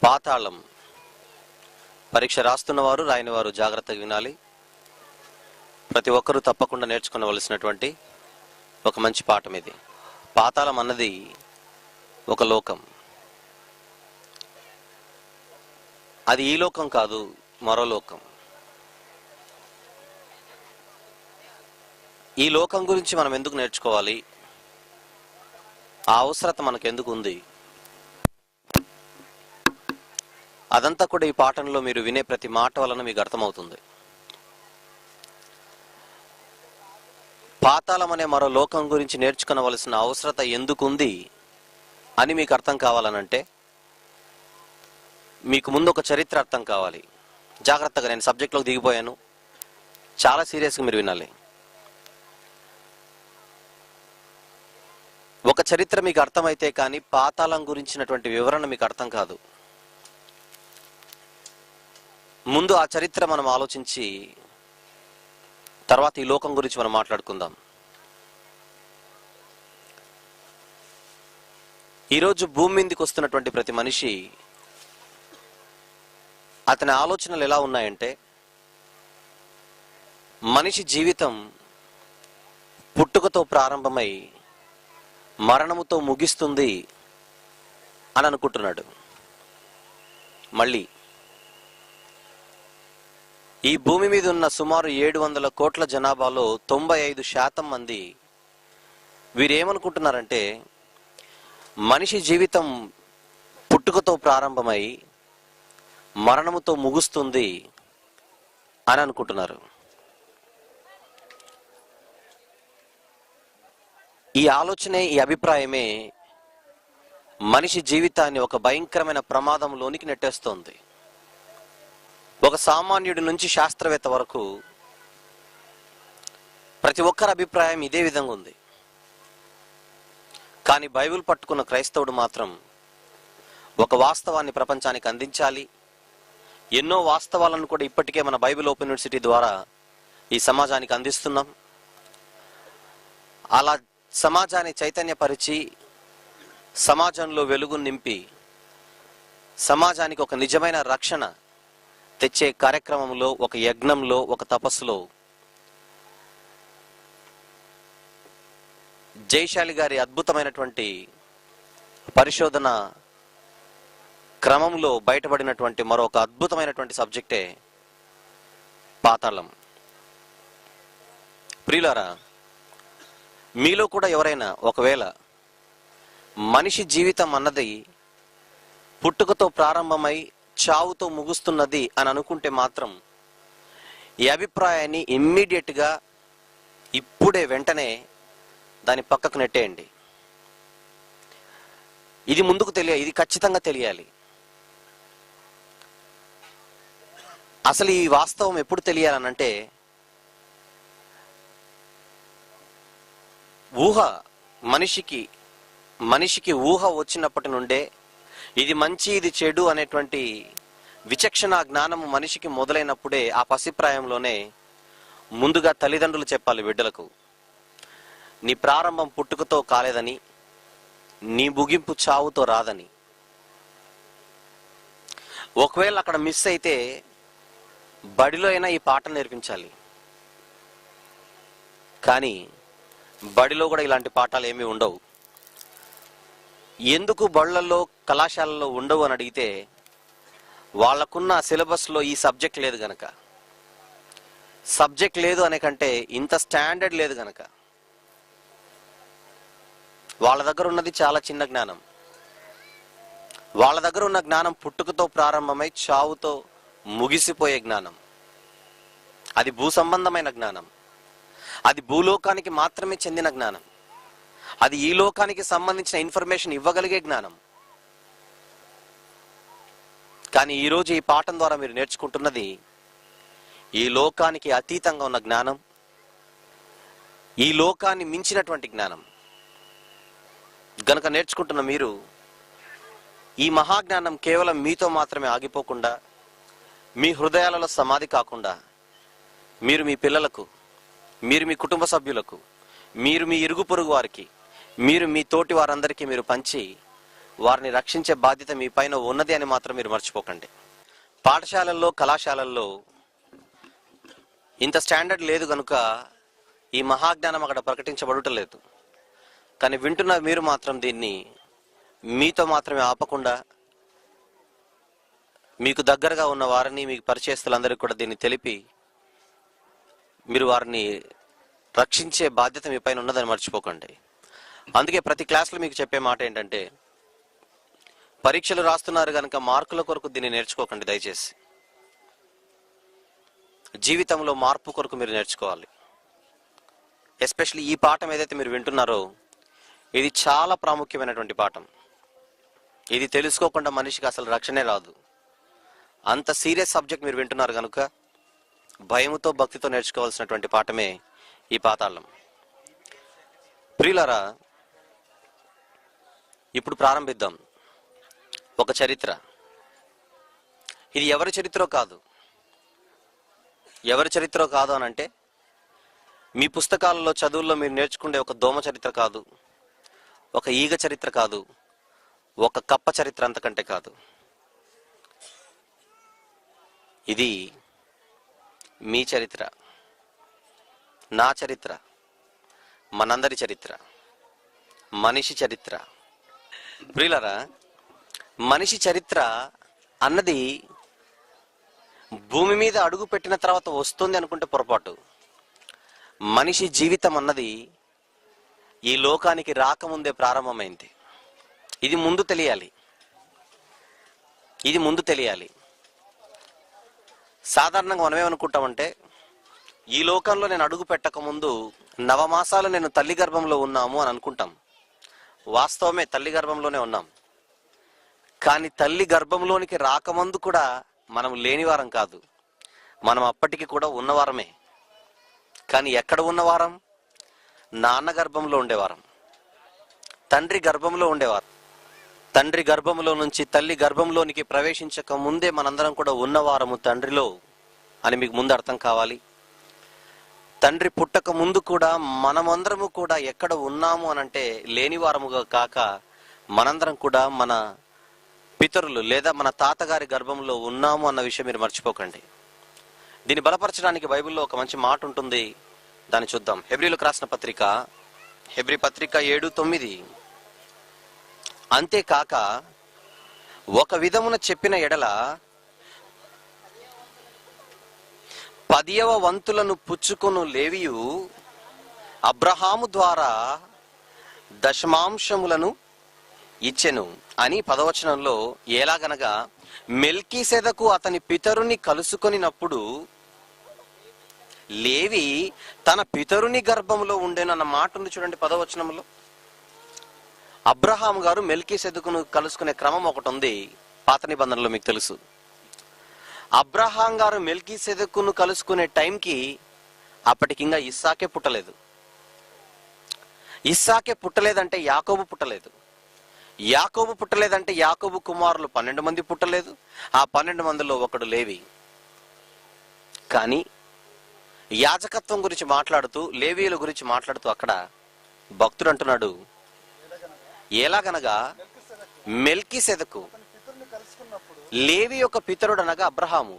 పాతాళం. పరీక్ష రాస్తున్నవారు రాయనివారు జాగ్రత్తగా వినాలి. ప్రతి ఒక్కరూ తప్పకుండా నేర్చుకోవలసినటువంటి ఒక మంచి పాఠం ఇది. పాతాళం అన్నది ఒక లోకం. అది ఈ లోకం కాదు, మరో లోకం. ఈ లోకం గురించి మనం ఎందుకు నేర్చుకోవాలి? ఆ అవసరత మనకు ఎందుకు ఉంది? అదంతా కూడా ఈ పాఠంలో మీరు వినే ప్రతి మాట వలన మీకు అర్థమవుతుంది. పాతాళం అనే మరో లోకం గురించి నేర్చుకోవలసిన అవసరత ఎందుకుంది అని మీకు అర్థం కావాలనంటే మీకు ముందు ఒక చరిత్ర అర్థం కావాలి. జాగ్రత్తగా, నేను సబ్జెక్ట్లోకి దిగిపోయాను, చాలా సీరియస్గా మీరు వినాలి. ఒక చరిత్ర మీకు అర్థమైతే కానీ పాతాళం గురించినటువంటి వివరణ మీకు అర్థం కాదు. ముందు ఆ చరిత్ర మనం ఆలోచించి తర్వాత ఈ లోకం గురించి మనం మాట్లాడుకుందాం. ఈరోజు భూమి మీదకి వస్తున్నటువంటి ప్రతి మనిషి, అతని ఆలోచనలు ఎలా ఉన్నాయంటే, మనిషి జీవితం పుట్టుకతో ప్రారంభమై మరణముతో ముగిస్తుంది అని అనుకుంటున్నాడు. మళ్ళీ ఈ భూమి మీద ఉన్న సుమారు 700 కోట్ల జనాభాలో 95% మంది వీరేమనుకుంటున్నారంటే, మనిషి జీవితం పుట్టుకతో ప్రారంభమై మరణముతో ముగుస్తుంది అని అనుకుంటున్నారు. ఈ ఆలోచనే, ఈ అభిప్రాయమే మనిషి జీవితాన్ని ఒక భయంకరమైన ప్రమాదంలోనికి నెట్టేస్తోంది. ఒక సామాన్యుడి నుంచి శాస్త్రవేత్త వరకు ప్రతి ఒక్కరి అభిప్రాయం ఇదే విధంగా ఉంది. కానీ బైబిల్ పట్టుకున్న క్రైస్తవుడు మాత్రం ఒక వాస్తవాన్ని ప్రపంచానికి అందించాలి. ఎన్నో వాస్తవాలను కూడా ఇప్పటికే మన బైబిల్ ఓపెన్ యూనివర్సిటీ ద్వారా ఈ సమాజానికి అందిస్తున్నాం. అలా సమాజాన్ని చైతన్యపరిచి సమాజంలో వెలుగు నింపి సమాజానికి ఒక నిజమైన రక్షణ తెచ్చే కార్యక్రమంలో, ఒక యజ్ఞంలో, ఒక తపస్సులో జైశాలి గారి అద్భుతమైనటువంటి పరిశోధన క్రమంలో బయటపడినటువంటి మరొక అద్భుతమైనటువంటి సబ్జెక్టే పాతాళం. ప్రియులారా, మీలో కూడా ఎవరైనా ఒకవేళ మనిషి జీవితం అన్నది పుట్టుకతో ప్రారంభమై చావుతో ముగుస్తున్నది అని అనుకుంటే మాత్రం ఈ అభిప్రాయాన్ని ఇమ్మీడియట్గా ఇప్పుడే వెంటనే దాని పక్కకు నెట్టేయండి. ఇది ముందుకు తెలియాలి, ఇది ఖచ్చితంగా తెలియాలి. అసలు ఈ వాస్తవం ఎప్పుడు తెలియాలనంటే, మనిషికి ఊహ వచ్చినప్పటి నుండే ఇది మంచి, ఇది చెడు అనేటువంటి విచక్షణ జ్ఞానము మనిషికి మొదలైనప్పుడే, ఆ పసిప్రాయంలోనే ముందుగా తల్లిదండ్రులు చెప్పాలి బిడ్డలకు, నీ ప్రారంభం పుట్టుకతో కాలేదని, నీ ముగింపు చావుతో రాదని. ఒకవేళ అక్కడ మిస్ అయితే బడిలో అయినా ఈ పాఠం నేర్పించాలి. కానీ బడిలో కూడా ఇలాంటి పాఠాలు ఏమీ ఉండవు. ఎందుకు బళ్ళల్లో, కళాశాలలో ఉండవు అని అడిగితే, వాళ్లకున్న సిలబస్లో ఈ సబ్జెక్ట్ లేదు గనక. సబ్జెక్ట్ లేదు అనే కంటే ఇంత స్టాండర్డ్ లేదు గనక. వాళ్ళ దగ్గర ఉన్నది చాలా చిన్న జ్ఞానం. వాళ్ళ దగ్గర ఉన్న జ్ఞానం పుట్టుకతో ప్రారంభమై చావుతో ముగిసిపోయే జ్ఞానం. అది భూ సంబంధమైన జ్ఞానం. అది భూలోకానికి మాత్రమే చెందిన జ్ఞానం. అది ఈ లోకానికి సంబంధించిన ఇన్ఫర్మేషన్ ఇవ్వగలిగే జ్ఞానం. కానీ ఈరోజు ఈ పాఠం ద్వారా మీరు నేర్చుకుంటున్నది ఈ లోకానికి అతీతంగా ఉన్న జ్ఞానం, ఈ లోకాన్ని మించినటువంటి జ్ఞానం. గనక నేర్చుకుంటున్న మీరు ఈ మహాజ్ఞానం కేవలం మీతో మాత్రమే ఆగిపోకుండా, మీ హృదయాలలో సమాధి కాకుండా, మీరు మీ పిల్లలకు, మీరు మీ కుటుంబ సభ్యులకు, మీరు మీ ఇరుగు పొరుగు వారికి, మీరు మీ తోటి వారందరికీ మీరు పంచి వారిని రక్షించే బాధ్యత మీ పైన ఉన్నది అని మాత్రం మీరు మర్చిపోకండి. పాఠశాలల్లో, కళాశాలల్లో ఇంత స్టాండర్డ్ లేదు కనుక ఈ మహాజ్ఞానం అక్కడ ప్రకటించబడటలేదు. కానీ వింటున్న మీరు మాత్రం దీన్ని మీతో మాత్రమే ఆపకుండా మీకు దగ్గరగా ఉన్న వారిని, మీకు పరిచయస్తులందరికీ కూడా దీన్ని తెలిపి మీరు వారిని రక్షించే బాధ్యత మీ పైన ఉన్నదని మర్చిపోకండి. అందుకే ప్రతి క్లాస్లో మీకు చెప్పే మాట ఏంటంటే, పరీక్షలు రాస్తున్నారు కనుక మార్కుల కొరకు దీన్ని నేర్చుకోకండి. దయచేసి జీవితంలో మార్పు కొరకు మీరు నేర్చుకోవాలి. ఎస్పెషల్లీ ఈ పాఠం ఏదైతే మీరు వింటున్నారో ఇది చాలా ప్రాముఖ్యమైనటువంటి పాఠం. ఇది తెలుసుకోకుండా మనిషికి అసలు రక్షణే రాదు. అంత సీరియస్ సబ్జెక్ట్ మీరు వింటున్నారు కనుక భయముతో, భక్తితో నేర్చుకోవాల్సినటువంటి పాఠమే ఈ పాతాళం. ప్రియులారా, ఇప్పుడు ప్రారంభిద్దాం. ఒక చరిత్ర. ఇది ఎవరి చరిత్రో కాదు. ఎవరి చరిత్రో కాదు అని అంటే, మీ పుస్తకాలలో, చదువుల్లో మీరు నేర్చుకునే ఒక దోమ చరిత్ర కాదు, ఒక ఈగ చరిత్ర కాదు, ఒక కప్ప చరిత్ర అంతకంటే కాదు. ఇది మీ చరిత్ర, నా చరిత్ర, మనందరి చరిత్ర, మనిషి చరిత్ర. ప్రియులారా, మనిషి చరిత్ర అన్నది భూమి మీద అడుగు పెట్టిన తర్వాత వస్తుంది అనుకుంటే పొరపాటు. మనిషి జీవితం అన్నది ఈ లోకానికి రాకముందే ప్రారంభమైంది. ఇది ముందు తెలియాలి. ఇది ముందు తెలియాలి. సాధారణంగా మనం ఏమనుకుంటామంటే, ఈ లోకంలో నేను అడుగు పెట్టక ముందు నవమాసాలు నేను తల్లి గర్భంలో ఉన్నాము అని అనుకుంటాం. వాస్తవమే, తల్లి గర్భంలోనే ఉన్నాం. కానీ తల్లి గర్భంలోనికి రాకముందు కూడా మనం లేనివారం కాదు, మనం అప్పటికి కూడా ఉన్నవారమే. కానీ ఎక్కడ ఉన్నవారం? నాన్న గర్భంలో ఉండేవారం, తండ్రి గర్భంలో ఉండేవారు. తండ్రి గర్భంలో నుంచి తల్లి గర్భంలోనికి ప్రవేశించక ముందే మనందరం కూడా ఉన్నవారము తండ్రిలో అని మీకు ముందు అర్థం కావాలి. తండ్రి పుట్టక ముందు కూడా మనమందరము కూడా ఎక్కడ ఉన్నాము అనంటే లేనివారముగా కాక మనందరం కూడా మన పితరులు లేదా మన తాతగారి గర్భంలో ఉన్నాము అన్న విషయం మీరు మర్చిపోకండి. దీన్ని బలపరచడానికి బైబిల్లో ఒక మంచి మాట ఉంటుంది, దాన్ని చూద్దాం. హెబ్రీలకు రాసిన పత్రిక, హెబ్రీ పత్రిక 7:9. అంతేకాక ఒక విధమున చెప్పిన ఎడల 10వ వంతులను పుచ్చుకొను లేవియు అబ్రహాము ద్వారా దశమాంశములను ఇచ్చెను అని 10వ వచనంలో, ఎలాగనగా మెల్కీసెదకు అతని పితరుని కలుసుకొనినప్పుడు లేవి తన పితరుని గర్భంలో ఉండేనన్న మాట ఉంది చూడండి 10వ వచనంలో. అబ్రహాం గారు మెల్కీసెదకును కలుసుకునే క్రమం ఒకటి ఉంది పాత నిబంధనలో, మీకు తెలుసు. అబ్రహాం గారు మెల్కీసెదకును కలుసుకునే టైంకి అప్పటికి ఇంకా ఇస్సాకే పుట్టలేదు. ఇస్సాకే పుట్టలేదంటే యాకోబు పుట్టలేదు. యాకోబు పుట్టలేదంటే యాకోబు కుమారులు 12 మంది పుట్టలేదు. ఆ 12 మందిలో ఒకడు లేవి. కానీ యాజకత్వం గురించి మాట్లాడుతూ, లేవీయుల గురించి మాట్లాడుతూ అక్కడ భక్తుడు అంటున్నాడు, ఎలాగనగా మెల్కీసెదకు లేవి యొక్క పితరుడు అనగా అబ్రహాము.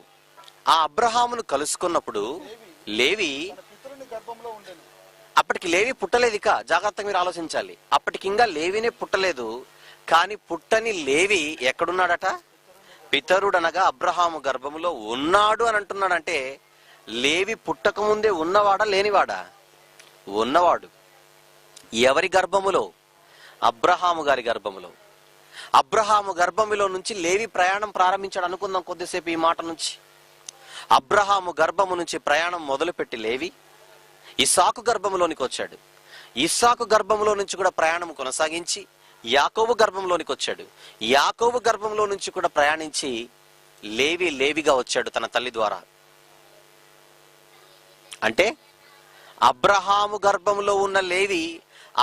ఆ అబ్రహామును కలుసుకున్నప్పుడు లేవి, అప్పటికి లేవి పుట్టలేదు. ఇక జాగ్రత్తగా మీరు ఆలోచించాలి, అప్పటికి ఇంకా లేవినే పుట్టలేదు. కానీ పుట్టని లేవి ఎక్కడున్నాడట? పితరుడు అనగా అబ్రహాము గర్భములో ఉన్నాడు అని అంటున్నాడంటే లేవి పుట్టక ముందే ఉన్నవాడా లేనివాడా? ఉన్నవాడు. ఎవరి గర్భములో? అబ్రహాము గారి గర్భములో. అబ్రహాము గర్భములో నుంచి లేవి ప్రయాణం ప్రారంభించాడు అనుకుందాం కొద్దిసేపు ఈ మాట నుంచి. అబ్రహాము గర్భము నుంచి ప్రయాణం మొదలుపెట్టి లేవి ఇస్సాకు గర్భంలోనికి వచ్చాడు. ఇస్సాకు గర్భంలో నుంచి కూడా ప్రయాణం కొనసాగించి యాకోబు గర్భంలోనికి వచ్చాడు. యాకోబు గర్భంలో నుంచి కూడా ప్రయాణించి లేవిగా వచ్చాడు తన తల్లి ద్వారా. అంటే అబ్రహాము గర్భంలో ఉన్న లేవి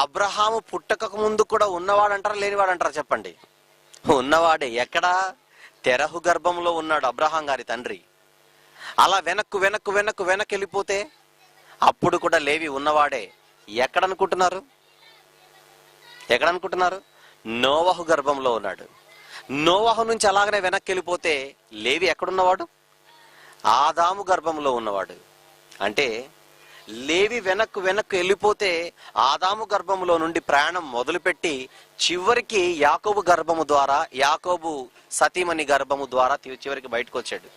అబ్రహాము పుట్టక ముందు కూడా ఉన్నవాడంటారా లేనివాడంటారా చెప్పండి? ఉన్నవాడే. ఎక్కడా? తెరహు గర్భంలో ఉన్నాడు అబ్రహాం గారి తండ్రి. అలా వెనక్కు వెళ్ళిపోతే అప్పుడు కూడా లేవి ఉన్నవాడే. ఎక్కడనుకుంటున్నారు? నోవహు గర్భంలో ఉన్నాడు. నోవహు నుంచి అలాగనే వెనక్కి వెళ్ళిపోతే లేవి ఎక్కడున్నవాడు? ఆదాము గర్భంలో ఉన్నవాడు. అంటే లేవి వెనక్కు వెళ్ళిపోతే ఆదాము గర్భంలో నుండి ప్రయాణం మొదలుపెట్టి చివరికి యాకోబు గర్భము ద్వారా, యాకోబు సతీమణి గర్భము ద్వారా చివరికి బయటకు వచ్చాడు.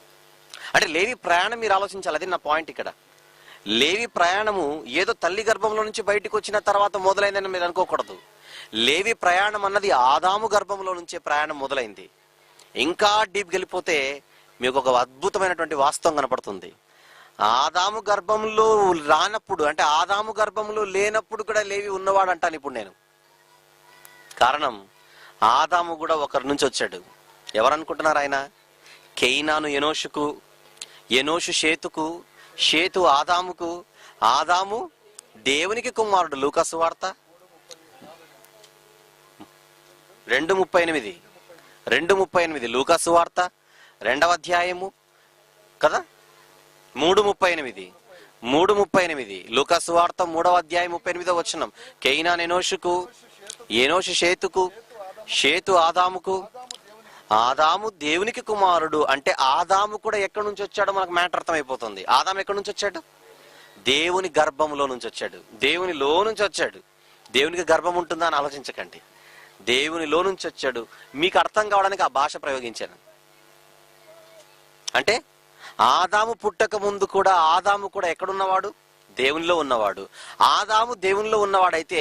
అంటే లేవి ప్రయాణం మీరు ఆలోచించాలి. అది నా పాయింట్ ఇక్కడ. లేవి ప్రయాణము ఏదో తల్లి గర్భంలో నుంచి బయటకు వచ్చిన తర్వాత మొదలైందని మీరు అనుకోకూడదు. లేవి ప్రయాణం అన్నది ఆదాము గర్భంలో నుంచే ప్రయాణం మొదలైంది. ఇంకా డీప్ వెళ్ళిపోతే మీకు ఒక అద్భుతమైనటువంటి వాస్తవం కనపడుతుంది. ఆదాము గర్భంలో రానప్పుడు, అంటే ఆదాము గర్భంలో లేనప్పుడు కూడా లేవి ఉన్నవాడు అంటాను ఇప్పుడు నేను. కారణం, ఆదాము కూడా ఒకరి నుంచి వచ్చాడు. ఎవరనుకుంటున్నారు ఆయన? కేయినాను ఎనోషుకు, ఎనోషు షేతుకు, షేతు ఆదాముకు, ఆదాము దేవునికి కుమారుడు. లూకా సువార్త 2:38, లూకా సువార్త 2వ అధ్యాయము కదా, 3:38 లూకా సువార్త 3వ అధ్యాయం 38వ వచనం. కేయినాను ఎనోషుకు, ఎనోషు షేతుకు, షేతు ఆదాముకు, ఆదాము దేవునికి కుమారుడు. అంటే ఆదాము కూడా ఎక్కడి నుంచి వచ్చాడో మనకు మ్యాటర్ అర్థమైపోతుంది. ఆదాము ఎక్కడి నుంచి వచ్చాడు? దేవుని గర్భంలో నుంచి వచ్చాడు, దేవునిలో నుంచి వచ్చాడు. దేవునికి గర్భం ఉంటుందా అని ఆలోచించకండి. దేవునిలో నుంచి వచ్చాడు. మీకు అర్థం కావడానికి ఆ భాష ప్రయోగించాను. అంటే ఆదాము పుట్టక ముందు కూడా ఆదాము కూడా ఎక్కడున్నవాడు? దేవునిలో ఉన్నవాడు. ఆదాము దేవునిలో ఉన్నవాడైతే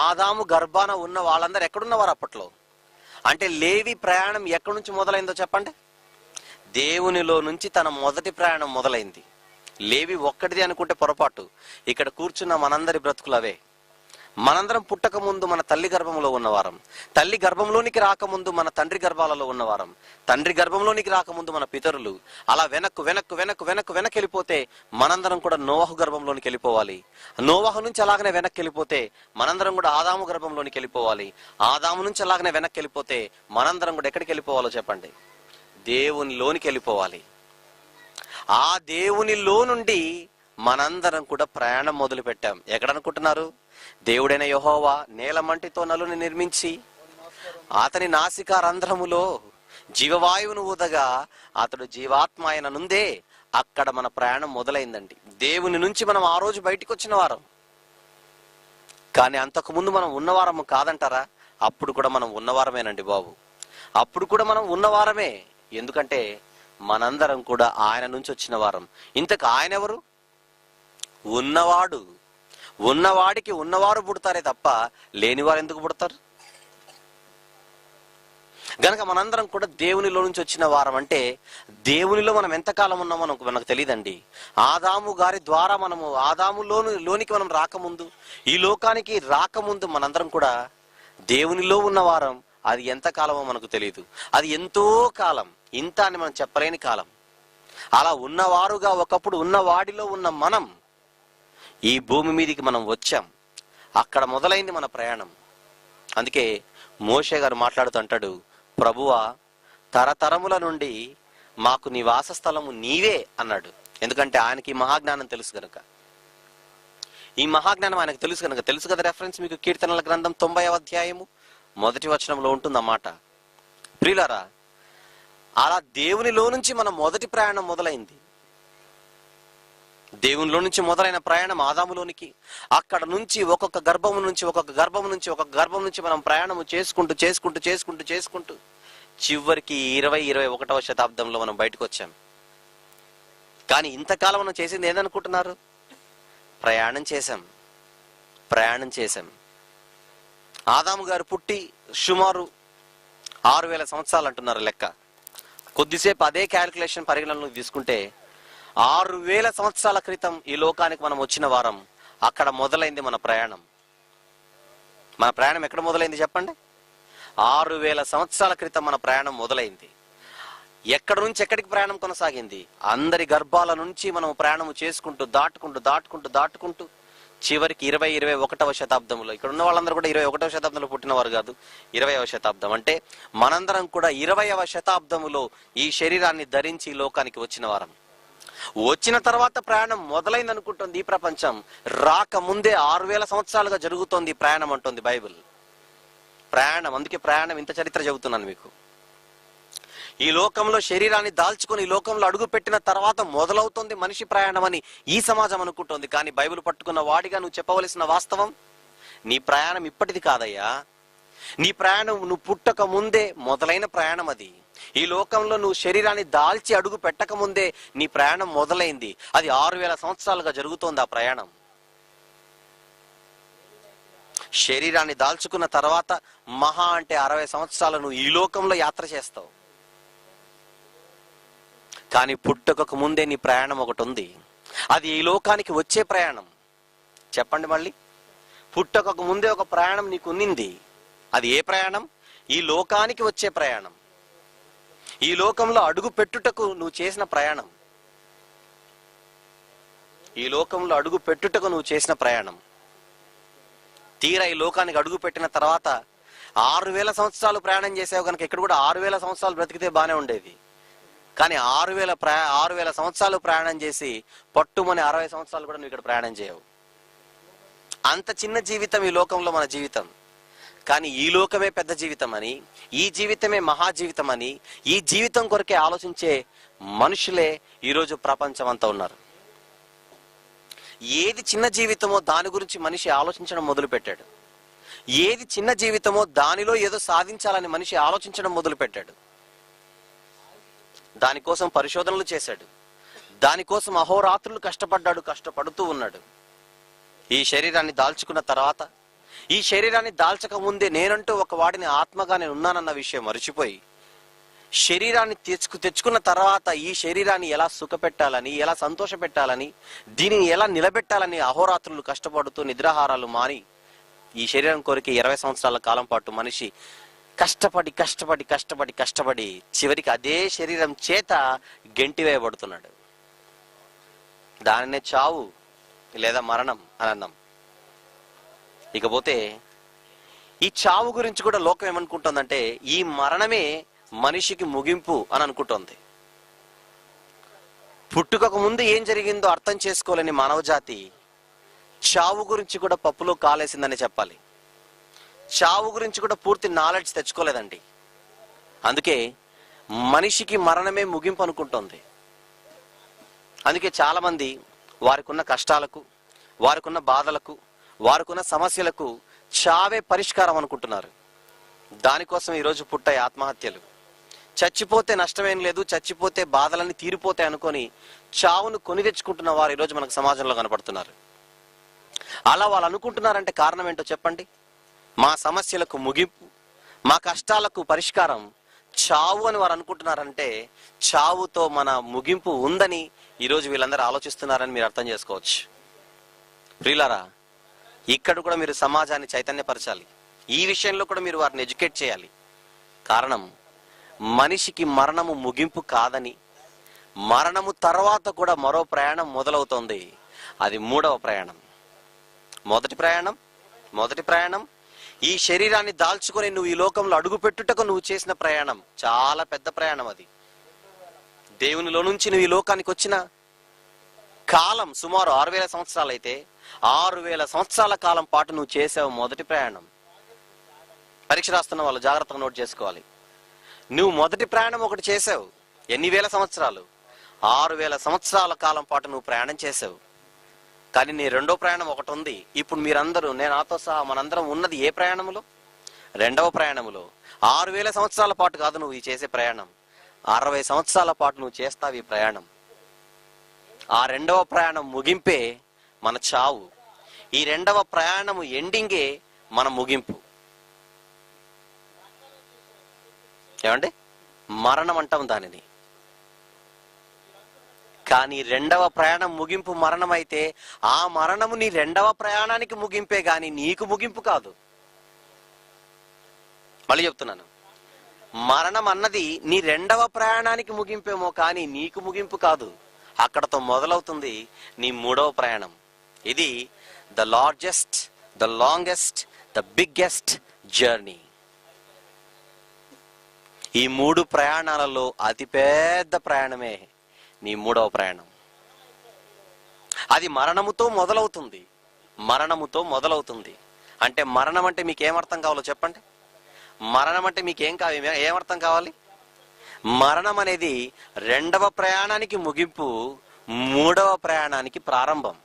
ఆదాము గర్భాన ఉన్న వాళ్ళందరూ ఎక్కడున్నవారు అప్పట్లో? అంటే లేవి ప్రయాణం ఎక్కడి నుంచి మొదలైందో చెప్పండి. దేవునిలో నుంచి తన మొదటి ప్రయాణం మొదలైంది. లేవి ఒక్కటిది అనుకుంటే పొరపాటు. ఇక్కడ కూర్చున్న మనందరి బ్రతుకులు అవే. మనందరం పుట్టక ముందు మన తల్లి గర్భంలో ఉన్నవారం, తల్లి గర్భంలోనికి రాకముందు మన తండ్రి గర్భాలలో ఉన్నవారం, తండ్రి గర్భంలోనికి రాకముందు మన పితరులు. అలా వెనక్కి వెళ్ళిపోతే మనందరం కూడా నోవహు గర్భంలోనికి వెళ్ళిపోవాలి. నోవహు నుంచి అలాగనే వెనక్కి వెళ్ళిపోతే మనందరం కూడా ఆదాము గర్భంలోనికి వెళ్ళిపోవాలి. ఆదాము నుంచి అలాగనే వెనక్కి వెళ్ళిపోతే మనందరం కూడా ఎక్కడికి వెళ్ళిపోవాలో చెప్పండి? దేవునిలోనికి వెళ్ళిపోవాలి. ఆ దేవునిలో నుండి మనందరం కూడా ప్రయాణం మొదలు పెట్టాం. ఎక్కడనుకుంటున్నారు? దేవుడైన యెహోవా నేలమంటితో నలుని నిర్మించి అతని నాసికా రంధ్రములో జీవవాయువును ఊదగా అతడు జీవాత్మ ఆయన నుందే అక్కడ మన ప్రయాణం మొదలైందండి. దేవుని నుంచి మనం ఆ రోజు బయటికి వచ్చిన వారం. కానీ అంతకుముందు మనం ఉన్నవారము కాదంటారా? అప్పుడు కూడా మనం ఉన్నవారమేనండి బాబు. అప్పుడు కూడా మనం ఉన్నవారమే. ఎందుకంటే మనందరం కూడా ఆయన నుంచి వచ్చిన వారం. ఇంతకు ఆయన ఎవరు? ఉన్నవాడు. ఉన్నవాడికి ఉన్నవారు పుడతారే తప్ప లేనివారు ఎందుకు పుడతారు? గనక మనందరం కూడా దేవునిలో నుంచి వచ్చిన వారం. అంటే దేవునిలో మనం ఎంతకాలం ఉన్నామో మనకు తెలియదండి. ఆదాము గారి ద్వారా మనము ఆదాములోనికి మనం రాకముందు, ఈ లోకానికి రాకముందు మనందరం కూడా దేవునిలో ఉన్నవారం. అది ఎంత కాలమో మనకు తెలియదు. అది ఎంతో కాలం, ఇంత అని మనం చెప్పలేని కాలం. అలా ఉన్నవారుగా ఒకప్పుడు ఉన్నవాడిలో ఉన్న మనం ఈ భూమి మీదకి మనం వచ్చాం. అక్కడ మొదలైంది మన ప్రయాణం. అందుకే మోషే గారు మాట్లాడుతూ అంటాడు, ప్రభువా తరతరముల నుండి మాకు నీ వాసస్థలము నీవే అన్నాడు. ఎందుకంటే ఆయనకి ఈ మహాజ్ఞానం తెలుసు గనక. ఈ మహాజ్ఞానం ఆయనకు తెలుసు కనుక. తెలుసు కదా రెఫరెన్స్ మీకు కీర్తనల గ్రంథం 90వ అధ్యాయము 1వ వచనంలో ఉంటుందన్నమాట. ప్రియులారా, అలా దేవునిలో నుంచి మన మొదటి ప్రయాణం మొదలైంది. దేవునిలో నుంచి మొదలైన ప్రయాణం ఆదాములోనికి. అక్కడ నుంచి ఒక్కొక్క గర్భం నుంచి మనం ప్రయాణము చేసుకుంటూ చివరికి 21వ శతాబ్దంలో మనం బయటకు వచ్చాం. కానీ ఇంతకాలం మనం చేసింది ఏదనుకుంటున్నారు? ప్రయాణం చేశాం. ఆదాము గారు పుట్టి సుమారు 6000 సంవత్సరాలు అంటున్నారు లెక్క. కొద్దిసేపు అదే క్యాల్కులేషన్ పరిగణనలోకి తీసుకుంటే 6000 సంవత్సరాల క్రితం ఈ లోకానికి మనం వచ్చిన వారం. అక్కడ మొదలైంది మన ప్రయాణం. మన ప్రయాణం ఎక్కడ మొదలైంది చెప్పండి? 6000 సంవత్సరాల క్రితం మన ప్రయాణం మొదలైంది. ఎక్కడి నుంచి ఎక్కడికి ప్రయాణం కొనసాగింది? అందరి గర్భాల నుంచి మనం ప్రయాణం చేసుకుంటూ దాటుకుంటూ చివరికి 21వ శతాబ్దంలో, ఇక్కడ ఉన్న వాళ్ళందరూ కూడా 21వ శతాబ్దంలో పుట్టినవారు కాదు, 20వ శతాబ్దం. అంటే మనందరం కూడా 20వ శతాబ్దములో ఈ శరీరాన్ని ధరించి ఈ లోకానికి వచ్చిన వారం. వచ్చిన తర్వాత ప్రయాణం మొదలైంది అనుకుంటుంది ఈ ప్రపంచం. రాకముందే 6000 సంవత్సరాలుగా జరుగుతోంది ప్రయాణం అంటుంది బైబిల్. ప్రయాణం. అందుకే ప్రయాణం ఇంత చరిత్ర చెబుతున్నాను మీకు. ఈ లోకంలో శరీరాన్ని దాల్చుకొని ఈ లోకంలో అడుగు పెట్టిన తర్వాత మొదలవుతుంది మనిషి ప్రయాణం అని ఈ సమాజం అనుకుంటోంది. కానీ బైబిల్ పట్టుకున్న వాడిగా నువ్వు చెప్పవలసిన వాస్తవం, నీ ప్రయాణం ఇప్పటిది కాదయ్యా. నీ ప్రయాణం నువ్వు పుట్టక ముందే మొదలైన ప్రయాణం అది. ఈ లోకంలో నువ్వు శరీరాన్ని దాల్చి అడుగు పెట్టక ముందే నీ ప్రయాణం మొదలైంది. అది 6000 సంవత్సరాలుగా జరుగుతోంది ఆ ప్రయాణం. శరీరాన్ని దాల్చుకున్న తర్వాత మహా అంటే 60 సంవత్సరాలు నువ్వు ఈ లోకంలో యాత్ర చేస్తావు. కానీ పుట్టక ముందే నీ ప్రయాణం ఒకటి ఉంది. అది ఈ లోకానికి వచ్చే ప్రయాణం. చెప్పండి మళ్ళీ, పుట్టక ముందే ఒక ప్రయాణం నీకు ఉన్నింది. అది ఏ ప్రయాణం? ఈ లోకానికి వచ్చే ప్రయాణం. ఈ లోకంలో అడుగు పెట్టుటకు నువ్వు చేసిన ప్రయాణం. ఈ లోకంలో అడుగు పెట్టుటకు నువ్వు చేసిన ప్రయాణం. తీరా ఈ లోకానికి అడుగు పెట్టిన తర్వాత 6000 సంవత్సరాలు ప్రయాణం చేసావు కనుక ఇక్కడ కూడా 6000 సంవత్సరాలు బ్రతికితే బానే ఉండేది. కానీ 6000 సంవత్సరాలు ప్రయాణం చేసి పట్టుమని 60 సంవత్సరాలు కూడా నువ్వు ఇక్కడ ప్రయాణం చేయవు. అంత చిన్న జీవితం ఈ లోకంలో మన జీవితం. కానీ ఈ లోకమే పెద్ద జీవితం అని, ఈ జీవితమే మహా జీవితం అని, ఈ జీవితం కొరకే ఆలోచించే మనుషులే ఈరోజు ప్రపంచం అంతా ఉన్నారు. ఏది చిన్న జీవితమో దాని గురించి మనిషి ఆలోచించడం మొదలు పెట్టాడు. ఏది చిన్న జీవితమో దానిలో ఏదో సాధించాలని మనిషి ఆలోచించడం మొదలు పెట్టాడు. దానికోసం పరిశోధనలు చేశాడు. దానికోసం అహోరాత్రులు కష్టపడుతూ ఉన్నాడు. ఈ శరీరాన్ని దాల్చుకున్న తర్వాత, ఈ శరీరాన్ని దాల్చక ముందే నేనంటూ ఒక వాడిని ఆత్మగా నేను ఉన్నానన్న విషయం మర్చిపోయి, శరీరాన్ని తెచ్చుకున్న తర్వాత ఈ శరీరాన్ని ఎలా సుఖపెట్టాలని, ఎలా సంతోష పెట్టాలని, దీనిని ఎలా నిలబెట్టాలని అహోరాత్రులు కష్టపడుతూ నిద్రాహారాలు మాని ఈ శరీరం కోరిక 20 సంవత్సరాల కాలం పాటు మనిషి కష్టపడి చివరికి అదే శరీరం చేత గెంటివేయబడుతున్నాడు. దానినే చావు లేదా మరణం అని అన్నాం. ఇకపోతే ఈ చావు గురించి కూడా లోకం ఏమనుకుంటుందంటే ఈ మరణమే మనిషికి ముగింపు అని అనుకుంటోంది. పుట్టుకకు ముందు ఏం జరిగిందో అర్థం చేసుకోలేని మానవ జాతి చావు గురించి కూడా పప్పులో కాలేసిందని చెప్పాలి. చావు గురించి కూడా పూర్తి నాలెడ్జ్ తెచ్చుకోలేదండి. అందుకే మనిషికి మరణమే ముగింపు అనుకుంటోంది. అందుకే చాలా మంది వారికున్న కష్టాలకు, వారికున్న బాధలకు, వారికున్న సమస్యలకు చావే పరిష్కారం అనుకుంటున్నారు. దానికోసం ఈరోజు పుట్టాయి ఆత్మహత్యలు. చచ్చిపోతే నష్టమేం లేదు, చచ్చిపోతే బాధలన్నీ తీరిపోతాయి అనుకొని చావును కొని తెచ్చుకుంటున్న వారు ఈరోజు మనకు సమాజంలో కనపడుతున్నారు. అలా వాళ్ళు అనుకుంటున్నారంటే కారణం ఏంటో చెప్పండి. మా సమస్యలకు ముగింపు, మా కష్టాలకు పరిష్కారం చావు అని వారు అనుకుంటున్నారంటే చావుతో మన ముగింపు ఉందని ఈరోజు వీళ్ళందరూ ఆలోచిస్తున్నారని మీరు అర్థం చేసుకోవచ్చు. ప్రియులారా, ఇక్కడ కూడా మీరు సమాజాన్ని చైతన్యపరచాలి. ఈ విషయంలో కూడా మీరు వారిని ఎడ్యుకేట్ చేయాలి. కారణం, మనిషికి మరణము ముగింపు కాదని, మరణము తర్వాత కూడా మరో ప్రయాణం మొదలవుతోంది. అది 3వ ప్రయాణం. మొదటి ప్రయాణం ఈ శరీరాన్ని దాల్చుకొని నువ్వు ఈ లోకంలో అడుగు పెట్టుటకు నువ్వు చేసిన ప్రయాణం చాలా పెద్ద ప్రయాణం. అది దేవునిలో నుంచి నువ్వు ఈ లోకానికి వచ్చిన కాలం సుమారు 6000 సంవత్సరాలు అయితే 6000 సంవత్సరాల కాలం పాటు నువ్వు చేసావు మొదటి ప్రయాణం. పరీక్ష రాస్తున్న వాళ్ళు జాగ్రత్తగా నోట్ చేసుకోవాలి. నువ్వు మొదటి ప్రయాణం ఒకటి చేసావు. ఎన్ని వేల సంవత్సరాలు? 6000 సంవత్సరాల కాలం పాటు నువ్వు ప్రయాణం చేసావు. కానీ నీ రెండో ప్రయాణం ఒకటి ఉంది. ఇప్పుడు మీరందరూ, నేను నాతో సహా మనందరం ఉన్నది ఏ ప్రయాణములో? 2వ ప్రయాణములో. 6000 సంవత్సరాల పాటు కాదు నువ్వు ఈ చేసే ప్రయాణం, 60 సంవత్సరాల పాటు నువ్వు చేస్తావు ఈ ప్రయాణం. ఆ 2వ ప్రయాణం ముగింపే మన చావు. ఈ 2వ ప్రయాణము ఎండింగే మన ముగింపు. ఏమండి? మరణం అంటాం దానిని. కానీ 2వ ప్రయాణం ముగింపు మరణం అయితే ఆ మరణము నీ 2వ ప్రయాణానికి ముగింపే గాని నీకు ముగింపు కాదు. మళ్ళీ చెప్తున్నాను, మరణం అన్నది నీ 2వ ప్రయాణానికి ముగింపేమో కానీ నీకు ముగింపు కాదు. అక్కడతో మొదలవుతుంది నీ 3వ ప్రయాణం. ఇది the largest, the longest, the biggest journey. ఈ 3 ప్రయాణాలలో అతిపెద్ద ప్రయాణమే నీ 3వ ప్రయాణం. అది మరణముతో మొదలవుతుంది. అంటే మరణం అంటే మీకేమర్థం కావాలో చెప్పండి. మరణం అంటే మీకేం కావాలి, ఏమర్థం కావాలి? మరణం అనేది రెండవ ప్రయాణానికి ముగింపు, మూడవ ప్రయాణానికి ప్రారంభం.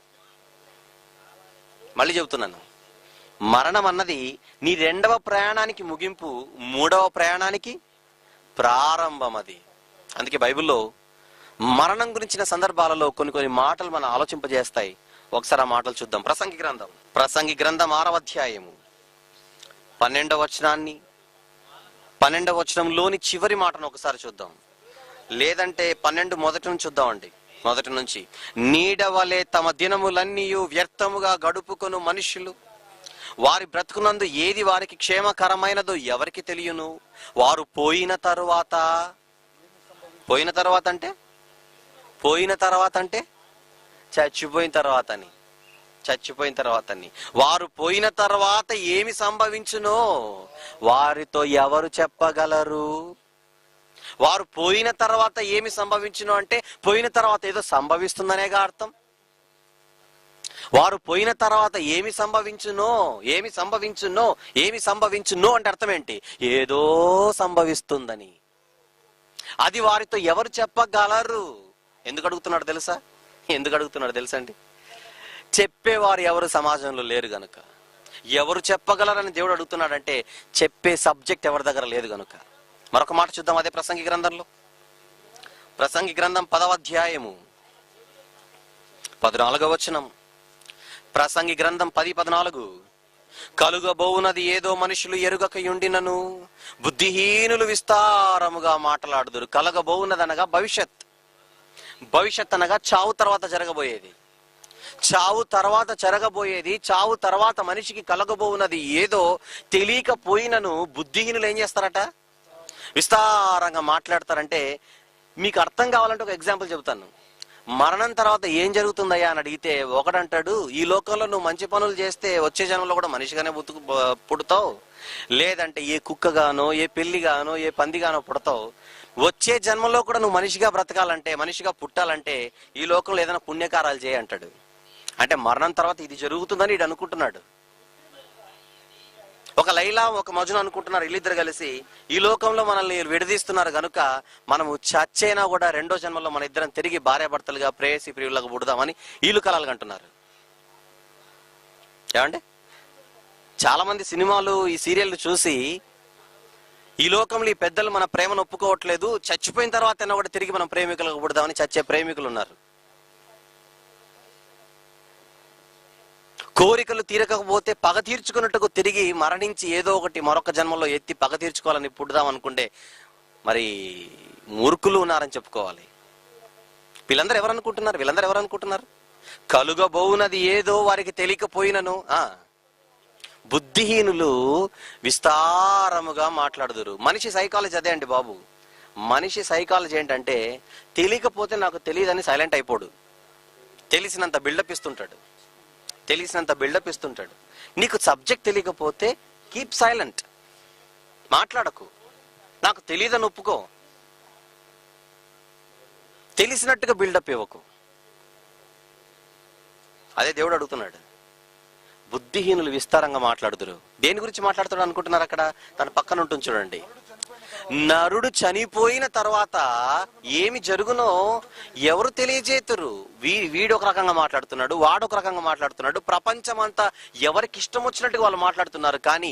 మళ్ళీ చెబుతున్నాను, మరణం అన్నది నీ రెండవ ప్రయాణానికి ముగింపు, మూడవ ప్రయాణానికి ప్రారంభం. అది అందుకే బైబిల్లో మరణం గురించిన సందర్భాలలో కొన్ని మాటలు మనం ఆలోచింపజేస్తాయి. ఒకసారి ఆ మాటలు చూద్దాం. ప్రసంగి గ్రంథం 6వ అధ్యాయము 12వ వచనాన్ని, 12వ వచనంలోని చివరి మాటను ఒకసారి చూద్దాం. లేదంటే 12 మొదటి నుంచి చూద్దామండి. మొదటి నుంచి, నీడవలే తమ దినములన్నీ వ్యర్థముగా గడుపుకొను మనుషులు, వారి బ్రతుకునందు ఏది వారికి క్షేమకరమైనదో ఎవరికి తెలియను. వారు పోయిన తరువాత అంటే చచ్చిపోయిన తర్వాతని వారు పోయిన తర్వాత ఏమి సంభవించునో వారితో ఎవరు చెప్పగలరు? వారు పోయిన తర్వాత ఏమి సంభవించునో అంటే పోయిన తర్వాత ఏదో సంభవిస్తుందనేగా అర్థం. వారు పోయిన తర్వాత ఏమి సంభవించునో అంటే అర్థం ఏంటి? ఏదో సంభవిస్తుందని. అది వారితో ఎవరు చెప్పగలరు? ఎందుకు అడుగుతున్నాడు తెలుసా అండి? చెప్పేవారు ఎవరు సమాజంలో లేరు గనుక. ఎవరు చెప్పగలరని దేవుడు అడుగుతున్నాడంటే చెప్పే సబ్జెక్ట్ ఎవరి దగ్గర లేదు గనుక. మరొక మాట చూద్దాం, అదే ప్రసంగి గ్రంథంలో. ప్రసంగి గ్రంథం 10వ అధ్యాయము 14వ వచనం. ప్రసంగి గ్రంథం 10:14. కలుగబోవునది ఏదో మనుషులు ఎరుగకయుండినను బుద్ధిహీనులు విస్తారముగా మాట్లాడుదురు. కలగబోవున్నది అనగా భవిష్యత్ అనగా చావు తర్వాత జరగబోయేది. చావు తర్వాత మనిషికి కలగబోవున్నది ఏదో తెలియకపోయినను బుద్ధిహీనులు ఏం చేస్తారట? విస్తారంగా మాట్లాడతారంటే మీకు అర్థం కావాలంటే ఒక ఎగ్జాంపుల్ చెబుతాను. మరణం తర్వాత ఏం జరుగుతుందయ్యా అని అడిగితే ఒకడంటాడు, ఈ లోకంలో నువ్వు మంచి పనులు చేస్తే వచ్చే జన్మలో కూడా మనిషిగానే పుడతావు, లేదంటే ఏ కుక్కగానో, ఏ పిల్లిగానో, ఏ పందిగానో పుడతావు. వచ్చే జన్మలో కూడా నువ్వు మనిషిగా బ్రతకాలంటే, మనిషిగా పుట్టాలంటే ఈ లోకంలో ఏదైనా పుణ్యకారాలు చేయి అంటాడు. అంటే మరణం తర్వాత ఇది జరుగుతుందని వీడు అనుకుంటున్నాడు. ఒక లైలా ఒక మజ్ను అనుకుంటున్నారు వీళ్ళిద్దరు కలిసి, ఈ లోకంలో మనల్ని విడదీస్తున్నారు గనుక మనము చచ్చైనా కూడా రెండో జన్మలో మన ఇద్దరం తిరిగి భార్యాభర్తలుగా ప్రేయసి ప్రియులకు పుడదామని వీళ్ళు కలలు అంటున్నారు. ఏమండి, చాలా మంది సినిమాలు, ఈ సీరియల్ చూసి ఈ లోకంలో ఈ పెద్దలు మన ప్రేమను ఒప్పుకోవట్లేదు, చచ్చిపోయిన తర్వాత కూడా తిరిగి మనం ప్రేమికులకు పుడదామని చచ్చే ప్రేమికులు ఉన్నారు. కోరికలు తీరకపోతే పగ తీర్చుకున్నట్టుకు తిరిగి మరణించి ఏదో ఒకటి మరొక జన్మలో ఎత్తి పగ తీర్చుకోవాలని పుడదాం అనుకుంటే మరి మూర్ఖులు ఉన్నారని చెప్పుకోవాలి. వీళ్ళందరూ ఎవరు అనుకుంటున్నారు? కలుగబోవునది ఏదో వారికి తెలియకపోయినను బుద్ధిహీనులు విస్తారముగా మాట్లాడుదురు. మనిషి సైకాలజీ అదే అండి బాబు. మనిషి సైకాలజీ ఏంటంటే తెలియకపోతే నాకు తెలియదని సైలెంట్ అయిపోడు, తెలిసినంత బిల్డప్ ఇస్తుంటాడు. నీకు సబ్జెక్ట్ తెలియకపోతే కీప్ సైలెంట్, మాట్లాడకు. నాకు తెలియదని ఒప్పుకో, తెలిసినట్టుగా బిల్డప్ ఇవ్వకు. అదే దేవుడు అడుగుతున్నాడు. బుద్ధిహీనులు విస్తారంగా మాట్లాడుదురు. దేని గురించి మాట్లాడుతాడు అనుకుంటున్నారు? అక్కడ తన పక్కన ఉంటుంది చూడండి. నరుడు చనిపోయిన తర్వాత ఏమి జరుగునో ఎవరు తెలియజేతురు? వీడు ఒక రకంగా మాట్లాడుతున్నాడు, వాడు ఒక రకంగా మాట్లాడుతున్నాడు. ప్రపంచం అంతా ఎవరికి ఇష్టం వచ్చినట్టుగా వాళ్ళు మాట్లాడుతున్నారు, కానీ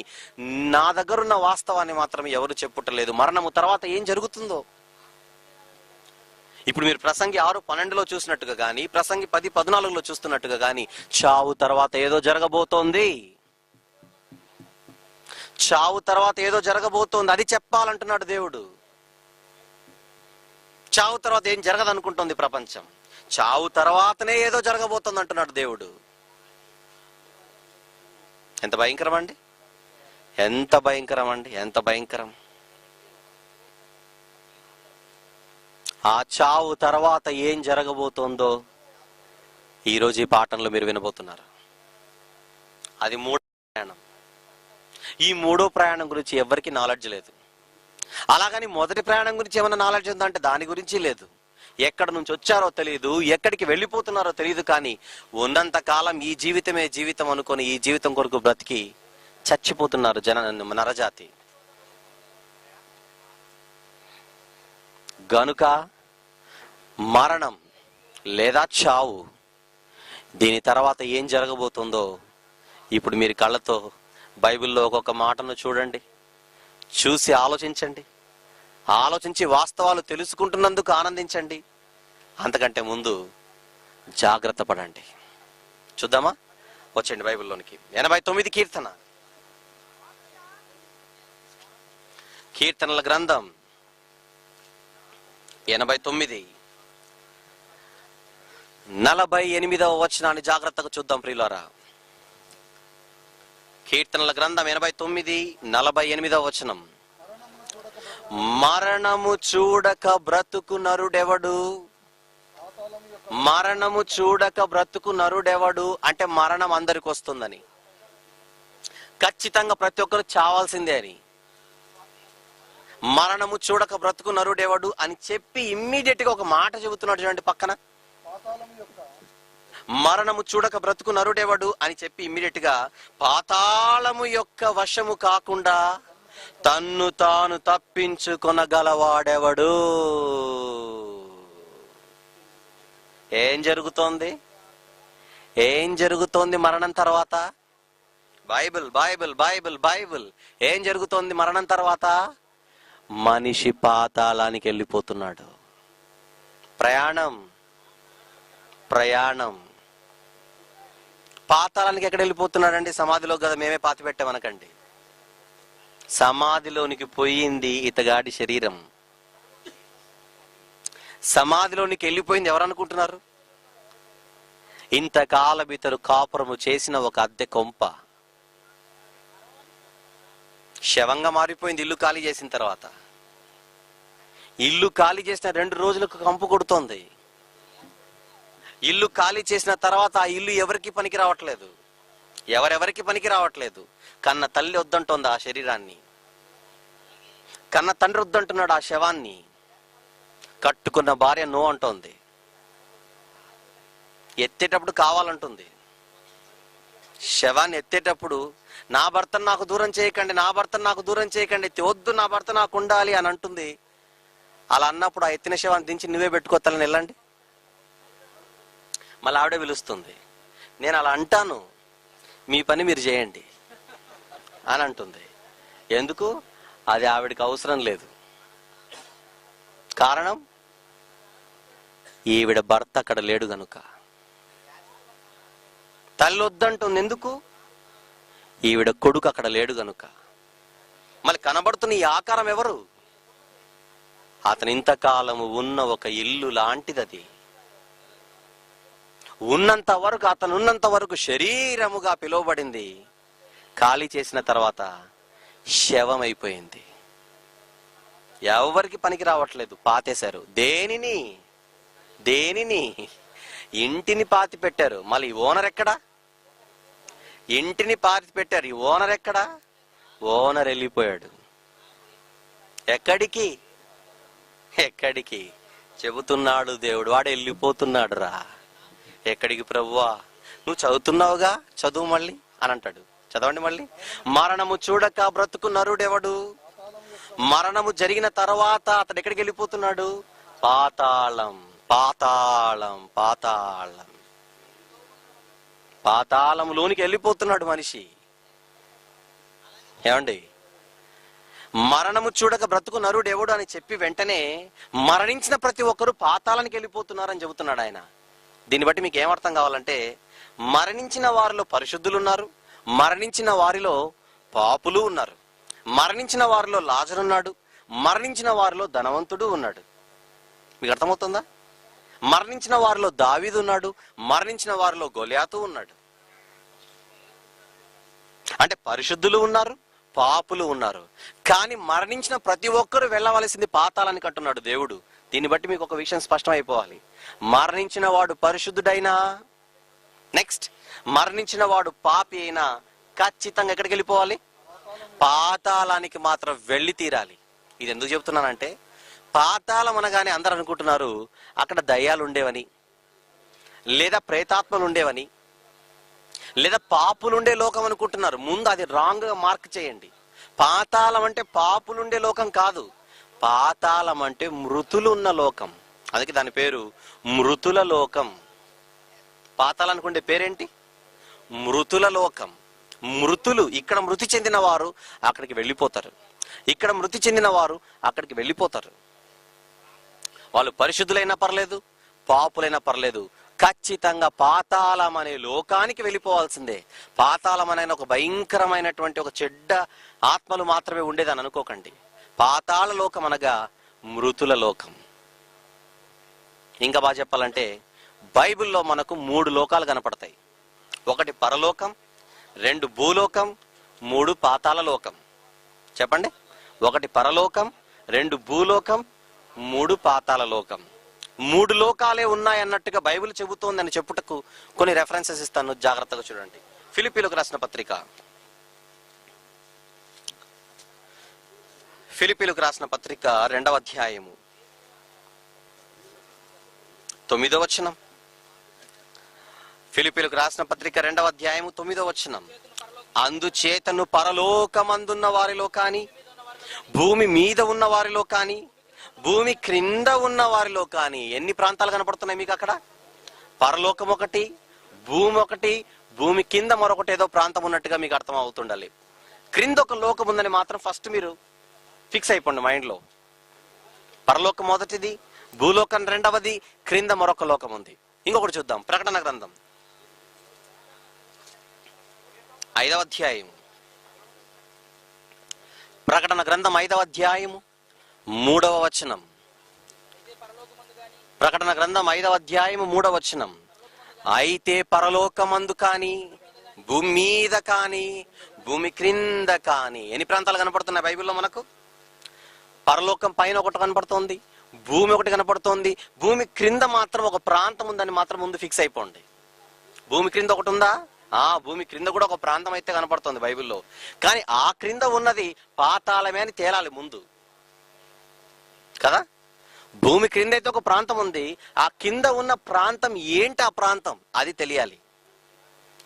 నా దగ్గర ఉన్న వాస్తవాన్ని మాత్రం ఎవరు చెప్పుటలేదు. మరణము తర్వాత ఏం జరుగుతుందో ఇప్పుడు మీరు ప్రసంగి 6:12లో చూసినట్టుగా కానీ, ప్రసంగి 10:14లో చూస్తున్నట్టుగా కానీ చావు తర్వాత ఏదో జరగబోతోంది. అది చెప్పాలంటున్నాడు దేవుడు. చావు తర్వాత ఏం జరగదు అనుకుంటుంది ప్రపంచం. చావు తర్వాతనే ఏదో జరగబోతోంది అంటున్నాడు దేవుడు. ఎంత భయంకరం అండి, ఎంత భయంకరం. ఆ చావు తర్వాత ఏం జరగబోతోందో ఈరోజు ఈ పాఠంలో మీరు వినబోతున్నారు. అది మూడో ప్రయాణం. ఈ మూడో ప్రయాణం గురించి ఎవరికి నాలెడ్జ్ లేదు. అలాగని మొదటి ప్రయాణం గురించి ఏమైనా నాలెడ్జ్ ఉందంటే దాని గురించి లేదు. ఎక్కడ నుంచి వచ్చారో తెలియదు, ఎక్కడికి వెళ్ళిపోతున్నారో తెలియదు. కానీ ఉన్నంత కాలం ఈ జీవితమే జీవితం అనుకొని ఈ జీవితం కొరకు బ్రతికి చచ్చిపోతున్నారు నరజాతి. గనుక మరణం లేదా చావు, దీని తర్వాత ఏం జరగబోతుందో ఇప్పుడు మీరు కళ్ళతో బైబిల్లో ఒక్కొక్క మాటను చూడండి, చూసి ఆలోచించండి. ఆలోచించి వాస్తవాలు తెలుసుకుంటున్నందుకు ఆనందించండి. అంతకంటే ముందు జాగ్రత్త పడండి. చూద్దామా? వచ్చండి బైబిల్లోనికి. 89 కీర్తనల గ్రంథం 89 48వ వచనాన్ని జాగ్రత్తగా చూద్దాం ప్రియులారా. కీర్తనల గ్రంథం 89 48వ వచనం. మరణము చూడక బ్రతుకు నరుడెవడు? మరణము చూడక బ్రతుకు నరుడెవడు అంటే మరణం అందరికి వస్తుందని, ఖచ్చితంగా ప్రతి ఒక్కరు చావాల్సిందే అని. మరణము చూడక బ్రతుకు నరుడెవడు అని చెప్పి ఇమ్మీడియట్ గా ఒక మాట చెబుతున్నాడు చూడండి పక్కన. మరణము చూడక బ్రతుకు నరుడెవడు అని చెప్పి ఇమ్మీడియట్ గా పాతాళము యొక్క వశము కాకుండా తన్ను తాను తప్పించుకొనగలవాడెవడు? ఏం జరుగుతోంది? ఏం జరుగుతోంది మరణం తర్వాత? Bible Bible Bible Bible. ఏం జరుగుతోంది మరణం తర్వాత? మనిషి పాతాళానికి వెళ్ళిపోతున్నాడు. ప్రయాణం ప్రయాణం. పాతాళానికి ఎక్కడ వెళ్ళిపోతున్నాడండి? సమాధిలో కదా మేమే పాతి పెట్టామనకండి. సమాధిలోనికి పోయింది ఇతగాడి శరీరం. సమాధిలోనికి వెళ్ళిపోయింది ఎవరనుకుంటున్నారు? ఇంతకాలం ఇతరు కాపురము చేసిన ఒక అద్దె కొంప శవంగా మారిపోయింది. ఇల్లు ఖాళీ చేసిన తర్వాత, ఇల్లు ఖాళీ చేసిన 2 రోజులకు కంపు కొడుతోంది. ఇల్లు ఖాళీ చేసిన తర్వాత ఆ ఇల్లు ఎవరికి పనికి రావట్లేదు, ఎవరెవరికి పనికి రావట్లేదు. కన్న తల్లి వద్దంటోంది ఆ శరీరాన్ని, కన్న తండ్రి వద్దంటున్నాడు ఆ శవాన్ని, కట్టుకున్న భార్య నో అంటోంది, ఎత్తేటప్పుడు కావాలంటుంది. శవాన్ని ఎత్తేటప్పుడు నా భర్తను నాకు దూరం చేయకండి, నా భర్తను నాకు దూరం చేయకండి, వద్దు నా భర్త నాకు ఉండాలి అని అంటుంది. అలా అన్నప్పుడు ఆ ఎత్తిన శవాన్ని దించి నువ్వే పెట్టుకోతాలని వెళ్ళండి. మళ్ళీ ఆవిడే పిలుస్తుంది, నేను అలా అంటాను, మీ పని మీరు చేయండి అని అంటుంది. ఎందుకు? అది ఆవిడికి అవసరం లేదు. కారణం ఈవిడ భర్త అక్కడ లేడు గనుక. తల్లి వద్దంటుంది ఎందుకు? ఈవిడ కొడుకు అక్కడ లేడు గనుక. మళ్ళీ కనబడుతున్న ఈ ఆకారం ఎవరు? అతను ఇంతకాలము ఉన్న ఒక ఇల్లు లాంటిది. అది ఉన్నంత వరకు, అతను ఉన్నంత వరకు శరీరముగా పిలువబడింది. ఖాళీ చేసిన తర్వాత శవం అయిపోయింది. ఎవరికి పనికి రావట్లేదు, పాతేశారు. దేనిని? ఇంటిని పాతి పెట్టారు. మళ్ళీ ఓనర్ ఎక్కడా? ఇంటిని పాతి పెట్టారు, ఈ ఓనర్ ఎక్కడా? ఓనర్ వెళ్ళిపోయాడు. ఎక్కడికి? చెబుతున్నాడు దేవుడు, వాడు వెళ్ళిపోతున్నాడు రా. ఎక్కడికి ప్రభువా? నువ్వు చదువుతున్నావుగా, చదువు మళ్ళీ అని అంటాడు. చదవండి మళ్ళీ. మరణము చూడక బ్రతుకు నరుడెవడు? మరణము జరిగిన తర్వాత అతడు ఎక్కడికి వెళ్ళిపోతున్నాడు? పాతాళం. పాతాళం పాతాళం పాతాళంలోనికి వెళ్ళిపోతున్నాడు మనిషి. ఏమండి? మరణము చూడక బ్రతుకు నరుడు ఎవడు అని చెప్పి వెంటనే మరణించిన ప్రతి ఒక్కరు పాతాళానికి వెళ్ళిపోతున్నారని చెబుతున్నాడు ఆయన. దీన్ని బట్టి మీకు ఏమర్థం కావాలంటే, మరణించిన వారిలో పరిశుద్ధులు ఉన్నారు, మరణించిన వారిలో పాపులు ఉన్నారు, మరణించిన వారిలో లాజరు ఉన్నాడు, మరణించిన వారిలో ధనవంతుడు ఉన్నాడు. మీకు అర్థమవుతుందా? మరణించిన వారిలో దావీదు ఉన్నాడు, మరణించిన వారిలో గొలియాతు ఉన్నాడు. అంటే పరిశుద్ధులు ఉన్నారు, పాపులు ఉన్నారు. కానీ మరణించిన ప్రతి ఒక్కరు వెళ్ళవలసింది పాతాళానికి అంటున్నాడు దేవుడు. దీన్ని బట్టి మీకు ఒక విషయం స్పష్టం అయిపోవాలి. మరణించిన వాడు పరిశుద్ధుడైనా, నెక్స్ట్ మరణించిన వాడు పాపి అయినా ఖచ్చితంగా ఎక్కడికి వెళ్ళిపోవాలి? పాతాళానికి మాత్రం వెళ్ళి తీరాలి. ఇది ఎందుకు చెప్తున్నానంటే, పాతాళం అనగానే అందరు అనుకుంటున్నారు అక్కడ దయ్యాలు ఉండేవని, లేదా ప్రేతాత్మలు ఉండేవని, లేదా పాపులుండే లోకం అనుకుంటున్నారు. ముందు అది రాంగ్ గా మార్క్ చేయండి. పాతాళం అంటే పాపులుండే లోకం కాదు. పాతాళం అంటే మృతులు ఉన్న లోకం, అందుకే దాని పేరు మృతుల లోకం. పాతాళానికి ఉండే పేరేంటి? మృతుల లోకం. మృతులు, ఇక్కడ మృతి చెందిన వారు అక్కడికి వెళ్ళిపోతారు, ఇక్కడ మృతి చెందిన వారు అక్కడికి వెళ్ళిపోతారు. వాళ్ళు పరిశుద్ధులైనా పర్లేదు, పాపులైనా పర్లేదు, ఖచ్చితంగా పాతాళం అనే లోకానికి వెళ్ళిపోవాల్సిందే. పాతాళం అనే ఒక భయంకరమైనటువంటి ఒక చెడ్డ ఆత్మలు మాత్రమే ఉండేదని అనుకోకండి. పాతాళ లోకం అనగా మృతుల లోకం. ఇంకా బాగా చెప్పాలంటే బైబిల్లో మనకు 3 లోకాలు కనపడతాయి. 1 పరలోకం, 2 భూలోకం, 3 పాతాళ లోకం. చెప్పండి. 1 పరలోకం, 2 భూలోకం, 3 పాతాళ లోకం. 3 లోకాలే ఉన్నాయన్నట్టుగా బైబిల్ చెబుతోందని చెప్పుటకు కొన్ని రెఫరెన్సెస్ ఇస్తాను, జాగ్రత్తగా చూడండి. ఫిలిప్పీలకు రాసిన పత్రిక, ఫిలిప్పీలకు రాసిన పత్రిక 2వ అధ్యాయము 9వ వచనం. ఫిలిప్పీలకు రాసిన పత్రిక 2వ అధ్యాయము 9వ వచనం. అందుచేతను పరలోకమందున్న వారిలో కాని, భూమి మీద ఉన్న వారిలో కాని, భూమి క్రింద ఉన్న వారిలో కాని. ఎన్ని ప్రాంతాలు కనపడుతున్నాయి మీకు అక్కడ? పరలోకం ఒకటి, భూమి ఒకటి, భూమి కింద మరొకటి ఏదో ప్రాంతం ఉన్నట్టుగా మీకు అర్థం అవుతుండాలి. క్రింద ఒక లోకం ఉందని మాత్రం ఫస్ట్ మీరు ఫిక్స్ అయిపోండి మైండ్లో. పరలోకం మొదటిది, భూలోకం రెండవది, క్రింద మరొక లోకం ఉంది. ఇంకొకటి చూద్దాం. ప్రకటన గ్రంథం 5వ అధ్యాయం, ప్రకటన గ్రంథం 5వ అధ్యాయము 3వ వచనం. ప్రకటన గ్రంథం 5వ అధ్యాయము 3వ వచనం. అయితే పరలోకమందు కాని, భూమి మీద కాని, భూమి క్రింద కాని. ఎన్ని ప్రాంతాలు కనపడుతున్నాయి బైబిల్లో మనకు? పరలోకం పైన ఒకటి కనపడుతోంది, భూమి ఒకటి కనపడుతోంది, భూమి క్రింద మాత్రం ఒక ప్రాంతం ఉందని మాత్రం ముందు ఫిక్స్ అయిపోండి. భూమి క్రింద ఒకటి ఉందా? భూమి క్రింద కూడా ఒక ప్రాంతం అయితే కనపడుతోంది బైబిల్లో. కానీ ఆ క్రింద ఉన్నది పాతాళమే అని తేలాలి ముందు కదా. భూమి క్రింద అయితే ఒక ప్రాంతం ఉంది, ఆ కింద ఉన్న ప్రాంతం ఏంటి? ఆ ప్రాంతం అది తెలియాలి.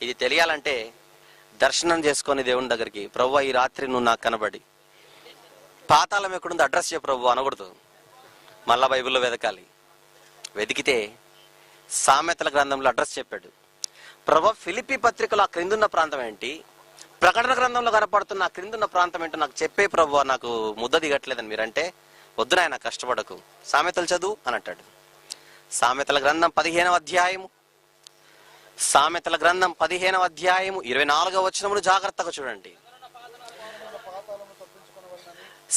ఇది తెలియాలంటే దర్శనం చేసుకొని దేవుని దగ్గరికి, ప్రభువా ఈ రాత్రి నువ్వు నాకు కనబడి పాతాళం ఎక్కడుంది అడ్రస్ చెప్పు ప్రభు అనకూడదు. మళ్ళా బైబిల్లో వెతకాలి. వెతికితే సామెతల గ్రంథంలో అడ్రస్ చెప్పాడు. ప్రభు ఫిలిప్పీ పత్రికలో ఆ క్రిందున్న ప్రాంతం ఏంటి, ప్రకటన గ్రంథంలో కనపడుతున్న ఆ క్రిందున్న ప్రాంతం ఏంటో నాకు చెప్పే ప్రభు, నాకు ముద్ద దిగట్లేదని మీరంటే వద్దు నాయన కష్టపడకు, సామెతలు చదువు అని అంటాడు. సామెతల గ్రంథం 15వ అధ్యాయము, సామెతల గ్రంథం 15వ అధ్యాయము 24వ వచనమును జాగ్రత్తగా చూడండి.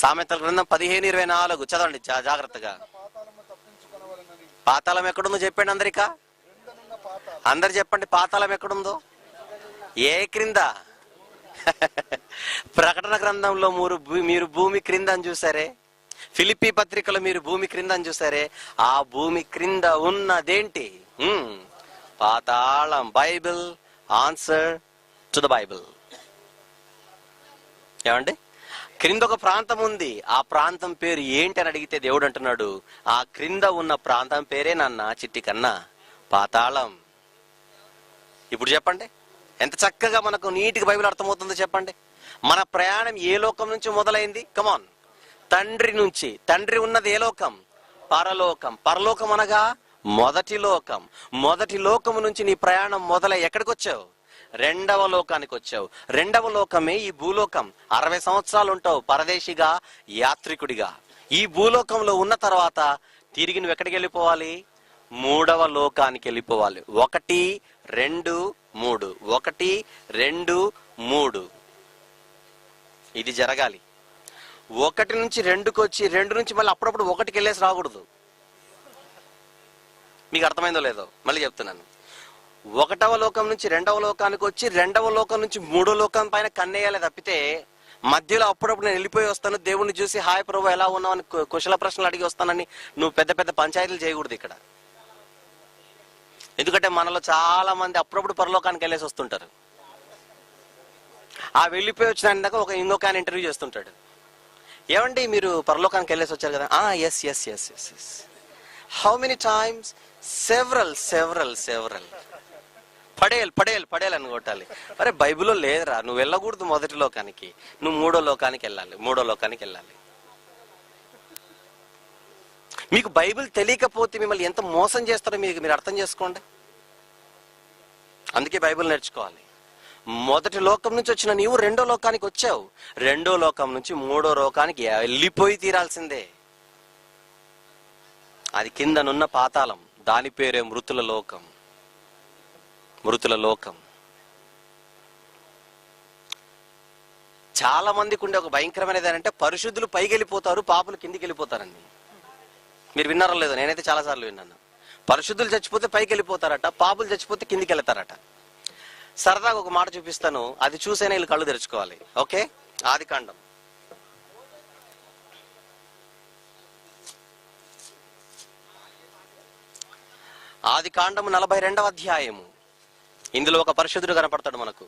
సామెతల గ్రంథం 15:24 చదవండి జాగ్రత్తగా. పాతాళం ఎక్కడుందో చెప్పండి అందరికా, అందరు చెప్పండి. పాతాళం ఎక్కడుందో? ఏ క్రింద? ప్రకటన గ్రంథంలో మీరు భూమి క్రింద అని చూసారే, ఫిలిప్పీ పత్రికలో మీరు భూమి క్రింద అని చూసారే, ఆ భూమి క్రింద ఉన్నదేంటి? పాతాళం. Bible answer to the Bible. ఏమండి? క్రింద ఒక ప్రాంతం ఉంది, ఆ ప్రాంతం పేరు ఏంటి అని అడిగితే దేవుడు అంటున్నాడు, ఆ క్రింద ఉన్న ప్రాంతం పేరే నాన్న చిట్టి కన్నా పాతాళం. ఇప్పుడు చెప్పండి, ఎంత చక్కగా మనకు నీటికి బైబిల్ అర్థమవుతుందో చెప్పండి. మన ప్రయాణం ఏ లోకం నుంచి మొదలైంది? కమాన్, తండ్రి నుంచి. తండ్రి ఉన్నది ఏ లోకం? పరలోకం. పరలోకం అనగా మొదటి లోకం. మొదటి లోకము నుంచి నీ ప్రయాణం మొదలై ఎక్కడికి వచ్చావు? 2వ లోకానికి వచ్చావు. 2వ లోకమే ఈ భూలోకం. 60 సంవత్సరాలు ఉంటావు పరదేశిగా, యాత్రికుడిగా. ఈ భూలోకంలో ఉన్న తర్వాత తిరిగి నువ్వు ఎక్కడికి వెళ్ళిపోవాలి? 3వ లోకానికి వెళ్ళిపోవాలి. 1, 2, 3. 1, 2, 3. ఇది జరగాలి. 1 నుంచి 2కి వచ్చి 2 నుంచి మళ్ళీ అప్పుడప్పుడు 1కి వెళ్ళేసి రాకూడదు. మీకు అర్థమైందో లేదో మళ్ళీ చెప్తున్నాను. 1వ లోకం నుంచి 2వ లోకానికి వచ్చి 2వ లోకం నుంచి 3వ లోకం పైన కన్నేయాలి తప్పితే మధ్యలో అప్పుడప్పుడు నేను వెళ్ళిపోయి వస్తాను, దేవుణ్ణి చూసి హాయ్ ప్రభు ఎలా ఉన్నావు అని కుశల ప్రశ్నలు అడిగి వస్తానని నువ్వు పెద్ద పెద్ద పంచాయతీలు చేయకూడదు ఇక్కడ. ఎందుకంటే మనలో చాలా మంది అప్పుడప్పుడు పరలోకానికి వెళ్ళేసి వస్తుంటారు. ఆ వెళ్ళిపోయి వచ్చినాక ఇంకొక ఆయన ఇంటర్వ్యూ చేస్తుంటాడు. ఏమండి మీరు పరలోకానికి వెళ్ళేసి వచ్చారు కదా? Yes yes yes yes yes. How many times? Several. పడేలు అని కొట్టాలి. అరే బైబిల్లో లేదురా, నువ్వు వెళ్ళకూడదు మొదటి లోకానికి, నువ్వు 3వ లోకానికి వెళ్ళాలి. 3వ లోకానికి వెళ్ళాలి. మీకు బైబిల్ తెలియకపోతే మిమ్మల్ని ఎంత మోసం చేస్తారో మీరు అర్థం చేసుకోండి. అందుకే బైబిల్ నేర్చుకోవాలి. మొదటి లోకం నుంచి వచ్చిన నీవు రెండో లోకానికి వచ్చావు. రెండో లోకం నుంచి మూడో లోకానికి వెళ్ళిపోయి తీరాల్సిందే. అది కిందనున్న పాతాళం, దాని పేరే మృతుల లోకం. మృతుల లోకం. చాలా మందికి ఉండే ఒక భయంకరమైనది ఏంటంటే పరిశుద్ధులు పైకి వెళ్ళిపోతారు, పాపులు కిందికి వెళ్ళిపోతారండి. మీరు విన్నారో లేదో, నేనైతే చాలాసార్లు విన్నాను. పరిశుద్ధులు చచ్చిపోతే పైకి వెళ్ళిపోతారట, పాపులు చచ్చిపోతే కిందికి వెళ్తారట. సరదాగా ఒక మాట చూపిస్తాను, అది చూసేనే వీళ్ళు కళ్ళు తెరుచుకోవాలి. ఓకే, ఆదికాండం. ఆదికాండము 42వ అధ్యాయము. ఇందులో ఒక పరిశుద్ధుడు కనపడతాడు మనకు.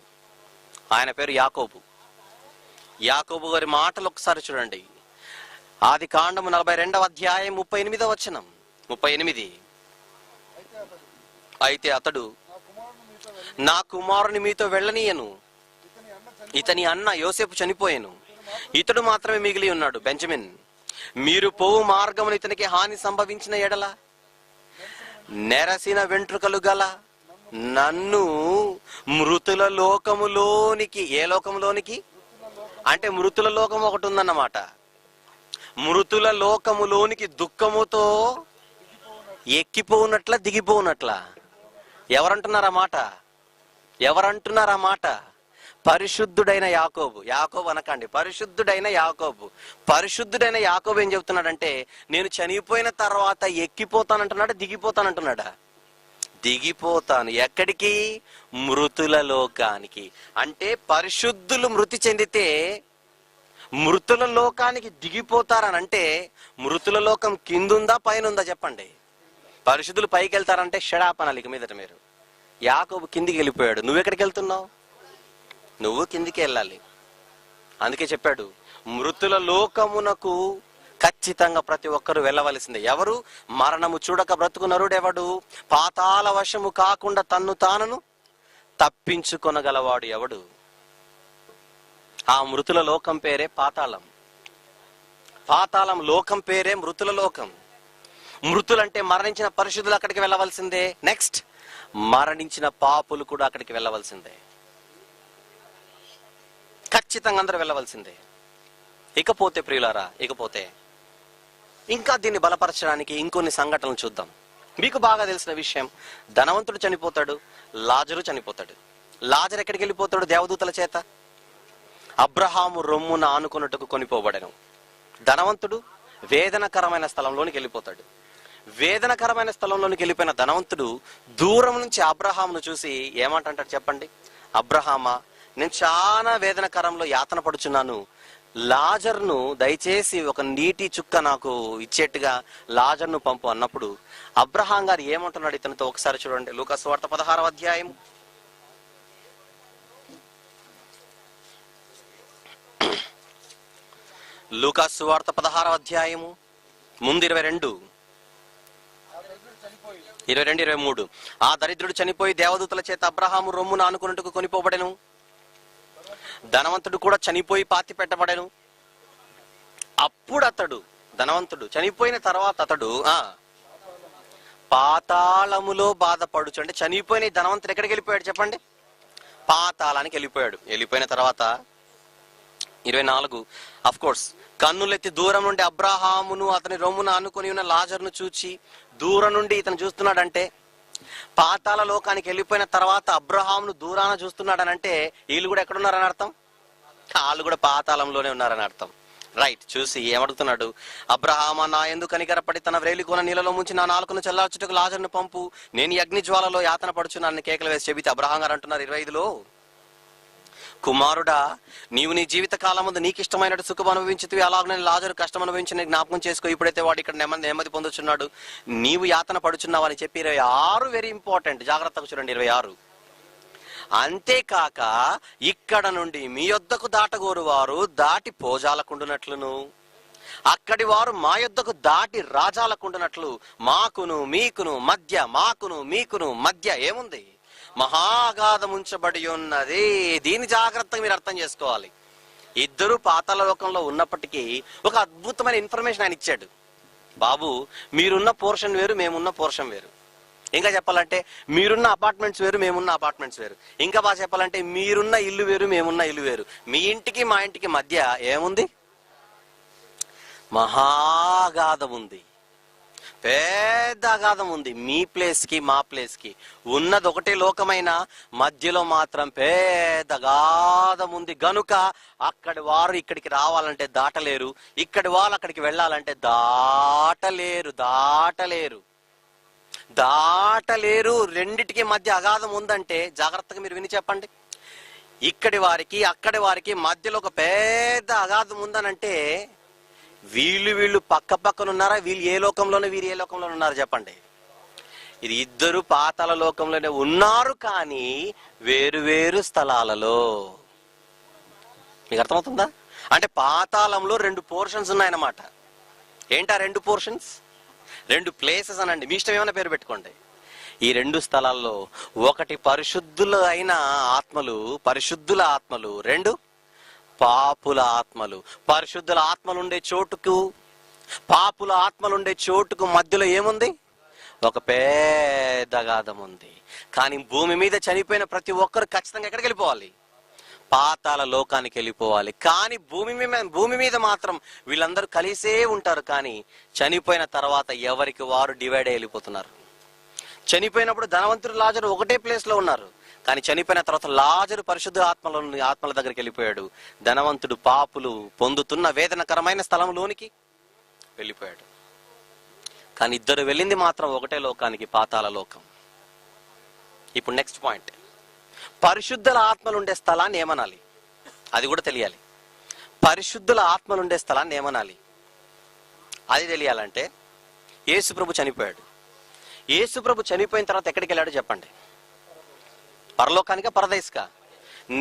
ఆయన పేరు యాకోబు. యాకోబు గారి మాటలు ఒకసారి చూడండి. ఆదికాండము 42వ అధ్యాయం 38వ వచనం. 38. అయితే అతడు, నా కుమారుని మీతో వెళ్ళనీయను, ఇతని అన్న యోసేపు చనిపోయాను, ఇతడు మాత్రమే మిగిలి ఉన్నాడు, బెంజమిన్. మీరు పోవు మార్గమును ఇతనికి హాని సంభవించిన ఎడల నెరసిన వెంట్రుకలు గల నన్ను మృతుల లోకములోనికి, ఏ లోకములోనికి అంటే మృతుల లోకం ఒకటి ఉందన్నమాట. మృతుల లోకములోనికి దుఃఖముతో ఎక్కిపోనట్ల దిగిపోనట్ల. ఎవరంటున్నారా మాట? ఎవరంటున్నారా మాట? పరిశుద్ధుడైన యాకోబు. యాకోబు అనకండి, పరిశుద్ధుడైన యాకోబు. పరిశుద్ధుడైన యాకోబు ఏం చెబుతున్నాడంటే, నేను చనిపోయిన తర్వాత ఎక్కిపోతానంటున్నాడా, దిగిపోతానంటున్నాడా? దిగిపోతాను. ఎక్కడికి? మృతుల లోకానికి. అంటే పరిశుద్ధులు మృతి చెందితే మృతుల లోకానికి దిగిపోతారనంటే మృతుల లోకం కిందుందా పైనుందా చెప్పండి? పరిశుద్ధులు పైకి వెళ్తారంటే షడాపనాలి ఇక మీదట మీరు. యాకోబు కిందికి వెళ్ళిపోయాడు. నువ్వెక్కడికి వెళ్తున్నావు? నువ్వు కిందికి వెళ్ళాలి. అందుకే చెప్పాడు, మృతుల లోకమునకు ఖచ్చితంగా ప్రతి ఒక్కరు వెళ్ళవలసిందే. ఎవరు? మరణము చూడక బ్రతుకు నరుడెవడు? పాతాళ వశము కాకుండా తన్ను తానును తప్పించుకొనగలవాడు ఎవడు? ఆ మృతుల లోకం పేరే పాతాళం. పాతాళం లోకం పేరే మృతుల లోకం. మృతులంటే మరణించిన పరిశుద్ధులు అక్కడికి వెళ్ళవలసిందే. నెక్స్ట్, మరణించిన పాపులు కూడా అక్కడికి వెళ్ళవలసిందే. ఖచ్చితంగా అందరూ వెళ్ళవలసిందే. ఇకపోతే ప్రియులారా, ఇకపోతే ఇంకా దీన్ని బలపరచడానికి ఇంకొన్ని సంఘటనలు చూద్దాం. మీకు బాగా తెలిసిన విషయం, ధనవంతుడు చనిపోతాడు, లాజరు చనిపోతాడు. లాజరు ఎక్కడికి వెళ్ళిపోతాడు? దేవదూతల చేత అబ్రహాము రొమ్మున ఆనుకున్నట్టుకు కొనిపోబడెను. ధనవంతుడు వేదనకరమైన స్థలంలోనికి వెళ్ళిపోతాడు. వేదనకరమైన స్థలంలోనికి వెళ్ళిపోయిన ధనవంతుడు దూరం నుంచి అబ్రహామును చూసి ఏమంటాడు చెప్పండి? అబ్రహామా, నేను చాలా వేదనకరంలో యాతన పడుచున్నాను, లాజర్ను దయచేసి ఒక నీటి చుక్క నాకు ఇచ్చేట్టుగా లాజర్ను పంపు అన్నప్పుడు అబ్రహాం గారు ఏమంటున్నాడు ఇతనితో ఒకసారి చూడండి. లూకా సువార్త 16వ అధ్యాయం. లూకా సువార్త 16వ అధ్యాయము ముందు 22, 23. ఆ దరిద్రుడు చనిపోయి దేవదూతల చేత అబ్రహాము రొమ్మును ఆనుకున్నట్టుకు కొనిపోబడెను. ధనవంతుడు కూడా చనిపోయి పాతి పెట్టబడెను. అప్పుడు అతడు, ధనవంతుడు చనిపోయిన తర్వాత అతడు పాతాళములో బాధపడుచు. అంటే చనిపోయిన ధనవంతుడు ఎక్కడికి వెళ్ళిపోయాడు చెప్పండి? పాతాళానికి వెళ్ళిపోయాడు. వెళ్ళిపోయిన తర్వాత 24, అఫ్ కోర్స్, కన్నులెత్తి దూరం నుండి అబ్రహామును అతని రొమ్మును ఆనుకొని ఉన్న లాజరును చూచి దూరం నుండి ఇతను చూస్తున్నాడంటే, పాతాళ లోకానికి వెళ్ళిపోయిన తర్వాత అబ్రహామును దూరాన చూస్తున్నాడనంటే వీళ్ళు కూడా ఎక్కడున్నారని అర్థం? వాళ్ళు కూడా పాతాళంలోనే ఉన్నారని అర్థం. రైట్. చూసి ఏమడుగుతున్నాడు? అబ్రహామా, నా యందు కనికరపడి తన వ్రేలికొన నీళ్ళలో ముంచి నా నాలుకను చల్లార్చుటకు లాజరును పంపు, నేను ఈ అగ్ని జ్వాలలో యాతన పడుచున్నాను కేకలు వేసి చెబితే అబ్రహాం గారు అంటున్నారు 25లో, కుమారుడా, నీవు నీ జీవిత కాలం ముందు నీకు ఇష్టమైనట్టు సుఖం అనుభవించితివి, అలాగనే లాజరు కష్టం అనుభవించి జ్ఞాపకం చేసుకో. ఇప్పుడైతే వాడు ఇక్కడ నెమ్మది పొందుచున్నాడు, నీవు యాతన పడుచున్నావు అని చెప్పి 26 వెరీ ఇంపార్టెంట్, జాగ్రత్తగా చూడండి. 26, అంతేకాక ఇక్కడ నుండి మీ యొద్దకు దాటగోరు వారు దాటి పోజాలకుండునట్లును, అక్కడి వారు మా యొద్దకు దాటి రాజాలకుండునట్లు మాకును మీకును మధ్య ఏముంది? మహాగాధం ఉంచబడి ఉన్నది. దీని జాగ్రత్తగా మీరు అర్థం చేసుకోవాలి. ఇద్దరు పాతాళ లోకంలో ఉన్నప్పటికీ ఒక అద్భుతమైన ఇన్ఫర్మేషన్ ఆయన ఇచ్చాడు. బాబు, మీరున్న పోర్షన్ వేరు, మేమున్న పోర్షన్ వేరు. ఇంకా చెప్పాలంటే మీరున్న అపార్ట్మెంట్స్ వేరు, మేమున్న అపార్ట్మెంట్స్ వేరు. ఇంకా బాగా చెప్పాలంటే మీరున్న ఇల్లు వేరు, మేమున్న ఇల్లు వేరు. మీ ఇంటికి మా ఇంటికి మధ్య ఏముంది? మహాగాధం ఉంది, పెద్ద అగాధం ఉంది. మీ ప్లేస్ కి మా ప్లేస్ కి ఉన్నది ఒకటే లోకమైన, మధ్యలో మాత్రం పెద్ద అగాధం ఉంది. గనుక అక్కడి వారు ఇక్కడికి రావాలంటే దాటలేరు, ఇక్కడి వాళ్ళు అక్కడికి వెళ్ళాలంటే దాటలేరు. రెండిటికి మధ్య అగాధం ఉందంటే జాగ్రత్తగా మీరు విని చెప్పండి. ఇక్కడి వారికి అక్కడి వారికి మధ్యలో ఒక పెద్ద అగాధం ఉందనంటే వీళ్ళు పక్క పక్కన ఉన్నారా? వీళ్ళు ఏ లోకంలోనే, వీరు ఏ లోకంలో ఉన్నారు చెప్పండి. ఇది ఇద్దరు పాతాళ లోకంలోనే ఉన్నారు, కానీ వేరు వేరు స్థలాలలో. మీకు అర్థమవుతుందా? అంటే పాతాళంలో 2 పోర్షన్స్ ఉన్నాయన్నమాట. ఏంటా 2 పోర్షన్స్? 2 ప్లేసెస్ అనండి, మీ ఇష్టం ఏమైనా పేరు పెట్టుకోండి. ఈ 2 స్థలాల్లో ఒకటి పరిశుద్ధుల ఆత్మలు, 2 పాపుల ఆత్మలు. పరిశుద్ధుల ఆత్మలు ఉండే చోటుకు, పాపుల ఆత్మలు ఉండే చోటుకు మధ్యలో ఏముంది? ఒక పెద్ద అగాధం ఉంది. కానీ భూమి మీద చనిపోయిన ప్రతి ఒక్కరు ఖచ్చితంగా ఎక్కడికి వెళ్ళిపోవాలి? పాతాళ లోకానికి వెళ్ళిపోవాలి. కానీ భూమి మీద మాత్రం వీళ్ళందరూ కలిసే ఉంటారు. కానీ చనిపోయిన తర్వాత ఎవరికి వారు డివైడ్ అయి వెళ్ళిపోతున్నారు. చనిపోయినప్పుడు ధనవంతుడు లాజరు ఒకటే ప్లేస్ లో ఉన్నారు, కానీ చనిపోయిన తర్వాత లాజరు పరిశుద్ధ ఆత్మల దగ్గరికి వెళ్ళిపోయాడు. ధనవంతుడు పాపులు పొందుతున్న వేదనకరమైన స్థలంలోనికి వెళ్ళిపోయాడు. కానీ ఇద్దరు వెళ్ళింది మాత్రం ఒకటే లోకానికి, పాతాళ లోకం. ఇప్పుడు నెక్స్ట్ పాయింట్, పరిశుద్ధుల ఆత్మలు ఉండే స్థలాన్ని ఏమనాలి? అది కూడా తెలియాలి. పరిశుద్ధుల ఆత్మలు ఉండే స్థలాన్ని ఏమనాలి? అది తెలియాలంటే యేసుప్రభు చనిపోయాడు. యేసుప్రభు చనిపోయిన తర్వాత ఎక్కడికి వెళ్ళాడు చెప్పండి? పరలోకానికా, పరదైస్కా?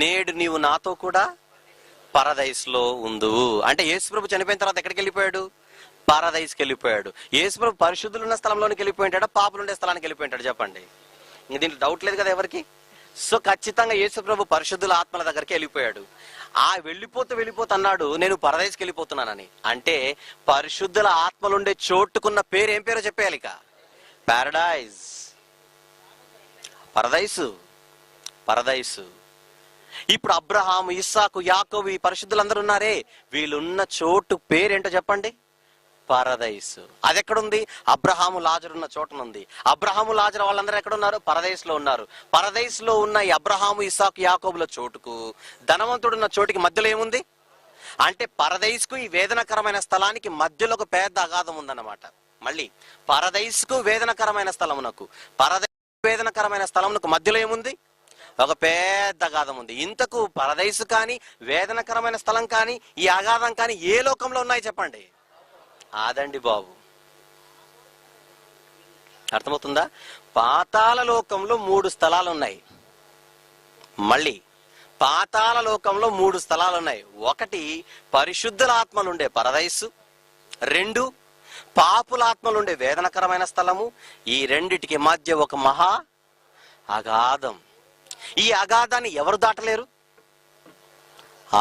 నేడు నీవు నాతో కూడా పరదైస్లో ఉందువు అంటే యేసుప్రభు చనిపోయిన తర్వాత ఎక్కడికి వెళ్ళిపోయాడు? పరదైస్కి వెళ్ళిపోయాడు. యేసుప్రభు పరిశుద్ధులు ఉన్న స్థలంలోనికి వెళ్ళిపోయింటాడా, పాపులు ఉండే స్థలానికి వెళ్ళిపోయింటాడు చెప్పండి? ఇంక దీంట్లో డౌట్ లేదు కదా ఎవరికి. సో ఖచ్చితంగా యేసుప్రభు పరిశుద్ధుల ఆత్మల దగ్గరికి వెళ్ళిపోయాడు. వెళ్ళిపోతూ అన్నాడు, నేను పరదైస్కి వెళ్ళిపోతున్నానని. అంటే పరిశుద్ధుల ఆత్మలు ఉండే చోటుకున్న పేరు ఏం పేరో చెప్పేయాలి. ఇక పారడైజ్, పరదైసు. ఇప్పుడు అబ్రహాము, ఇస్సాకు, యాకోబు, ఈ పరిశుద్ధులందరూ ఉన్నారే, వీళ్ళున్న చోటు పేరేంటో చెప్పండి? పరదైసు. అది ఎక్కడుంది? అబ్రహాము లాజరున్న చోటనుంది. అబ్రహాము లాజరు వాళ్ళందరూ ఎక్కడున్నారు? పరదైసులో ఉన్నారు. పరదైసులో ఉన్న ఈ అబ్రహాము, ఇస్సాకు, యాకోబుల చోటుకు, ధనవంతుడున్న చోటుకి మధ్యలో ఏముంది? అంటే పరదైసుకు ఈ వేదనకరమైన స్థలానికి మధ్యలో ఒక పెద్ద అగాధం ఉందన్నమాట. మళ్ళీ పరదైసుకు వేదనకరమైన స్థలమునకు, వేదనకరమైన స్థలమునకు మధ్యలో ఏముంది? ఒక పెద్ద అగాధం ఉంది. ఇంతకు పరదైసు కానీ, వేదనకరమైన స్థలం కానీ, ఈ అగాధం కానీ ఏ లోకంలో ఉన్నాయి చెప్పండి? ఆదండి బాబు, అర్థమవుతుందా? పాతాళ లోకంలో 3 స్థలాలు ఉన్నాయి. మళ్ళీ పాతాళ లోకంలో 3 స్థలాలు ఉన్నాయి. ఒకటి పరిశుద్ధుల ఆత్మలుండే పరదైసు, 2 పాపులాత్మలుండే వేదనకరమైన స్థలము. ఈ రెండిటికి మధ్య ఒక మహా అగాధం. ఈ అగాధాన్ని ఎవరు దాటలేరు?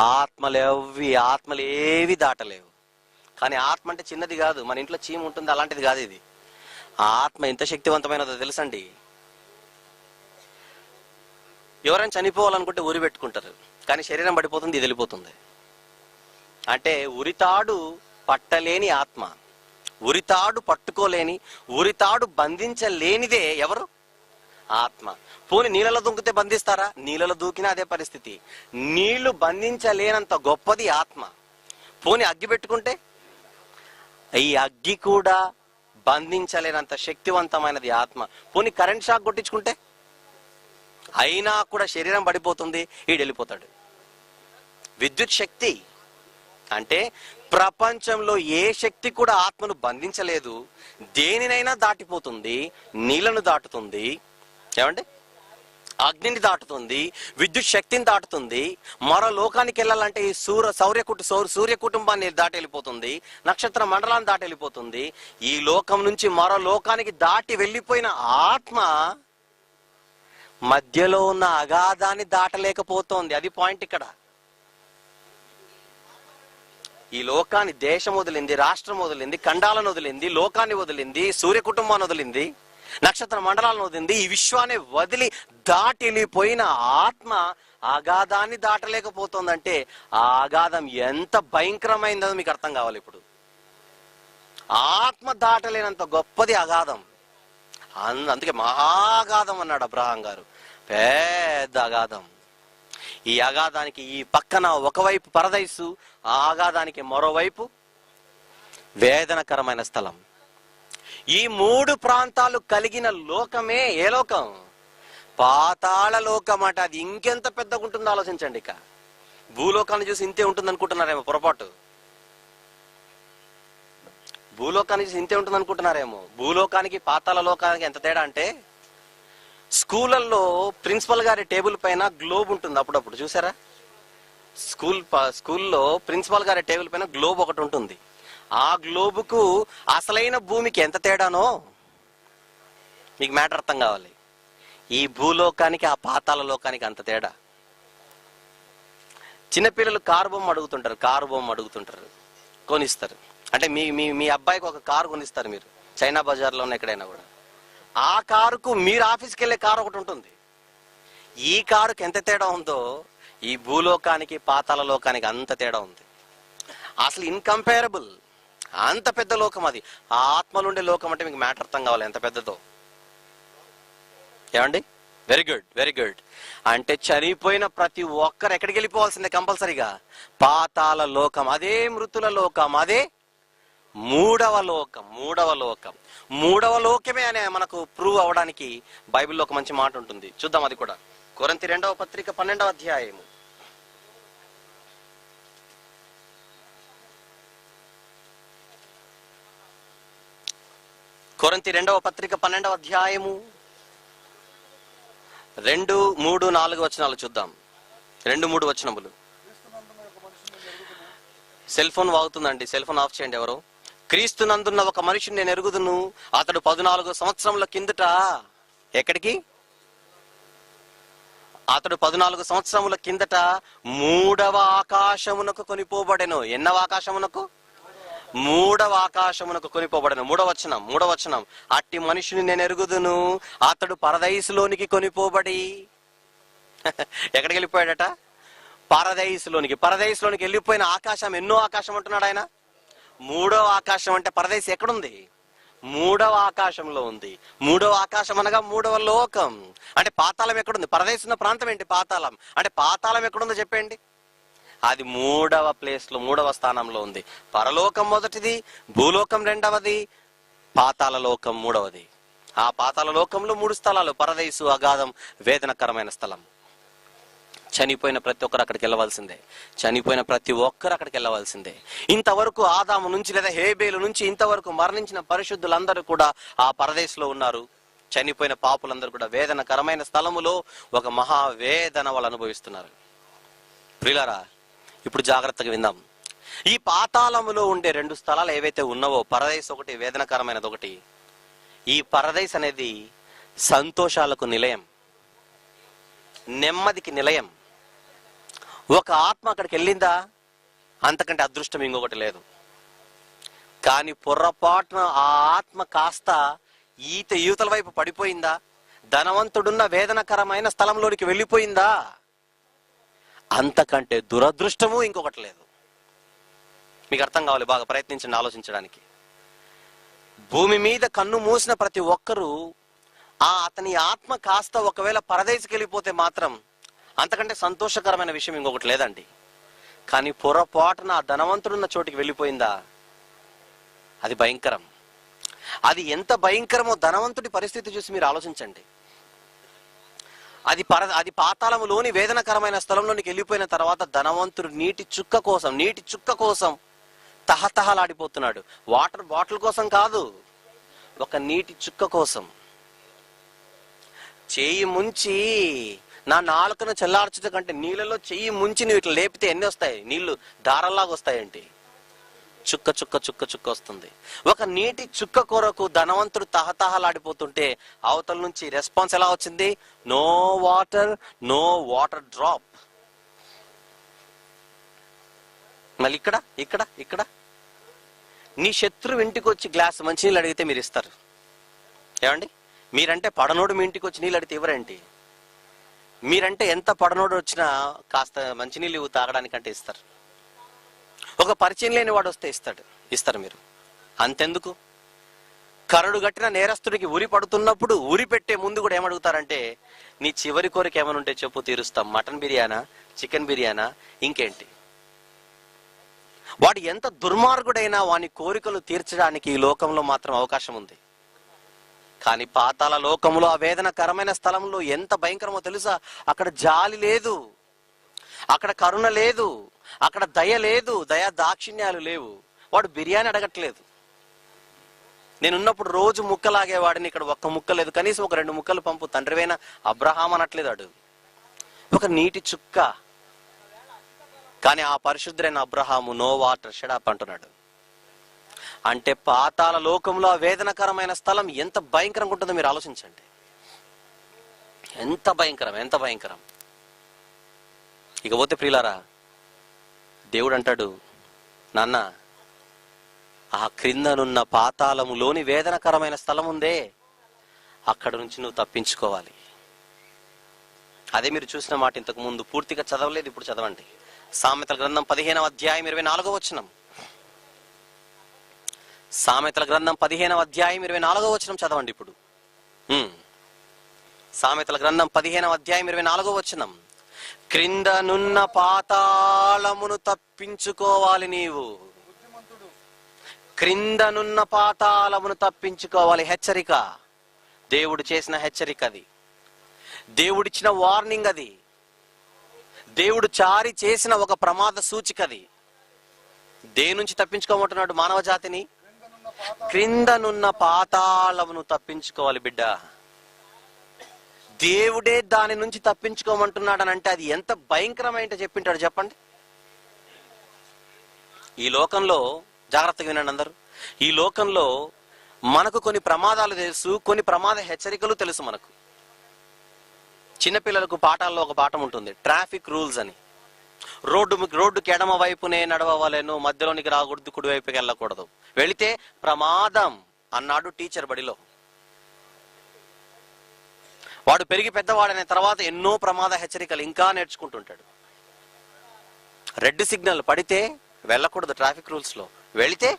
ఆత్మలు ఏవి దాటలేవు. కానీ ఆత్మ అంటే చిన్నది కాదు, మన ఇంట్లో చీమ ఉంటుంది అలాంటిది కాదు. ఇది ఆత్మ ఎంత శక్తివంతమైనదో తెలుసండి. ఎవరైనా చనిపోవాలనుకుంటే ఉరి పెట్టుకుంటారు, కానీ శరీరం పడిపోతుంది, ఇది వెళ్ళిపోతుంది. అంటే ఉరితాడు పట్టలేని ఆత్మ, ఉరితాడు పట్టుకోలేని, ఉరితాడు బంధించలేనిదే ఎవరు? ఆత్మ. పోని నీళ్ళలో దూకితే బంధిస్తారా? నీళ్ళలో దూకినా అదే పరిస్థితి. నీళ్లు బంధించలేనంత గొప్పది ఆత్మ. పోని అగ్గి పెట్టుకుంటే ఈ అగ్గి కూడా బంధించలేనంత శక్తివంతమైనది ఆత్మ. పోని కరెంట్ షాక్ కొట్టించుకుంటే అయినా కూడా శరీరం పడిపోతుంది, ఈడు వెళ్ళిపోతాడు. విద్యుత్ శక్తి అంటే ప్రపంచంలో ఏ శక్తి కూడా ఆత్మను బంధించలేదు. దేనినైనా దాటిపోతుంది, నీళ్లను దాటుతుంది, ఏమండి, అగ్నిని దాటుతుంది, విద్యుత్ శక్తిని దాటుతుంది. మరో లోకానికి వెళ్ళాలంటే ఈ సూర్య కుటుంబాన్ని దాటి వెళ్ళిపోతుంది, నక్షత్ర మండలాన్ని దాటి వెళ్ళిపోతుంది. ఈ లోకం నుంచి మరో లోకానికి దాటి వెళ్ళిపోయిన ఆత్మ మధ్యలో ఉన్న అగాధాన్ని దాటలేకపోతోంది. అది పాయింట్ ఇక్కడ. ఈ లోకాన్ని దేశం వదిలింది, రాష్ట్రం వదిలింది, ఖండాలను వదిలింది, లోకాన్ని వదిలింది, సూర్య కుటుంబాన్ని వదిలింది, నక్షత్ర మండలాలను వదిలింది, ఈ విశ్వాన్ని వదిలి దాటి వెళ్ళిపోయిన ఆత్మ అగాధాన్ని దాటలేకపోతుందంటే ఆ అగాధం ఎంత భయంకరమైందో మీకు అర్థం కావాలి. ఇప్పుడు ఆత్మ దాటలేనంత గొప్పది అగాధం. అందుకే మహాగాధం అన్నాడు అబ్రహాం గారు. పెద్ద అగాధం. ఈ అగాధానికి ఈ పక్కన ఒకవైపు పరదైసు, ఆ అగాధానికి మరోవైపు వేదనకరమైన స్థలం. ఈ 3 ప్రాంతాలు కలిగిన లోకమే ఏ లోకం? పాతాళ లోకం. అట అది ఇంకెంత పెద్దగా ఉంటుందో ఆలోచించండి. ఇక భూలోకాన్ని చూసి ఇంతే ఉంటుంది అనుకుంటున్నారేమో, పొరపాటు. భూలోకాన్ని చూసి ఇంతే ఉంటుంది అనుకుంటున్నారేమో. భూలోకానికి పాతాళ లోకానికి ఎంత తేడా అంటే, స్కూళ్ళల్లో ప్రిన్సిపల్ గారి టేబుల్ పైన గ్లోబ్ ఉంటుంది. అప్పుడప్పుడు చూసారా? స్కూల్లో ప్రిన్సిపల్ గారి టేబుల్ పైన గ్లోబ్ ఒకటి ఉంటుంది. ఆ గ్లోబుకు అసలైన భూమికి ఎంత తేడానో మీకు మ్యాటర్ అర్థం కావాలి. ఈ భూలోకానికి ఆ పాతాళ లోకానికి అంత తేడా. చిన్నపిల్లలు కారు బొమ్మ అడుగుతుంటారు, కొనిస్తారు. అంటే మీ అబ్బాయికి ఒక కారు కొనిస్తారు మీరు, చైనా బజార్లో ఉన్న ఎక్కడైనా కూడా. ఆ కారుకు మీరు ఆఫీస్కి వెళ్ళే కారు ఒకటి ఉంటుంది. ఈ కారుకి ఎంత తేడా ఉందో ఈ భూలోకానికి పాతాళ లోకానికి అంత తేడా ఉంది. అసలు ఇన్కంపేరబుల్. అంత పెద్ద లోకం అది. ఆ ఆత్మలుండే లోకం అంటే మీకు మ్యాటర్ అర్థం కావాలి ఎంత పెద్దదో. ఏమండి? Very good, very good. అంటే చనిపోయిన ప్రతి ఒక్కరు ఎక్కడికి వెళ్ళిపోవాల్సిందే కంపల్సరీగా? పాతాళ లోకం. అదే మృతుల లోకం, అదే మూడవ లోకమే అనే మనకు ప్రూవ్ అవడానికి బైబిల్లో ఒక మంచి మాట ఉంటుంది. చూద్దాం అది కూడా. కొరింథీ 2వ పత్రిక 12వ అధ్యాయము. కొరింథీ 2వ పత్రిక 12వ అధ్యాయము 2, 3, 4 వచనాలు చూద్దాం. 2, 3 వచనములు. సెల్ ఫోన్ వాగుతుందండి, సెల్ ఫోన్ ఆఫ్ చేయండి ఎవరు. క్రీస్తునందున్న ఒక మనిషిని నేను ఎరుగుదును, అతడు 14 సంవత్సరముల కిందట ఎక్కడికి? అతడు 14 సంవత్సరముల కిందట 3వ ఆకాశమునకు కొనిపోబడెను. ఎన్నవ ఆకాశమునకు? 3వ ఆకాశమునకు కొనిపోబడెను. 3వ వచనం. అట్టి మనిషిని నేను ఎరుగుదును, అతడు పరదైసులోనికి కొనిపోబడి ఎక్కడికి వెళ్ళిపోయాడట? పరదైసులోనికి వెళ్ళిపోయిన ఆకాశం. ఎన్నో ఆకాశం అంటున్నాడు ఆయన? 3వ ఆకాశం. అంటే పరదైసు ఎక్కడుంది? 3వ ఆకాశంలో ఉంది. 3వ ఆకాశం అనగా 3వ లోకం. అంటే పాతాళం ఎక్కడుంది? పరదైసు ఉన్న ప్రాంతం ఏంటి? పాతాళం. అంటే పాతాళం ఎక్కడుందో చెప్పండి. అది 3వ ప్లేస్ లో, 3వ స్థానంలో ఉంది. పరలోకం మొదటిది, భూలోకం 2వది, పాతాళ లోకం 3వది. ఆ పాతాళ లోకంలో 3 స్థలాలు: పరదైసు, అగాధం, వేదనకరమైన స్థలం. చనిపోయిన ప్రతి ఒక్కరు అక్కడికి వెళ్ళవలసిందే. ఇంతవరకు ఆదాము నుంచి లేదా హేబేలు నుంచి ఇంతవరకు మరణించిన పరిశుద్ధులందరూ కూడా ఆ పరదేశంలో ఉన్నారు. చనిపోయిన పాపులందరూ కూడా వేదనకరమైన స్థలములో ఒక మహావేదన వాళ్ళు అనుభవిస్తున్నారు. ప్రియులారా, ఇప్పుడు జాగ్రత్తగా విందాం. ఈ పాతాళములో ఉండే 2 స్థలాలు ఏవైతే ఉన్నావో, పరదేశ్ ఒకటి, వేదనకరమైనది ఒకటి. ఈ పరదేశ్ అనేది సంతోషాలకు నిలయం, నెమ్మదికి నిలయం. ఒక ఆత్మ అక్కడికి వెళ్ళిందా, అంతకంటే అదృష్టం ఇంకొకటి లేదు. కానీ పొర్రపాటున ఆ ఆత్మ కాస్త యువతల వైపు పడిపోయిందా, ధనవంతుడున్న వేదనకరమైన స్థలంలోనికి వెళ్ళిపోయిందా, అంతకంటే దురదృష్టము ఇంకొకటి లేదు. మీకు అర్థం కావాలి, బాగా ప్రయత్నించండి ఆలోచించడానికి. భూమి మీద కన్ను మూసిన ప్రతి ఒక్కరూ అతని ఆత్మ కాస్త ఒకవేళ పరదేశికి వెళ్ళిపోతే మాత్రం అంతకంటే సంతోషకరమైన విషయం ఇంకొకటి లేదండి. కానీ పొరపాటున ఆ ధనవంతుడున్న చోటికి వెళ్ళిపోయిందా, అది భయంకరం. అది ఎంత భయంకరమో ధనవంతుడి పరిస్థితి చూసి మీరు ఆలోచించండి. అది పాతాళములోని వేదనకరమైన స్థలంలోనికి వెళ్ళిపోయిన తర్వాత ధనవంతుడు నీటి చుక్క కోసం తహతహలాడిపోతున్నాడు. వాటర్ బాటిల్ కోసం కాదు, ఒక నీటి చుక్క కోసం. చెయ్యి ముంచి నా నాలుకను చల్లార్చుట కంటే నీళ్ళలో చెయ్యి ముంచి నువ్వు ఇట్లా లేపితే ఎన్ని వస్తాయి? నీళ్లు దారల్లాగా వస్తాయండి. చుక్క వస్తుంది. ఒక నీటి చుక్క కొరకు ధనవంతుడు తహతహలాడిపోతుంటే అవతల నుంచి రెస్పాన్స్ ఎలా వచ్చింది? No water drop. మళ్ళీ ఇక్కడ ఇక్కడ ఇక్కడ నీ శత్రువు ఇంటికి వచ్చి గ్లాస్ మంచినీళ్ళు అడిగితే మీరు ఇస్తారు ఏమండి? మీరంటే పడనోడు మీ ఇంటికి వచ్చి నీళ్ళు అడిగితే ఇవ్వరేంటి? మీరంటే ఎంత పడనోడు వచ్చినా కాస్త మంచినీళ్ళు తాగడానికంటే ఇస్తారు. ఒక పరిచయం లేని వాడు వస్తే ఇస్తారు మీరు. అంతెందుకు, కరడు గట్టిన నేరస్తుడికి ఉరి పడుతున్నప్పుడు ఉరి పెట్టే ముందు కూడా ఏమడుగుతారంటే, నీ చివరి కోరిక ఏమైనా ఉంటే చెప్పు, తీరుస్తాం. మటన్ బిర్యానా, చికెన్ బిర్యానా, ఇంకేంటి? వాడు ఎంత దుర్మార్గుడైనా వాని కోరికలు తీర్చడానికి ఈ లోకంలో మాత్రం అవకాశం ఉంది. కానీ పాతాళ లోకంలో, ఆ వేదనకరమైన స్థలంలో ఎంత భయంకరమో తెలుసా? అక్కడ జాలి లేదు, అక్కడ కరుణ లేదు, అక్కడ దయ లేదు, దయా దాక్షిణ్యాలు లేవు. వాడు బిర్యానీ అడగట్లేదు. నేనున్నప్పుడు రోజు ముక్కలాగేవాడిని, ఇక్కడ ఒక్క ముక్క లేదు, కనీసం ఒక 2 ముక్కలు పంపు తండ్రివైన అబ్రహాం అనట్లేదు. వాడు ఒక నీటి చుక్క. కానీ ఆ పరిశుద్ధుడైన అబ్రహాము నో వాటర్, షడప్ అంటున్నాడు. అంటే పాతాళ లోకంలో ఆ వేదనకరమైన స్థలం ఎంత భయంకరంగా ఉంటుందో మీరు ఆలోచించండి. ఎంత భయంకరం, ఎంత భయంకరం. ఇకపోతే ప్రియులారా, దేవుడు అంటాడు, నాన్న ఆ క్రిందనున్న పాతాళములోని వేదనకరమైన స్థలం ఉందే, అక్కడ నుంచి నువ్వు తప్పించుకోవాలి. అదే మీరు చూసిన మాట ఇంతకు ముందు పూర్తిగా చదవలేదు, ఇప్పుడు చదవండి. సామెతల గ్రంథం 15వ అధ్యాయం 24వ వచనం. సామెతల గ్రంథం 15వ అధ్యాయం 24వ వచనం చదవండి ఇప్పుడు. సామెతల గ్రంథం 15వ అధ్యాయం 24వ వచనం. క్రిందనున్న పాతాళమును తప్పించుకోవాలి నీవు. క్రిందనున్న పాతాళమును తప్పించుకోవాలి. హెచ్చరిక, దేవుడు చేసిన హెచ్చరిక అది. దేవుడిచ్చిన వార్నింగ్ అది. దేవుడు చారి చేసిన ఒక ప్రమాద సూచిక అది. దేని నుంచి తప్పించుకోమంటున్నాడు మానవ జాతిని? క్రిందనున్న పాతాళమును తప్పించుకోవాలి బిడ్డ. దేవుడే దాని నుంచి తప్పించుకోమంటున్నాడు అని అంటే అది ఎంత భయంకరమైంటో చెప్పింటాడు చెప్పండి. ఈ లోకంలో, జాగ్రత్తగా వినండి అందరూ, ఈ లోకంలో మనకు కొన్ని ప్రమాదాలు తెలుసు, కొన్ని ప్రమాద హెచ్చరికలు తెలుసు మనకు. చిన్నపిల్లలకు పాఠాల్లో ఒక పాఠం ఉంటుంది, ట్రాఫిక్ రూల్స్ అని. రోడ్డుకి ఎడమ వైపునే నడవవలెను, మధ్యలోనికి రాకూడదు, కుడి వైపుకి వెళ్ళకూడదు, వెళితే ప్రమాదం అన్నాడు టీచర్ బడిలో. వాడు పెరిగి పెద్దవాడైన తర్వాత ఎన్నో ప్రమాద హెచ్చరికలు ఇంకా నేర్చుకుంటుంటాడు. రెడ్ సిగ్నల్ పడితే వెళ్ళకూడదు, ట్రాఫిక్ రూల్స్ లో వెళితే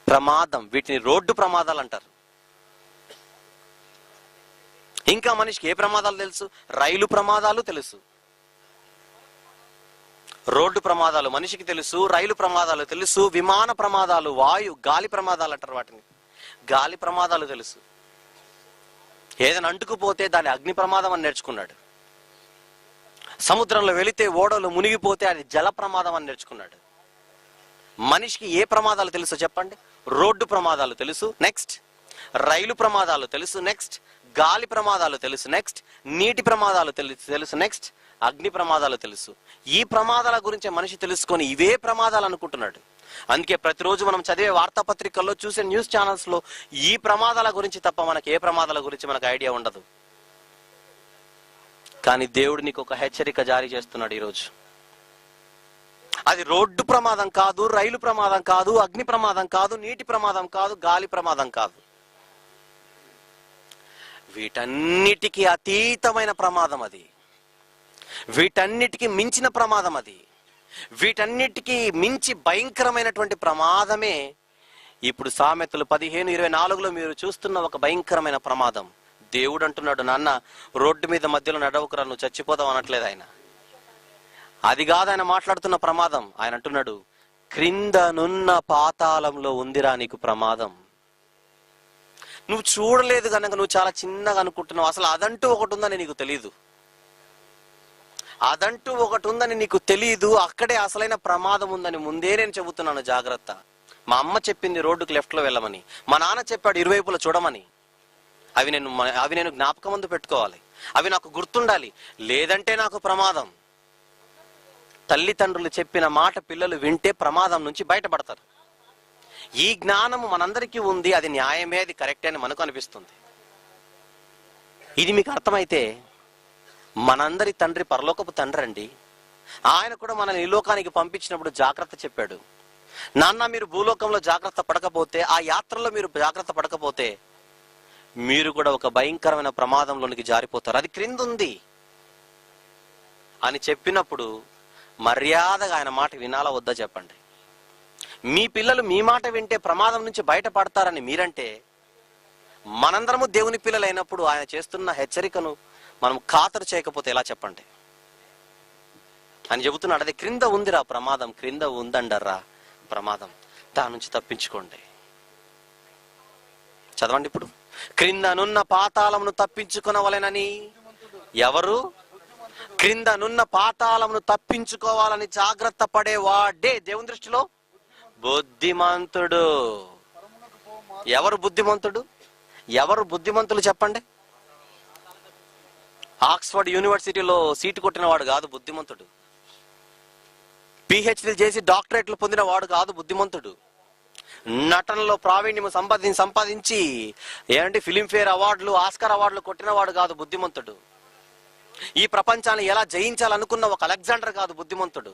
ప్రమాదం. వీటిని రోడ్డు ప్రమాదాలు అంటారు. ఇంకా మనిషికి ఏ ప్రమాదాలు తెలుసు? రైలు ప్రమాదాలు తెలుసు, రోడ్డు ప్రమాదాలు మనిషికి తెలుసు, రైలు ప్రమాదాలు తెలుసు, విమాన ప్రమాదాలు, గాలి ప్రమాదాలు అంటారు వాటిని, గాలి ప్రమాదాలు తెలుసు. ఏదైనా అంటుకుపోతే దాని అగ్ని ప్రమాదం అని నేర్చుకున్నాడు. సముద్రంలో వెళితే ఓడలు మునిగిపోతే అది జల ప్రమాదం అని నేర్చుకున్నాడు. మనిషికి ఏ ప్రమాదాలు తెలుసో చెప్పండి? రోడ్డు ప్రమాదాలు తెలుసు, నెక్స్ట్ రైలు ప్రమాదాలు తెలుసు, నెక్స్ట్ గాలి ప్రమాదాలు తెలుసు, నెక్స్ట్ నీటి ప్రమాదాలు తెలుసు, నెక్స్ట్ అగ్ని ప్రమాదాలు తెలుసు. ఈ ప్రమాదాల గురించి మనిషి తెలుసుకొని ఇవే ప్రమాదాలు అనుకుంటున్నాడు. అందుకే ప్రతిరోజు మనం చదివే వార్తాపత్రికల్లో, చూసే న్యూస్ ఛానల్స్ లో ఈ ప్రమాదాల గురించి తప్ప మనకి ఏ ప్రమాదాల గురించి మనకు ఐడియా ఉండదు. కానీ దేవుడు నీకు ఒక హెచ్చరిక జారీ చేస్తున్నాడు ఈరోజు. అది రోడ్డు ప్రమాదం కాదు, రైలు ప్రమాదం కాదు, అగ్ని ప్రమాదం కాదు, నీటి ప్రమాదం కాదు, గాలి ప్రమాదం కాదు. వీటన్నిటికీ అతీతమైన ప్రమాదం అది. వీటన్నిటికీ మించిన ప్రమాదం అది. వీటన్నిటికీ మించి భయంకరమైనటువంటి ప్రమాదమే ఇప్పుడు సామెతలు 15:24లో మీరు చూస్తున్న ఒక భయంకరమైన ప్రమాదం. దేవుడు అంటున్నాడు, నాన్న రోడ్డు మీద మధ్యలో నడవకురా, నువ్వు చచ్చిపోదాం అనట్లేదు ఆయన. అది కాదు ఆయన మాట్లాడుతున్న ప్రమాదం. ఆయన అంటున్నాడు, క్రిందనున్న పాతాళంలో ఉందిరా నీకు ప్రమాదం. నువ్వు చూడలేదు కనుక నువ్వు చాలా చిన్నగా అనుకుంటున్నావు. అసలు అదంటూ ఒకటి ఉందని నీకు తెలీదు. అదంటూ ఒకటి ఉందని నీకు తెలీదు. అక్కడే అసలైన ప్రమాదం ఉందని ముందే నేను చెబుతున్నాను, జాగ్రత్త. మా అమ్మ చెప్పింది రోడ్డుకు లెఫ్ట్ లో వెళ్ళమని, మా నాన్న చెప్పాడు ఇరువైపులా చూడమని. అవి నేను జ్ఞాపకం ముందు పెట్టుకోవాలి, అవి నాకు గుర్తుండాలి, లేదంటే నాకు ప్రమాదం. తల్లిదండ్రులు చెప్పిన మాట పిల్లలు వింటే ప్రమాదం నుంచి బయటపడతారు. ఈ జ్ఞానము మనందరికీ ఉంది, అది న్యాయమే, అది కరెక్టే అని మనకు అనిపిస్తుంది. ఇది మీకు అర్థమైతే మనందరి తండ్రి పరలోకపు తండ్రి అండి. ఆయన కూడా మనల్ని ఈ లోకానికి పంపించినప్పుడు జాగ్రత్త చెప్పాడు. నాన్న, మీరు భూలోకంలో జాగ్రత్త పడకపోతే, ఆ యాత్రలో మీరు జాగ్రత్త పడకపోతే మీరు కూడా ఒక భయంకరమైన ప్రమాదంలోనికి జారిపోతారు, అది క్రింద ఉంది అని చెప్పినప్పుడు మర్యాదగా ఆయన మాట వినాలా వద్దా చెప్పండి. మీ పిల్లలు మీ మాట వింటే ప్రమాదం నుంచి బయటపడతారని మీరంటే, మనందరము దేవుని పిల్లలు అయినప్పుడు ఆయన చేస్తున్న హెచ్చరికను మనం ఖాతరు చేయకపోతే ఎలా చెప్పండి అని చెబుతున్నాడు. అది క్రింద ఉందిరా ప్రమాదం, క్రింద ఉందండర్రా ప్రమాదం, దాని నుంచి తప్పించుకోండి. చదవండి ఇప్పుడు. క్రిందనున్న పాతాళమును తప్పించుకొనవలెనని ఎవరు? క్రిందనున్న పాతాళమును తప్పించుకోవాలని జాగ్రత్త పడేవాడే దేవుని దృష్టిలో బుద్ధిమంతుడు. ఎవరు బుద్ధిమంతుడు? ఎవరు బుద్ధిమంతులు చెప్పండి. ఆక్స్ఫర్డ్ యూనివర్సిటీలో సీటు కొట్టిన వాడు కాదు బుద్ధిమంతుడు. పిహెచ్డీ చేసి డాక్టరేట్లు పొందిన వాడు కాదు బుద్ధిమంతుడు. నటనలో ప్రావీణ్యం సంపాదించి ఫిలింఫేర్ అవార్డులు, ఆస్కార్ అవార్డులు కొట్టిన వాడు కాదు బుద్ధిమంతుడు. ఈ ప్రపంచాన్ని ఎలా జయించాలనుకున్న ఒక అలెగ్జాండర్ కాదు బుద్ధిమంతుడు.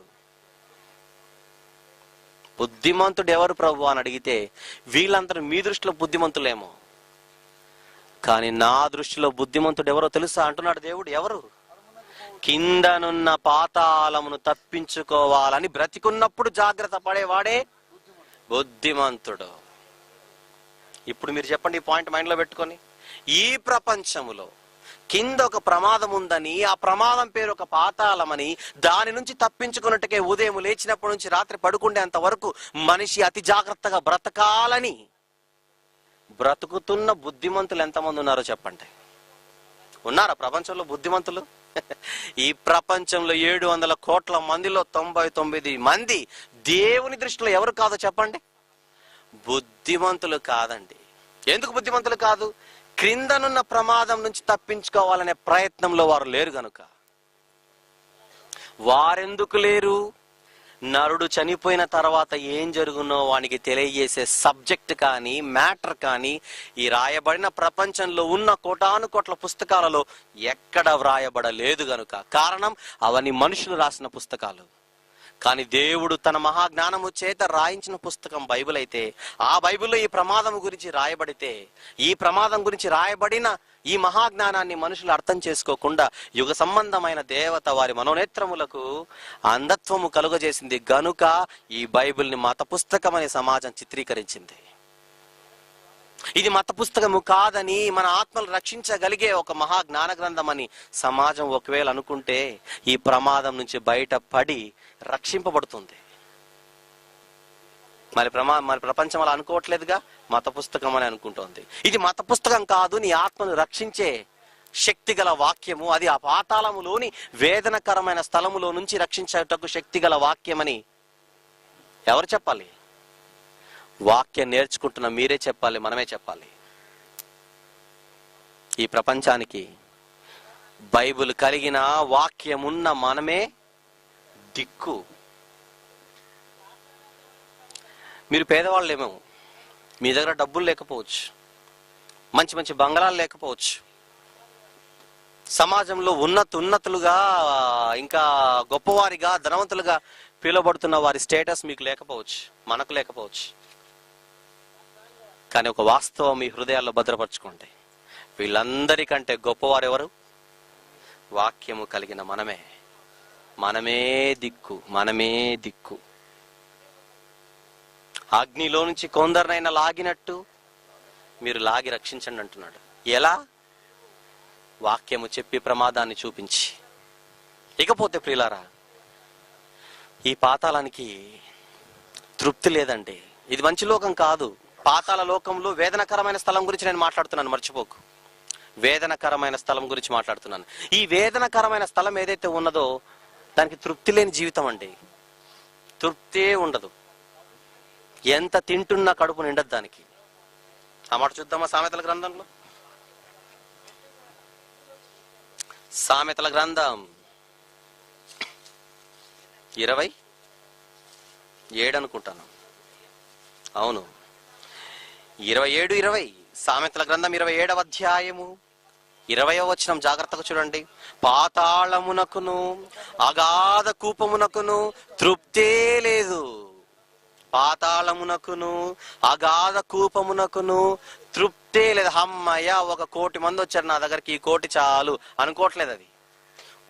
బుద్ధిమంతుడు ఎవరు ప్రభు అని అడిగితే, వీళ్ళందరూ మీ దృష్టిలో బుద్ధిమంతులేమో, కానీ నా దృష్టిలో బుద్ధిమంతుడు ఎవరో తెలుసా అంటున్నాడు దేవుడు. ఎవరు? కిందనున్న పాతాళమును తప్పించుకోవాలని బ్రతికున్నప్పుడు జాగ్రత్త పడేవాడే బుద్ధిమంతుడు. ఇప్పుడు మీరు చెప్పండి, ఈ పాయింట్ మైండ్ లో పెట్టుకొని, ఈ ప్రపంచములో కింద ఒక ప్రమాదం ఉందని, ఆ ప్రమాదం పేరు ఒక పాతాళమని, దాని నుంచి తప్పించుకున్నట్టుకే ఉదయం లేచినప్పటి నుంచి రాత్రి పడుకునేంత వరకు మనిషి అతి జాగ్రత్తగా బ్రతకాలని బ్రతుకుతున్న బుద్ధిమంతులు ఎంతమంది ఉన్నారో చెప్పండి. ఉన్నారా ప్రపంచంలో బుద్ధిమంతులు? ఈ ప్రపంచంలో 700 కోట్ల మందిలో 99 మంది దేవుని దృష్టిలో ఎవరు కాదో చెప్పండి? బుద్ధిమంతులు కాదండి. ఎందుకు బుద్ధిమంతులు కాదు? క్రిందనున్న ప్రమాదం నుంచి తప్పించుకోవాలనే ప్రయత్నంలో వారు లేరు గనుక. వారెందుకు లేరు? నరుడు చనిపోయిన తర్వాత ఏం జరుగునో వానికి తెలియజేసే సబ్జెక్ట్ కానీ మ్యాటర్ కానీ ఈ రాయబడిన ప్రపంచంలో ఉన్న కోటాను కోట్ల పుస్తకాలలో ఎక్కడ వ్రాయబడలేదు గనుక. కారణం, అవన్నీ మనుషులు రాసిన పుస్తకాలు. కానీ దేవుడు తన మహాజ్ఞానము చేత రాయించిన పుస్తకం బైబిల్ అయితే, ఆ బైబిల్లో ఈ ప్రమాదం గురించి రాయబడితే, ఈ ప్రమాదం గురించి రాయబడిన ఈ మహాజ్ఞానాన్ని మనుషులు అర్థం చేసుకోకుండా యుగ సంబంధమైన దేవత వారి మనోనేత్రములకు అంధత్వము కలుగజేసింది గనుక ఈ బైబిల్ని మత పుస్తకం అనే సమాజం చిత్రీకరించింది. ఇది మత పుస్తకము కాదని, మన ఆత్మలు రక్షించగలిగే ఒక మహా జ్ఞాన గ్రంథం అని సమాజం ఒకవేళ అనుకుంటే, ఈ ప్రమాదం నుంచి బయటపడి రక్షింపబడుతుంది. మరి ప్రపంచం అలా అనుకోవట్లేదుగా, మత పుస్తకం అని అనుకుంటోంది. ఇది మత పుస్తకం కాదు, నీ ఆత్మను రక్షించే శక్తి గల వాక్యము. అది ఆ పాతాళములోని వేదనకరమైన స్థలములో నుంచి రక్షించేటకు శక్తి గల వాక్యమని ఎవరు చెప్పాలి? వాక్యం నేర్చుకుంటున్న మీరే చెప్పాలి, మనమే చెప్పాలి. ఈ ప్రపంచానికి బైబిల్ కలిగిన వాక్యమున్న మనమే దిక్కు. మీరు పేదవాళ్ళేమో, మీ దగ్గర డబ్బులు లేకపోవచ్చు, మంచి మంచి బంగళాలు లేకపోవచ్చు, సమాజంలో ఉన్నతులుగా ఇంకా గొప్పవారిగా ధనవంతులుగా పిలువబడుతున్న వారి స్టేటస్ మీకు లేకపోవచ్చు, మనకు లేకపోవచ్చు. కానీ ఒక వాస్తవం మీ హృదయాల్లో భద్రపరచుకోండి, వీళ్ళందరికంటే గొప్పవారు ఎవరు? వాక్యము కలిగిన మనమే. మనమే దిక్కు, మనమే దిక్కు. అగ్నిలో నుంచి కొందరినైనా లాగినట్టు మీరు లాగి రక్షించండి అంటున్నాడు. ఎలా? వాక్యము చెప్పి ప్రమాదాన్ని చూపించి. ఇకపోతే ప్రియులారా, ఈ పాతాళానికి తృప్తి లేదండి. ఇది మంచి లోకం కాదు. పాతాళ లోకంలో వేదనకరమైన స్థలం గురించి నేను మాట్లాడుతున్నాను, మర్చిపోకు. వేదనకరమైన స్థలం గురించి మాట్లాడుతున్నాను. ఈ వేదనకరమైన స్థలం ఏదైతే ఉన్నదో దానికి తృప్తి లేని జీవితం అండి. తృప్తే ఉండదు. ఎంత తింటున్నా కడుపు నిండదు దానికి. ఆ మాట చూద్దామా సామెతల గ్రంథంలో? సామెతల గ్రంథం 27 అనుకుంటాను. అవును, 27:20. సామెతల గ్రంథం 27వ అధ్యాయము 20వ వచనం జాగ్రత్తగా చూడండి. పాతాళమునకును అగాధ కూపమునకును తృప్తే లేదు. పాతాళమునకును అగాధ కూపమునకును తృప్తే లేదు. అమ్మయ్య, 1 కోటి మంది వచ్చారు నా దగ్గరికి, 1 కోటి చాలు అనుకోవట్లేదు. అది 1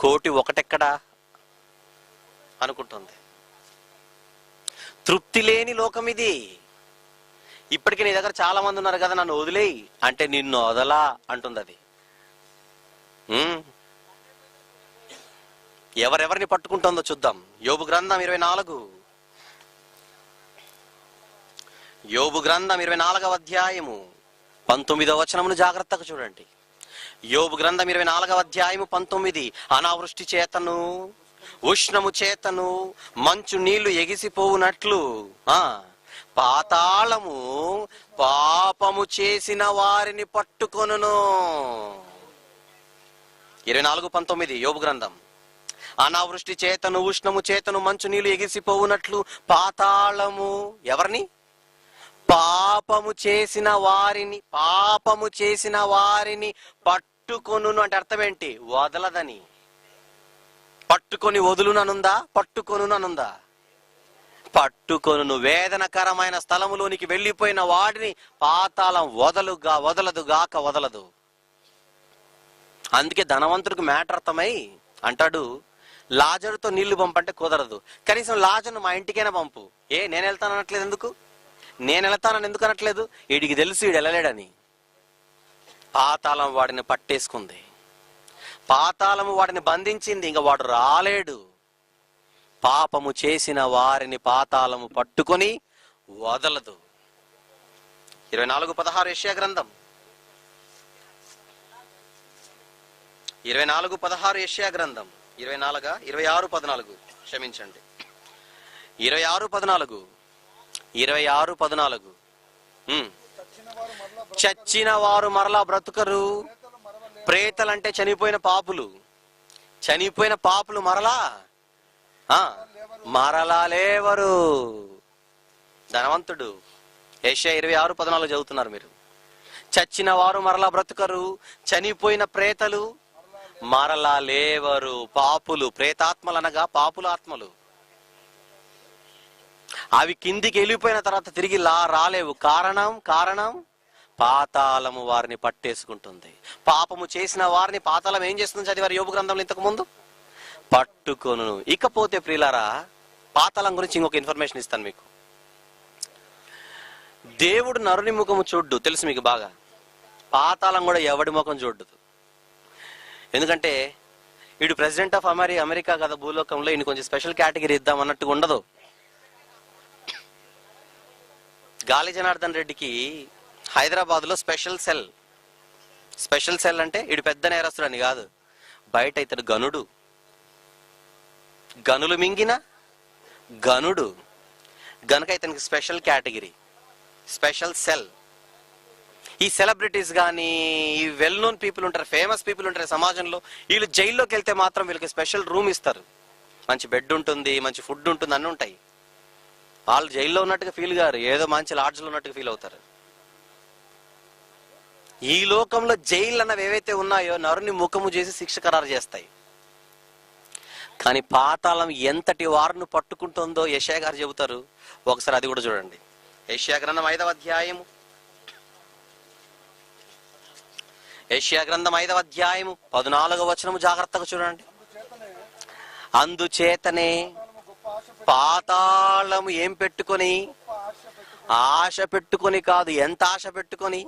కోటి ఒకటెక్కడా అనుకుంటుంది. తృప్తి లేని లోకం ఇది. ఇప్పటికీ నీ దగ్గర చాలా మంది ఉన్నారు కదా, నన్ను వదిలేయి అంటే నిన్ను వదలా అంటుంది అది. ఎవరెవరిని పట్టుకుంటుందో చూద్దాం. యోబు గ్రంథం 24, యోబు గ్రంథం 24వ అధ్యాయము 19వ వచనమును జాగ్రత్తగా చూడండి. యోబు గ్రంథం 24వ అధ్యాయము 19. అనావృష్టి చేతను ఉష్ణము చేతను మంచు నీళ్లు ఎగిసిపోవునట్లు పాతాళము పాపము చేసిన వారిని పట్టుకొనును. 24:19 యోబు గ్రంథం. అనావృష్టి చేతను ఉష్ణము చేతను మంచు నీళ్లు ఎగిసిపోవునట్లు పాతాళము ఎవరిని? పాపము చేసిన వారిని పట్టుకొనును. అంటే అర్థం ఏంటి? వదలదని. పట్టుకొని వదులుననుందా? పట్టుకొనుననుందా? పట్టుకొనును. వేదనకరమైన స్థలములోనికి వెళ్ళిపోయిన వాడిని పాతాళం వదలదు. అందుకే ధనవంతుడికి మ్యాటర్ అర్థమై అంటాడు, లాజరుతో నీళ్లు పంపంటే కుదరదు, కనీసం లాజరును మా ఇంటికైనా పంపు. నేను వెళ్తాను అనట్లేదు ఎందుకు? నేను వెళ్తానని ఎందుకు అనట్లేదు? వీడికి తెలుసు వీడు వెళ్ళలేడని. పాతాళం వాడిని పట్టేసుకుంది, పాతాళము వాడిని బంధించింది, ఇంకా వాడు రాలేడు. పాపము చేసిన వారిని పాతాళము పట్టుకొని వదలదు. 24:16 యెషయా గ్రంథం. 24:16 యెషయా గ్రంథం. 26:14 క్షమించండి, 26:14 చచ్చిన వారు మరలా బ్రతుకరు. ప్రేతలంటే చనిపోయిన పాపులు మరలా లేవరు. ధనవంతుడు యెషయా 26:14 చదువుతున్నారు మీరు. చచ్చిన వారు మరలా బ్రతుకరు, చనిపోయిన ప్రేతలు మరలా లేవరు. పాపులు, ప్రేతాత్మలు అనగా పాపుల ఆత్మలు, అవి కిందికి వెళ్ళిపోయిన తర్వాత తిరిగి రాలేవు. కారణం పాతాళము వారిని పట్టేసుకుంటుంది. పాపము చేసిన వారిని పాతాళం ఏం చేస్తుంది? చదివారు యోబు గ్రంథంలో ఇంతకు ముందు. పట్టుకొను. ఇకపోతే ప్రియులారా, పాతాళం గురించి ఇంకొక ఇన్ఫర్మేషన్ ఇస్తాను మీకు. దేవుడు నరుని ముఖము చూడ్డు, తెలుసు మీకు బాగా. పాతాళం కూడా ఎవడి ముఖం చూడదు. ఎందుకంటే వీడు ప్రెసిడెంట్ ఆఫ్ అమెరికా కదా భూలోకంలో, ఈయన కొంచెం స్పెషల్ కేటగిరీ ఇద్దాం అన్నట్టుగా ఉండదు. గాలి జనార్దన్ రెడ్డికి హైదరాబాద్ లో స్పెషల్ సెల్ అంటే వీడు పెద్ద నేరస్తుడు అని కాదు, బయట ఇతడు గనులు మింగిన గనుడు గనుక ఇతనికి స్పెషల్ కేటగిరీ, స్పెషల్ సెల్. ఈ సెలబ్రిటీస్ కానీ, ఈ వెల్ నోన్ పీపుల్ ఉంటారు, ఫేమస్ పీపుల్ ఉంటారు సమాజంలో, వీళ్ళు జైల్లోకి వెళ్తే మాత్రం వీళ్ళకి స్పెషల్ రూమ్ ఇస్తారు. మంచి బెడ్ ఉంటుంది, మంచి ఫుడ్ ఉంటుంది, అన్నీ ఉంటాయి. వాళ్ళు జైల్లో ఉన్నట్టుగా ఫీల్ గారు, ఏదో మంచి లాడ్జ్లో ఉన్నట్టుగా ఫీల్ అవుతారు. ఈ లోకంలో జైలు అన్నవి ఏవైతే ఉన్నాయో నరుని ముఖము చేసి శిక్ష ఖరారు చేస్తాయి. కానీ పాతాళం ఎంతటి వారిని పట్టుకుంటుందో యెషయా గారు చెబుతారు. ఒకసారి అది కూడా చూడండి. యెషయా గ్రంథం 5వ అధ్యాయము, యెషయా గ్రంథం 5వ అధ్యాయము 14వ వచనము జాగ్రత్తగా చూడండి. అందుచేతనే పాతాళము ఏం పెట్టుకొని? ఆశ పెట్టుకొని కాదు. ఎంత ఆశ పెట్టుకొని?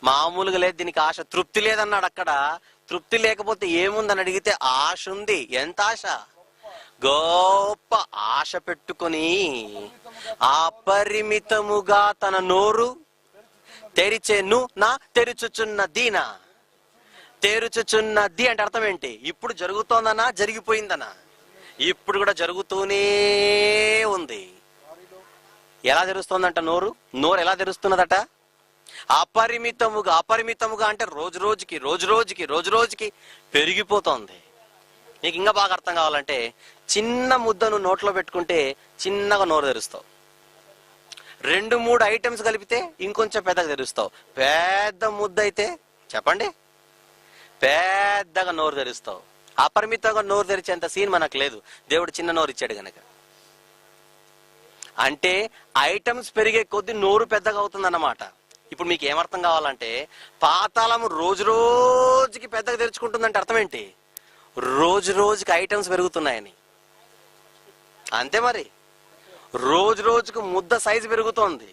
మామూలుగా లేదు దీనికి ఆశ. తృప్తి లేదన్నాడు అక్కడ. తృప్తి లేకపోతే ఏముందని అడిగితే ఆశ ఉంది. ఎంత ఆశ? గొప్ప ఆశ పెట్టుకొని అపరిమితముగా తన నోరు తెరిచెను. తెరుచుచున్నది అంటే అర్థం ఏంటి? ఇప్పుడు జరుగుతోందనా, జరిగిపోయిందనా? ఇప్పుడు కూడా జరుగుతూనే ఉంది. ఎలా తెరుస్తోందంట నోరు ఎలా తెరుస్తున్నదట? అపరిమితముగా అంటే రోజు రోజుకి పెరిగిపోతోంది. నీకు ఇంకా బాగా అర్థం కావాలంటే, చిన్న ముద్దను నోట్లో పెట్టుకుంటే చిన్నగా నోరు తెరుస్తావు. 2-3 ఐటమ్స్ కలిపితే ఇంకొంచెం పెద్దగా తెరుస్తావు. పెద్ద ముద్ద అయితే చెప్పండి పెద్దగా నోరు తెరుస్తావు. అపరిమితంగా నోరు తెరిచేంత సీన్ మనకు లేదు, దేవుడు చిన్న నోరు ఇచ్చాడు గనక. అంటే ఐటమ్స్ పెరిగే కొద్దీ నోరు పెద్దగా అవుతుంది అన్నమాట. ఇప్పుడు మీకు ఏమర్థం కావాలంటే, పాతాళము రోజు రోజుకి పెద్దగా తెరుచుకుంటుందంటే అర్థం ఏంటి? రోజు రోజుకి ఐటమ్స్ పెరుగుతున్నాయని. అంతే మరి, రోజు రోజుకు ముద్ద సైజు పెరుగుతోంది,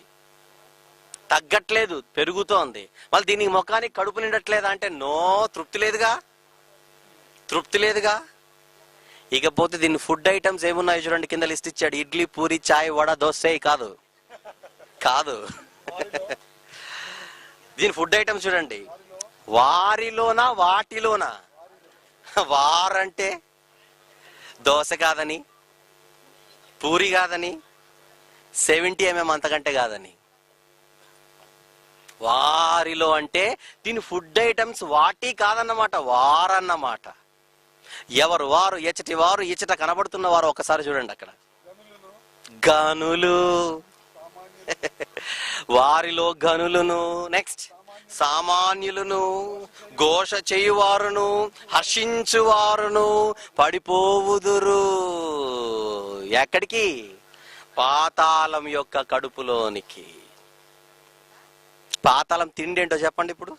తగ్గట్లేదు, పెరుగుతోంది. మళ్ళీ దీనికి ముఖానికి కడుపు నిండట్లేదా అంటే నో, తృప్తి లేదుగా, తృప్తి లేదుగా. ఇకపోతే దీని ఫుడ్ ఐటమ్స్ ఏమున్నాయో చూడండి, కింద లిస్ట్ ఇచ్చాడు. ఇడ్లీ, పూరి, చాయ్, వడ, దోశ. కాదు కాదు దీని ఫుడ్ ఐటమ్స్ చూడండి. వారిలోనా వాటిలోనా? వారంటే దోశ కాదని, పూరి కాదని, 70 mm అంతకంటే కాదని. వారిలో అంటే దీని ఫుడ్ ఐటమ్స్ వాటి కాదన్నమాట, వారన్నమాట. ఎవరు వారు? ఎచ్చటి వారు, ఇచ్చట కనబడుతున్న వారు. ఒకసారి చూడండి అక్కడ, గనులు. వారిలో గనులను, నెక్స్ట్ సామాన్యులను, ఘోష చేయువారును, హర్షించువారును పడిపోవుదురు. ఎక్కడికి? పాతాళం యొక్క కడుపులోనికి. పాతాళం తిండి ఏంటో చెప్పండి. ఇప్పుడు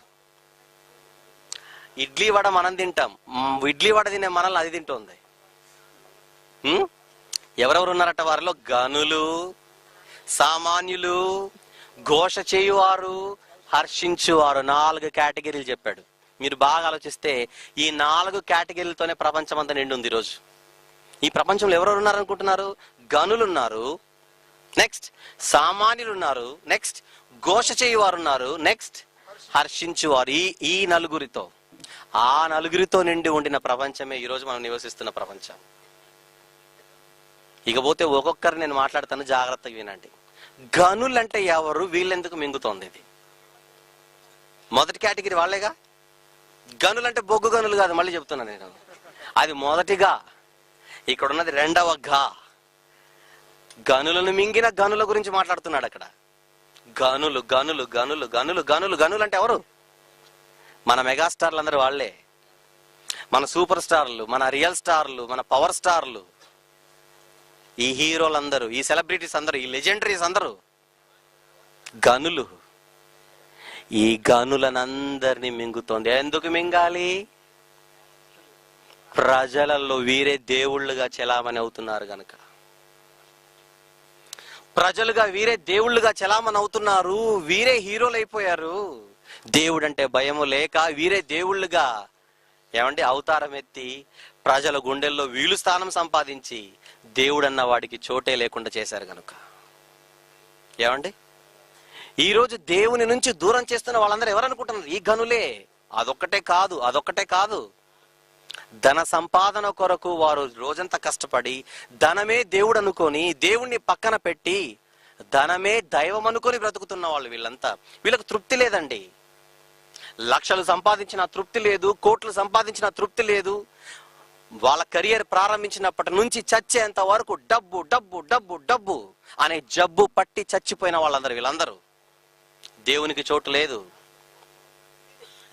ఇడ్లీ వడ మనం తింటాం, ఇడ్లీ వడ తినే మనల్ని అది తింటుంది. ఎవరెవరు ఉన్నారట వారిలో? గనులు, సామాన్యులు, ఘోష చేయువారు, హర్షించువారు. 4 కేటగిరీలు చెప్పాడు. మీరు బాగా ఆలోచిస్తే ఈ 4 కేటగిరీలతోనే ప్రపంచం అంతా నిండి ఉంది ఈరోజు. ఈ ప్రపంచంలో ఎవరెవరు ఉన్నారనుకుంటున్నారు? గనులు ఉన్నారు, నెక్స్ట్ సామాన్యులు ఉన్నారు, నెక్స్ట్ ఘోష చేయువారు ఉన్నారు, నెక్స్ట్ హర్షించువారు. ఈ నలుగురితో, ఆ నలుగురితో నిండి ఉండిన ప్రపంచమే ఈరోజు మనం నివసిస్తున్న ప్రపంచం. ఇకపోతే ఒక్కొక్కరు నేను మాట్లాడతాను, జాగ్రత్తగా వినండి. గనులంటే ఎవరు? వీళ్ళెందుకు మింగుతోంది ఇది? మొదటి కేటగిరీ వాళ్ళేగా. గనులంటే బొగ్గు గనులు కాదు, మళ్ళీ చెప్తున్నా నేను, అది మొదటిగా. ఇక్కడ ఉన్నది రెండవ గా. గనులను మింగిన గనుల గురించి మాట్లాడుతున్నాడు అక్కడ. గనులు గనులు గనులు గనులు గనులు గనులు అంటే ఎవరు? మన మెగాస్టార్లు అందరూ వాళ్ళే, మన సూపర్ స్టార్లు, మన రియల్ స్టార్లు, మన పవర్ స్టార్లు, ఈ హీరోలందరూ, ఈ సెలబ్రిటీస్ అందరూ, ఈ లెజెండరీస్ అందరూ గనులు. ఈ గనులనందరినీ మింగుతోంది. ఎందుకు మింగాలి? ప్రజలలో వీరే దేవుళ్ళుగా చెలామణి అవుతున్నారు గనక. ప్రజలుగా వీరే దేవుళ్ళుగా చెలామణి అవుతున్నారు, వీరే హీరోలు అయిపోయారు. దేవుడంటే భయము లేక వీరే దేవుళ్ళుగా ఏమంటే అవతారం ఎత్తి ప్రజల గుండెల్లో వీళ్ళు స్థానం సంపాదించి దేవుడన్న వాడికి చోటే లేకుండా చేశారు గనుక. ఏమండి, ఈరోజు దేవుని నుంచి దూరం చేస్తున్న వాళ్ళందరూ ఎవరనుకుంటున్నారు? ఈ గనులే. అదొక్కటే కాదు, అదొక్కటే కాదు. ధన సంపాదన కొరకు వారు రోజంతా కష్టపడి ధనమే దేవుడు అనుకొని దేవుణ్ణి పక్కన పెట్టి ధనమే దైవం అనుకొని బ్రతుకుతున్న వాళ్ళు వీళ్ళంతా. వీళ్ళకు తృప్తి లేదండి. లక్షలు సంపాదించిన తృప్తి లేదు, కోట్లు సంపాదించిన తృప్తి లేదు. వాళ్ళ కెరియర్ ప్రారంభించినప్పటి నుంచి చచ్చేంత వరకు డబ్బు డబ్బు డబ్బు డబ్బు అనే జబ్బు పట్టి చచ్చిపోయిన వాళ్ళందరూ వీళ్ళందరూ. దేవునికి చోటు లేదు.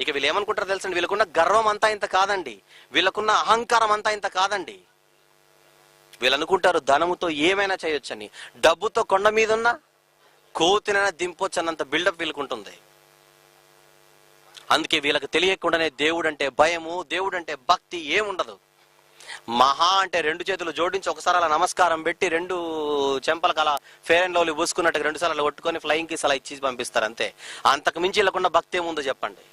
ఇక వీళ్ళు ఏమనుకుంటారో తెలుసండి, వీళ్ళకున్న గర్వం అంతా ఇంత కాదండి, వీళ్ళకున్న అహంకారం అంతా ఇంత కాదండి. వీళ్ళు అనుకుంటారు ధనముతో ఏమైనా చేయొచ్చని. డబ్బుతో కొండ మీద ఉన్న కోతినైనా దింపొచ్చు అన్నంత బిల్డప్ వీళ్ళకుంటుంది. అందుకే వీళ్ళకి తెలియకుండానే దేవుడు అంటే భయము, దేవుడు అంటే భక్తి ఏముండదు. మహా అంటే 2 చేతులు జోడించి ఒకసారి అలా నమస్కారం పెట్టి 2 చెంపలకు అలా ఫేర్ అండ్ లవ్లీ పూసుకున్నట్టుగా 2 సార్లు అలా కొట్టుకొని ఫ్లయింగ్ కిస్ అలా ఇచ్చి పంపిస్తారు అంతే. అంతకు మించి వీళ్ళకున్న భక్తి ఏముందో చెప్పండి.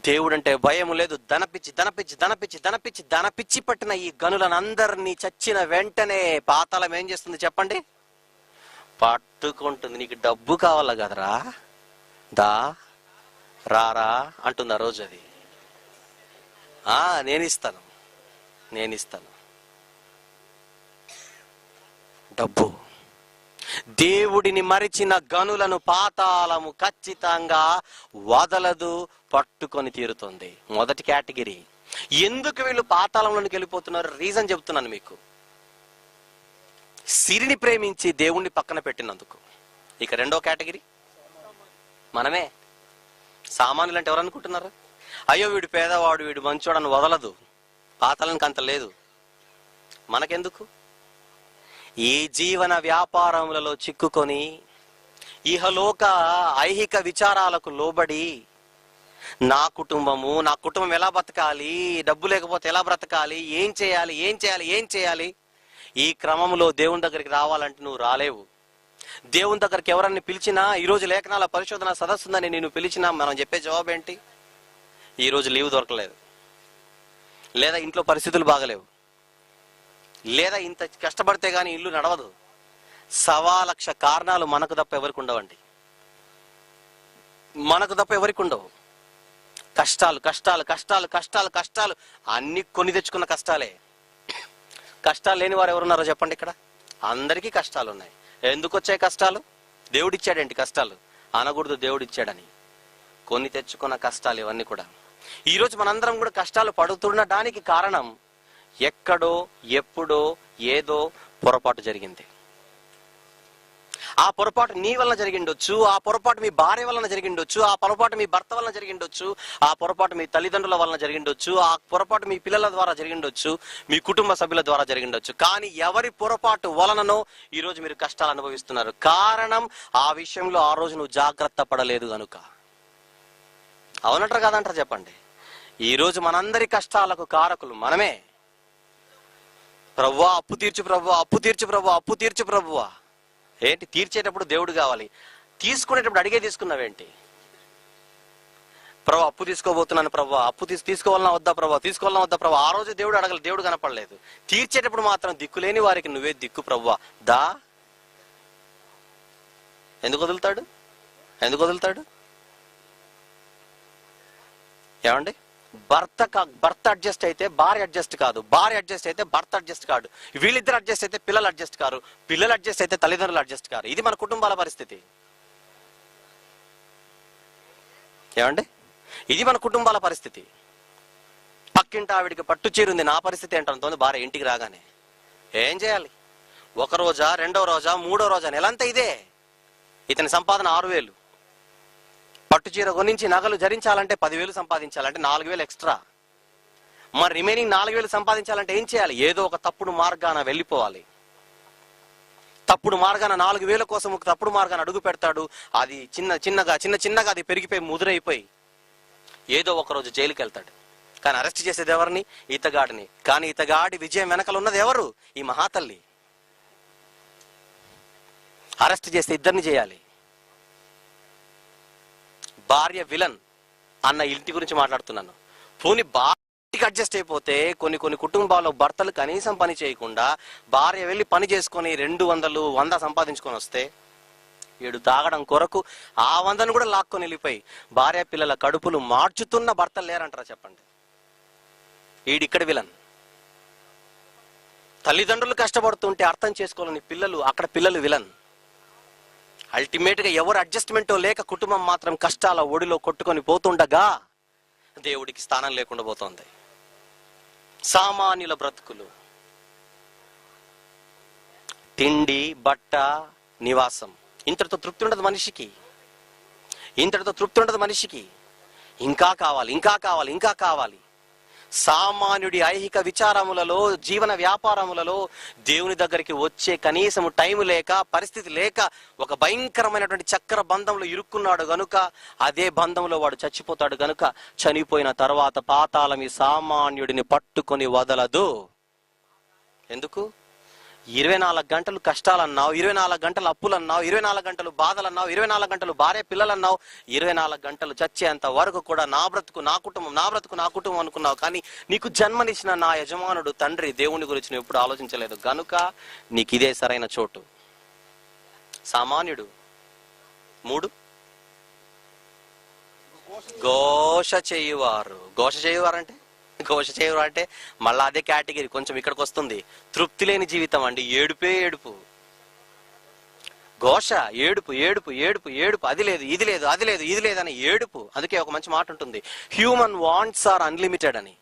దేవుడు అంటే భయము లేదు. ధనపిచ్చి ధనపిచ్చి ధనపిచ్చి ధనపిచ్చి ధనపిచ్చి పట్టిన ఈ గనులను అందరినీ చచ్చిన వెంటనే పాతాళం ఏం చేస్తుంది చెప్పండి? పట్టుకుంటుంది. నీకు డబ్బు కావాలా కదరా, దా రారా అంటుంది ఆ రోజు. అది నేను ఇస్తాను డబ్బు. దేవుడిని మరిచిన గనులను పాతాళము ఖచ్చితంగా వదలదు, పట్టుకొని తీరుతుంది. మొదటి కేటగిరీ. ఎందుకు వీళ్ళు పాతాళంలోనికి వెళ్ళిపోతున్నారు? రీజన్ చెప్తున్నాను మీకు. సిరిని ప్రేమించి దేవుణ్ణి పక్కన పెట్టినందుకు. ఇక రెండో కేటగిరీ మనమే. సామాన్యులు అంటే ఎవరు అనుకుంటున్నారు? అయ్యో వీడు పేదవాడు, వీడు మంచోడని వదలదు. పాతాళానికి అంత లేదు. మనకెందుకు? ఈ జీవన వ్యాపారములలో చిక్కుకొని ఇహలోక ఐహిక విచారాలకు లోబడి నా కుటుంబం ఎలా బతకాలి, డబ్బు లేకపోతే ఎలా బ్రతకాలి, ఏం చేయాలి, ఈ క్రమంలో దేవుని దగ్గరికి రావాలంటే నువ్వు రాలేవు. దేవుని దగ్గరికి ఎవరన్నా పిలిచినా, ఈరోజు లేఖనాల పరిశోధన సదస్సు ఉందని నేను పిలిచినా మనం చెప్పే జవాబు ఏంటి? ఈరోజు లీవ్ దొరకలేదు, లేదా ఇంట్లో పరిస్థితులు బాగలేవు, లేదా ఇంత కష్టపడితే గానీ ఇల్లు నడవదు. 1,00,000 కారణాలు మనకు తప్ప ఎవరికి ఉండవండి. మనకు తప్ప ఎవరికి ఉండవు. కష్టాలు అన్ని కొని తెచ్చుకున్న కష్టాలే. కష్టాలు లేని వారు ఎవరున్నారో చెప్పండి. ఇక్కడ అందరికీ కష్టాలు ఉన్నాయి. ఎందుకు వచ్చాయి కష్టాలు? దేవుడిచ్చాడేంటి కష్టాలు అనకూడదు, దేవుడిచ్చాడని. కొని తెచ్చుకున్న కష్టాలు ఇవన్నీ కూడా. ఈరోజు మనందరం కూడా కష్టాలు పడుతుండడానికి కారణం ఎక్కడో ఎప్పుడో ఏదో పొరపాటు జరిగింది. ఆ పొరపాటు నీ వలన జరిగిండొచ్చు, ఆ పొరపాటు మీ భార్య వలన జరిగిండొచ్చు, ఆ పొరపాటు మీ భర్త వలన జరిగిండొచ్చు, ఆ పొరపాటు మీ తల్లిదండ్రుల వలన జరిగిండొచ్చు, ఆ పొరపాటు మీ పిల్లల ద్వారా జరిగిండొచ్చు, మీ కుటుంబ సభ్యుల ద్వారా జరిగిండొచ్చు. కానీ ఎవరి పొరపాటు వలననో ఈరోజు మీరు కష్టాలు అనుభవిస్తున్నారు. కారణం ఆ విషయంలో ఆ రోజు నువ్వు జాగ్రత్త పడలేదు కనుక. అవునంటారు కాదంటారు చెప్పండి. ఈరోజు మనందరి కష్టాలకు కారకులు మనమే. ప్రభువా అప్పు తీర్చు ప్రభువా. ఏంటి తీర్చేటప్పుడు దేవుడు కావాలి, తీసుకునేటప్పుడు అడిగే తీసుకున్నావేంటి? ప్రభు అప్పు తీసుకోబోతున్నాను ప్రభు, అప్పు తీసుకోవాలన్నా వద్దా ప్రభు. ఆ రోజు దేవుడు అడగల, దేవుడు కనపడలేదు. తీర్చేటప్పుడు మాత్రం దిక్కులేని వారికి నువ్వే దిక్కు ప్రభువా దా. ఎందుకు వదులుతాడు? ఏమండి? భర్త అడ్జస్ట్ అయితే భార్య అడ్జస్ట్ కాదు, భార్య అడ్జస్ట్ అయితే భర్త అడ్జస్ట్ కాదు, వీళ్ళిద్దరు అడ్జస్ట్ అయితే పిల్లలు అడ్జస్ట్ కారు, పిల్లలు అడ్జస్ట్ అయితే తల్లిదండ్రులు అడ్జస్ట్ కారు. ఇది మన కుటుంబాల పరిస్థితి. ఏమండి? ఇది మన కుటుంబాల పరిస్థితి. పక్కింటి ఆవిడికి పట్టు చీరుంది, నా పరిస్థితి ఏంటంటుంది భార్య ఇంటికి రాగానే. ఏం చేయాలి? ఒక రోజా, 2వ రోజా, 3వ రోజా, నెలంతా ఇదే. ఇతని సంపాదన 6,000, పట్టు చీర కొనించి నగలు ధరించాలంటే 10,000 సంపాదించాలంటే 4,000 ఎక్స్ట్రా. మరి రిమైనింగ్ 4,000 సంపాదించాలంటే ఏం చేయాలి? ఏదో ఒక తప్పుడు మార్గాన వెళ్ళిపోవాలి. తప్పుడు మార్గాన 4,000 కోసం ఒక తప్పుడు మార్గాన అడుగు పెడతాడు. అది చిన్నగా అది పెరిగిపోయి ముదురైపోయి ఏదో ఒక రోజు జైలుకి వెళ్తాడు. కానీ అరెస్ట్ చేసేది ఎవరిని? ఇతగాడిని. కానీ ఇతగాడి విజయం వెనకలు ఉన్నది ఎవరు? ఈ మహాతల్లి. అరెస్ట్ చేస్తే ఇద్దరిని చేయాలి. భార్య విలన్ అన్న ఇంటి గురించి మాట్లాడుతున్నాను. పోనీ భార్యకి అడ్జస్ట్ అయిపోతే కొన్ని కుటుంబాల్లో భర్తలు కనీసం పని చేయకుండా భార్య వెళ్ళి పని చేసుకొని 200, 100 సంపాదించుకొని వస్తే వీడు తాగడం కొరకు ఆ 100ను కూడా లాక్కొని వెళ్ళిపోయి భార్య పిల్లల కడుపులు మార్చుతున్న భర్తలు లేరంటారా చెప్పండి. వీడిక్కడ విలన్. తల్లిదండ్రులు కష్టపడుతుంటే అర్థం చేసుకోవాలని పిల్లలు, అక్కడ పిల్లలు విలన్. అల్టిమేట్ గా ఎవరు అడ్జస్ట్మెంటో లేక కుటుంబం మాత్రం కష్టాల ఒడిలో కొట్టుకొని పోతుండగా దేవుడికి స్థానం లేకుండా పోతుంది. సామాన్యుల బ్రతుకులు, తిండి, బట్ట, నివాసం, ఇంతటితో తృప్తి ఉండదు మనిషికి. ఇంకా కావాలి. సామాన్యుడి ఐహిక విచారములలో, జీవన వ్యాపారములలో దేవుని దగ్గరికి వచ్చే కనీసం టైం లేక, పరిస్థితి లేక ఒక భయంకరమైనటువంటి చక్ర బంధంలో ఇరుక్కున్నాడు గనుక, అదే బంధంలో వాడు చచ్చిపోతాడు గనుక, చనిపోయిన తర్వాత పాతాళం ఈ సామాన్యుడిని పట్టుకొని వదలదు. ఎందుకు? 24 గంటలు కష్టాలన్నావు, 24 గంటలు అప్పులన్నావు, 24 గంటలు బాధలన్నావు, 24 గంటలు భార్య పిల్లలన్నావు, 24 గంటలు చచ్చేంత వరకు కూడా నా బ్రతుకు నా కుటుంబం అనుకున్నావు. కానీ నీకు జన్మనిచ్చిన నా యజమానుడు తండ్రి దేవుని గురించి నువ్వు ఎప్పుడు ఆలోచించలేదు గనుక నీకు ఇదే సరైన చోటు. సామాన్యుడు. 3, ఘోష చేయువారు అంటే మళ్ళా అదే కేటగిరీ, కొంచెం ఇక్కడికి వస్తుంది. తృప్తి లేని జీవితం అండి. ఏడుపు, ఘోష, ఏడుపు, అది లేదు ఇది లేదు అని ఏడుపు. అందుకే ఒక మంచి మాట ఉంటుంది, హ్యూమన్ వాంట్స్ ఆర్ అన్లిమిటెడ్ అని.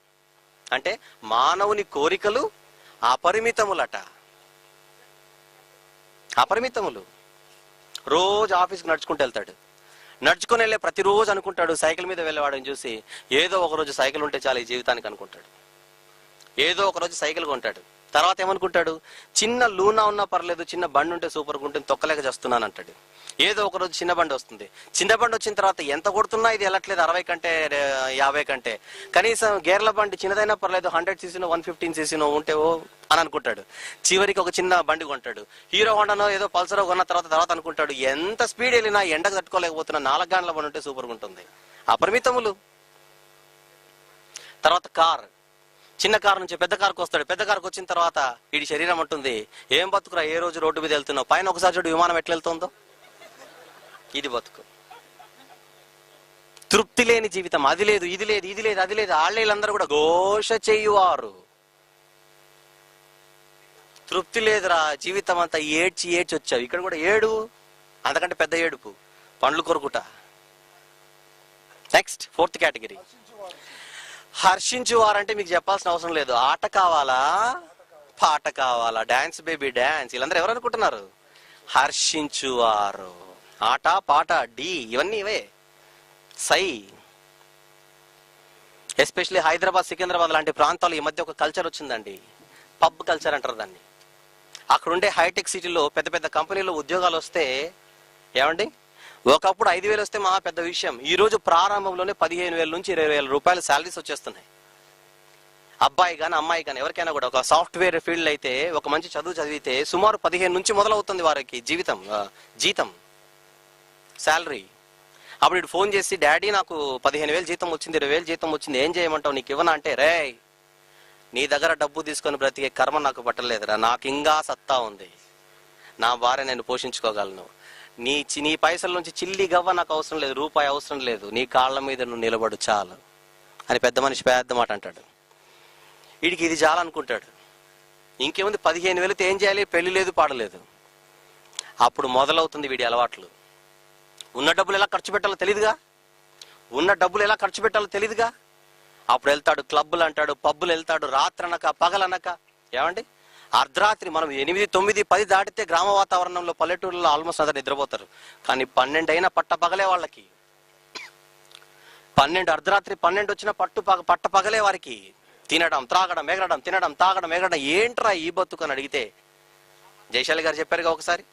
అంటే మానవుని కోరికలు అపరిమితములు. రోజు ఆఫీస్కి నడుచుకుంటూ వెళ్తాడు, నడుచుకొని వెళ్ళే ప్రతిరోజు అనుకుంటాడు, సైకిల్ మీద వెళ్ళేవాడిని చూసి ఏదో ఒక రోజు సైకిల్ ఉంటే చాలు ఈ జీవితానికి అనుకుంటాడు. ఏదో ఒక రోజు సైకిల్ కొంటాడు. తర్వాత ఏమనుకుంటాడు, చిన్న లూనా ఉన్నా పర్లేదు, చిన్న బండి ఉంటే సూపర్గా ఉంటుంది, తొక్కలేక చేస్తున్నాను అంటాడు. ఏదో ఒక రోజు చిన్న బండి వస్తుంది. చిన్న బండి వచ్చిన తర్వాత ఎంత కొడుతున్నా ఇది వెళ్ళట్లేదు 60 కంటే 50 కంటే, కనీసం గేర్ల బండి చిన్నదైనా పర్లేదు 100 cc 115 cc ఉంటే అని అనుకుంటాడు. చివరికి ఒక చిన్న బండి కొంటాడు. హీరో హోండానో ఏదో పల్సరో కొన్న తర్వాత అనుకుంటాడు, ఎంత స్పీడ్ వెళ్ళినా ఎండకు తట్టుకోలేకపోతున్నా 4 గంటల బండి ఉంటే సూపర్గా ఉంటుంది. అపరిమితములు. తర్వాత కార్, చిన్న కారు నుంచి పెద్ద కారుకు వస్తాడు. పెద్ద కారుకు వచ్చిన తర్వాత వీడి శరీరం ఉంటుంది, ఏం బతుకురా ఏ రోజు రోడ్డు మీద వెళ్తున్నావు, పైన ఒకసారి చూడు విమానం ఎట్లా వెళ్తుందో, ఇది బతుకు. తృప్తి లేని జీవితం. అది లేదు ఇది లేదు ఇది లేదు అది లేదు. ఆళ్ళేళ్ళందరూ కూడా ఘోష చేయువారు. తృప్తి లేదురా, జీవితం అంతా ఏడ్చి వచ్చావు. ఇక్కడ కూడా ఏడు, అంతకంటే పెద్ద ఏడుపు, పండ్లు కొరుకుట. నెక్స్ట్ 4th కేటగిరీ హర్షించువారంటే మీకు చెప్పాల్సిన అవసరం లేదు. ఆట కావాలా, పాట కావాలా, డాన్స్ బేబీ డాన్స్, వీళ్ళందరూ ఎవరు అనుకుంటున్నారు? హర్షించువారు. ఆట పాట డి ఇవన్నీ ఇవే సై. ఎస్పెషల్లీ హైదరాబాద్, సికింద్రాబాద్ లాంటి ప్రాంతాలు ఈ మధ్య ఒక కల్చర్ వచ్చిందండి, పబ్ కల్చర్ అంటారు దాన్ని. అక్కడుండే హైటెక్ సిటీలో పెద్ద పెద్ద కంపెనీలో ఉద్యోగాలు వస్తే ఏమండి, ఒకప్పుడు 5,000 వస్తే మహా పెద్ద విషయం. ఈ రోజు ప్రారంభంలోనే 15,000 నుంచి 20,000 రూపాయల శాలరీస్ వచ్చేస్తున్నాయి. అబ్బాయి కానీ అమ్మాయి కానీ ఎవరికైనా కూడా ఒక సాఫ్ట్వేర్ ఫీల్డ్ అయితే, ఒక మంచి చదువు చదివితే సుమారు 15 నుంచి మొదలవుతుంది వారికి జీతం శాలరీ. అప్పుడు ఇటు ఫోన్ చేసి, డాడీ నాకు 15,000 జీతం వచ్చింది, 20,000 జీతం వచ్చింది, ఏం చేయమంటావు, నీకు ఇవ్వనా అంటే, రే నీ దగ్గర డబ్బు తీసుకొని బ్రతికే కర్మ నాకు పట్టలేదురా, నాకు ఇంకా సత్తా ఉంది, నా భార్య నేను పోషించుకోగలను, నీ పైసల నుంచి చిల్లి గవ్వ నాకు అవసరం లేదు, రూపాయి అవసరం లేదు, నీ కాళ్ళ మీద నువ్వు నిలబడు చాలు అని పెద్ద మనిషి పెద్ద మాట అంటాడు. వీడికి ఇది చాలనుకుంటాడు. ఇంకేముంది, 15,000 ఏం చేయాలి, పెళ్లి లేదు పాడలేదు. అప్పుడు మొదలవుతుంది వీడి అలవాట్లు. ఉన్న డబ్బులు ఎలా ఖర్చు పెట్టాలో తెలియదుగా. అప్పుడు వెళ్తాడు, క్లబ్బులు అంటాడు, పబ్బులు వెళ్తాడు, రాత్రనక పగలనక. ఏమండి, అర్ధరాత్రి మనం 8, 9, 10 దాటితే గ్రామ వాతావరణంలో పల్లెటూరులో ఆల్మోస్ట్ అందరు నిద్రపోతారు. కానీ 12 అయినా పట్ట పగలే వాళ్ళకి. 12 అర్ధరాత్రి 12 వచ్చిన పట్ట పగలే వారికి. తినడం త్రాగడం ఎగరడం, తినడం తాగడం ఎగరడం. ఏంట్రా ఈ బతుకు అని అడిగితే, జయశాలి గారు చెప్పారుగా ఒకసారి,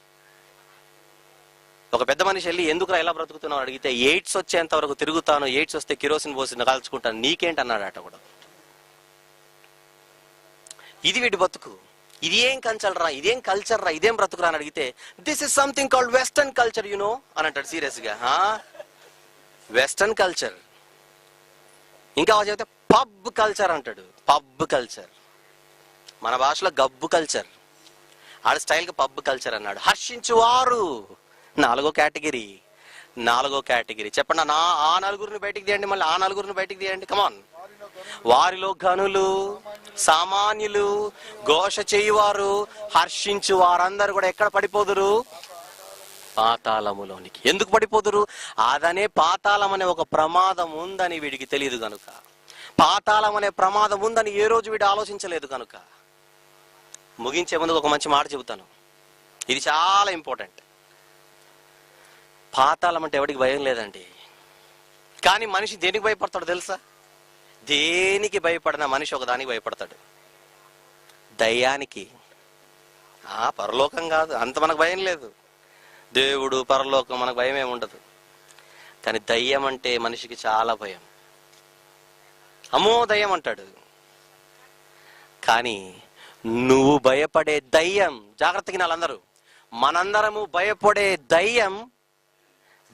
ఒక పెద్ద మనిషి వెళ్ళి ఎందుకురా ఎలా బ్రతుకుతున్నావు అడిగితే, ఎయిడ్స్ వచ్చేంత వరకు తిరుగుతాను, ఎయిడ్స్ వస్తే కిరోసిన్ పోసి కాల్చుకుంటాను, నీకేంటి అన్నాడట కూడా. ఇది వీడి బతుకు. ఇది ఏం కల్చర్ రా, ఇదేం బ్రతుకురా అని అడిగితే, this is something called western culture you know అని అంటాడు సీరియస్ గా. Western culture. ఇంకా చెబితే పబ్ కల్చర్ అంటాడు. పబ్ కల్చర్ మన భాషలో గబ్బు కల్చర్, ఆడ స్టైల్ గా పబ్ కల్చర్ అన్నాడు. హర్షించువారు 4వ కేటగిరీ. చెప్పండి, ఆ నలుగురిని బయటికి తీయండి, మళ్ళీ ఆ నలుగురిని బయటికి తీయండి. కమాన్. వారిలో ఘనులు, సామాన్యులు, ఘోష చేయువారు, హర్షించు వారందరూ కూడా ఎక్కడ పడిపోదురు? పాతాళములోనికి. ఎందుకు పడిపోదురు? అదనే పాతాళం అనే ఒక ప్రమాదం ఉందని వీడికి తెలియదు కనుక. పాతాళం అనే ప్రమాదం ఉందని ఏ రోజు వీడు ఆలోచించలేదు కనుక. ముగించే ముందు ఒక మంచి మాట చెబుతాను, ఇది చాలా ఇంపార్టెంట్. పాతాళం అంటే ఎవడికి భయం లేదండి, కానీ మనిషి దేనికి భయపడతాడు తెలుసా? దేనికి భయపడిన మనిషి ఒకదానికి భయపడతాడు, దయ్యానికి. పరలోకం కాదు, అంత మనకు భయం లేదు. దేవుడు, పరలోకం మనకు భయం ఏమి ఉండదు. కానీ దయ్యం అంటే మనిషికి చాలా భయం. అమ్మో దయ్యం అంటాడు. కానీ నువ్వు భయపడే దయ్యం, జాగ్రత్తగా నాలందరూ, మనందరము భయపడే దయ్యం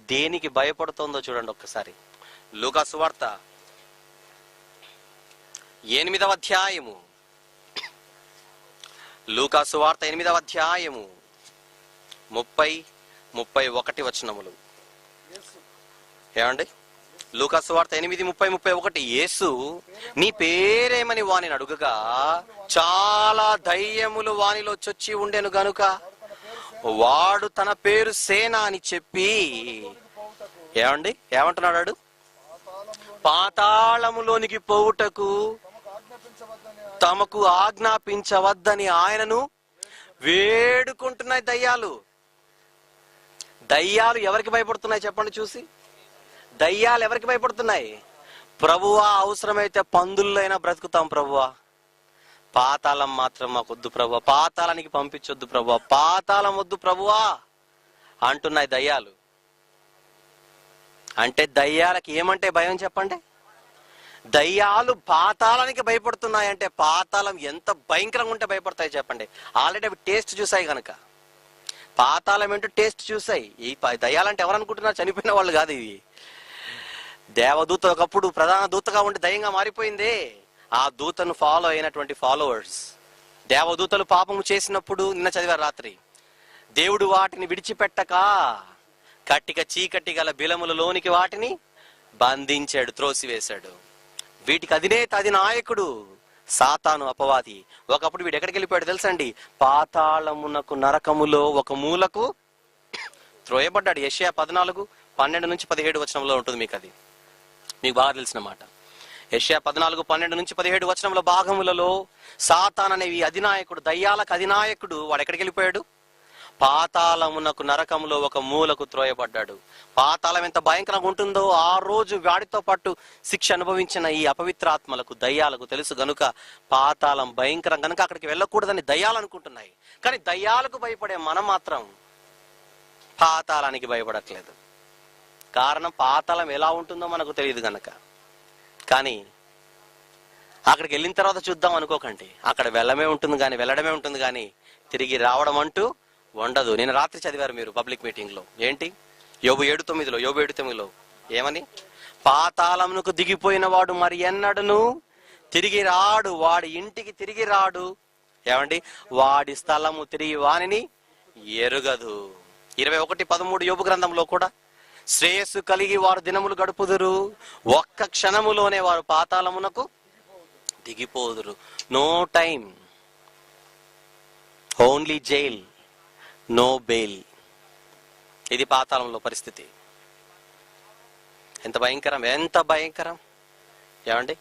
దేనికి భయపడుతుందో చూడండి ఒక్కసారి. లూకా సువార్త 8వ అధ్యాయము, లూకా సువార్త 8వ అధ్యాయము 30-31 వచనములు. ఏమండి, లూకా సువార్త 8:30-31. యేసు నీ పేరేమని వానిని అడుగగా, చాలా దయ్యములు వానిలో చొచ్చి ఉండెను గనుక వాడు తన పేరు సేన అని చెప్పి, ఏమండి ఏమంటున్నాడు? పాతాళములోనికి పోవుటకు తమకు ఆజ్ఞాపించవద్దని ఆయనను వేడుకుంటున్నాయి దయ్యాలు. దయ్యాలు ఎవరికి భయపడుతున్నాయి చెప్పండి చూసి? దయ్యాలు ఎవరికి భయపడుతున్నాయి? ప్రభువా, అవసరమైతే పందుల్లో బ్రతుకుతాం ప్రభువా, పాతాళం మాత్రం మాకొద్దు ప్రభువా, పాతాళానికి పంపించొద్దు ప్రభువా, పాతాళం వద్దు ప్రభువా అంటున్నాయి దయ్యాలు. అంటే దయ్యాలకి ఏమంటే భయం చెప్పండి? దయ్యాలు పాతాళానికి భయపడుతున్నాయంటే పాతాళం ఎంత భయంకరంగా ఉంటే భయపడతాయి చెప్పండి. ఆల్రెడీ అవి టేస్ట్ చూసాయి కనుక. పాతాళం ఏంటో టేస్ట్ చూసాయి. ఈ దయ్యాలంటే ఎవరు అనుకుంటున్నారు? చనిపోయిన వాళ్ళు కాదు. ఇవి దేవదూత ఒకప్పుడు ప్రధాన దూతగా ఉండి దయ్యంగా మారిపోయింది. ఆ దూతను ఫాలో అయినటువంటి ఫాలోవర్స్. దేవదూతలు పాపము చేసినప్పుడు నిన్న చదివారు రాత్రి, దేవుడు వాటిని విడిచిపెట్టక కట్టిక చీకటి గల బిలములలోనికి వాటిని బంధించాడు, త్రోసివేశాడు. వీటికి అధినాయకుడు సాతాను, అపవాది. ఒకప్పుడు వీడు ఎక్కడికి వెళ్ళిపోయాడు తెలుసండి? పాతాళమునకు, నరకములో ఒక మూలకు త్రోయబడ్డాడు. యెషయా 14:12-17 ఉంటుంది. మీకు అది మీకు బాగా తెలిసిన మాట. యెషయా 14:12-17 భాగములలో సాతాన్ అనేవి అధినాయకుడు, దయ్యాలకు అధినాయకుడు, వాడు ఎక్కడికి వెళ్ళిపోయాడు? పాతాళమునకు, నరకములో ఒక మూలకు త్రోయబడ్డాడు. పాతాళం ఎంత భయంకరంగా ఉంటుందో ఆ రోజు వాడితో పాటు శిక్ష అనుభవించిన ఈ అపవిత్రాత్మలకు, దయ్యాలకు తెలుసు గనుక పాతాళం భయంకరం గనుక అక్కడికి వెళ్ళకూడదని దయ్యాలు అనుకుంటున్నాయి. కానీ దయ్యాలకు భయపడే మనం మాత్రం పాతాళానికి భయపడట్లేదు. కారణం పాతాళం ఎలా ఉంటుందో మనకు తెలియదు గనక. కానీ అక్కడికి వెళ్ళిన తర్వాత చూద్దాం అనుకోకండి. అక్కడ వెళ్ళడమే ఉంటుంది కానీ తిరిగి రావడం అంటూ ఉండదు. నేను రాత్రి చదివారు మీరు పబ్లిక్ మీటింగ్ లో. ఏంటి? యోబు 7:9 ఏమని? పాతాళమునకు దిగిపోయిన వాడు మరి ఎన్నడను తిరిగి రాడు, వాడి ఇంటికి తిరిగి రాడు. ఏమండి? వాడి స్థలము తిరిగి వానిని ఎరుగదు. 21:13 యోబు గ్రంథంలో కూడా, శ్రేయస్సు కలిగి వారు దినములు గడుపుదురు, ఒక్క క్షణములోనే వారు పాతాళమునకు దిగిపోదురు. No time, only jail, no bail. ఇది పాతాళంలో పరిస్థితి. ఎంత భయంకరం ఏమండి?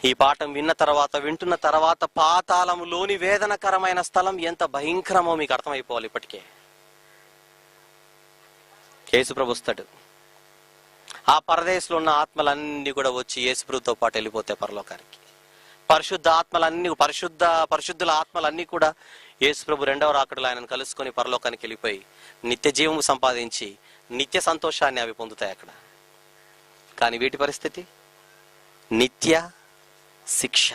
ఈ పాఠం వింటున్న తర్వాత పాతాళములోని వేదనకరమైన స్థలం ఎంత భయంకరమో మీకు అర్థమైపోవాలి. ఇప్పటికే యేసుప్రభు వస్తాడు. ఆ పరదేశంలో ఉన్న ఆత్మలన్నీ కూడా వచ్చి యేసుప్రభుతో పాటు వెళ్ళిపోతాయి పరలోకానికి. పరిశుద్ధుల ఆత్మలన్నీ కూడా యేసుప్రభు 2వ రాకడలో ఆయనను కలుసుకొని పరలోకానికి వెళ్ళిపోయి నిత్య జీవము సంపాదించి నిత్య సంతోషాన్ని అవి పొందుతాయి అక్కడ. కానీ వీటి పరిస్థితి నిత్య శిక్ష.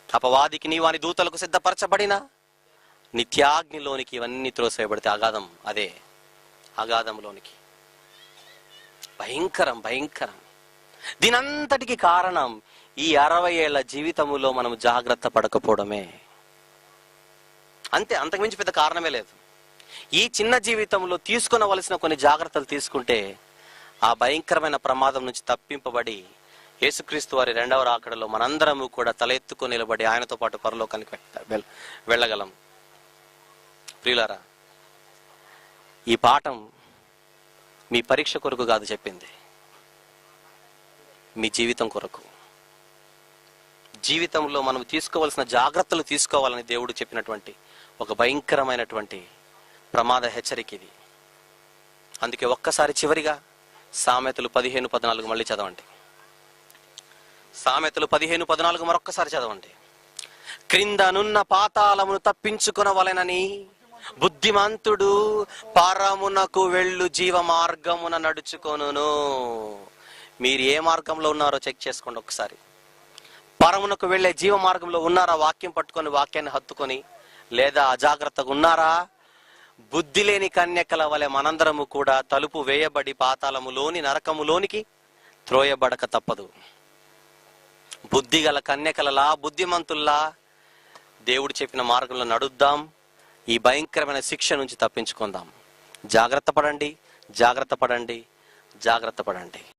అపవాదికి నీ వాని దూతలకు సిద్ధపరచబడిన నిత్యాగ్నిలోనికి ఇవన్నీ త్రోసివేయబడితే అగాధంలోనికి. భయంకరం. దీనంతటికి కారణం ఈ 60 ఏళ్ల జీవితములో మనం జాగ్రత్త పడకపోవడమే. అంతే, అంతకుమించి పెద్ద కారణమే లేదు. ఈ చిన్న జీవితంలో తీసుకునవలసిన కొన్ని జాగ్రత్తలు తీసుకుంటే ఆ భయంకరమైన ప్రమాదం నుంచి తప్పింపబడి యేసుక్రీస్తు వారి 2వ రాకడలో మనందరము కూడా తల ఎత్తుకొని నిలబడి ఆయనతో పాటు పరలోకానికి వెళ్ళగలం. ప్రియులారా, ఈ పాఠం మీ పరీక్ష కొరకు కాదు చెప్పింది, మీ జీవితం కొరకు. జీవితంలో మనం తీసుకోవాల్సిన జాగ్రత్తలు తీసుకోవాలని దేవుడు చెప్పినటువంటి ఒక భయంకరమైనటువంటి ప్రమాద హెచ్చరిక ఇది. అందుకే ఒక్కసారి చివరిగా సామెతలు 15:14 మళ్ళీ చదవండి. సామెతలు 15:14 మరొక్కసారి చదవండి. క్రిందనున్న పాతాళమును తప్పించుకొనవలెనని బుద్ధిమంతుడు పరమునకు వెళ్ళు జీవ మార్గమున నడుచుకొనును. మీరు ఏ మార్గంలో ఉన్నారో చెక్ చేసుకోండి ఒకసారి. పరమునకు వెళ్లే జీవ మార్గంలో ఉన్నారా? వాక్యం పట్టుకొని వాక్యాన్ని హత్తుకొని, లేదా అజాగ్రత్తగా ఉన్నారా? బుద్ధి లేని కన్యకల వలె మనందరము కూడా తలుపు వేయబడి పాతాళములోని నరకములోనికి త్రోయబడక తప్పదు. బుద్ధి గల కన్యకలలా, బుద్ధిమంతుల్లా దేవుడు చెప్పిన మార్గంలో నడుద్దాం. ఈ భయంకరమైన శిక్ష నుంచి తప్పించుకుందాం. జాగ్రత్త పడండి.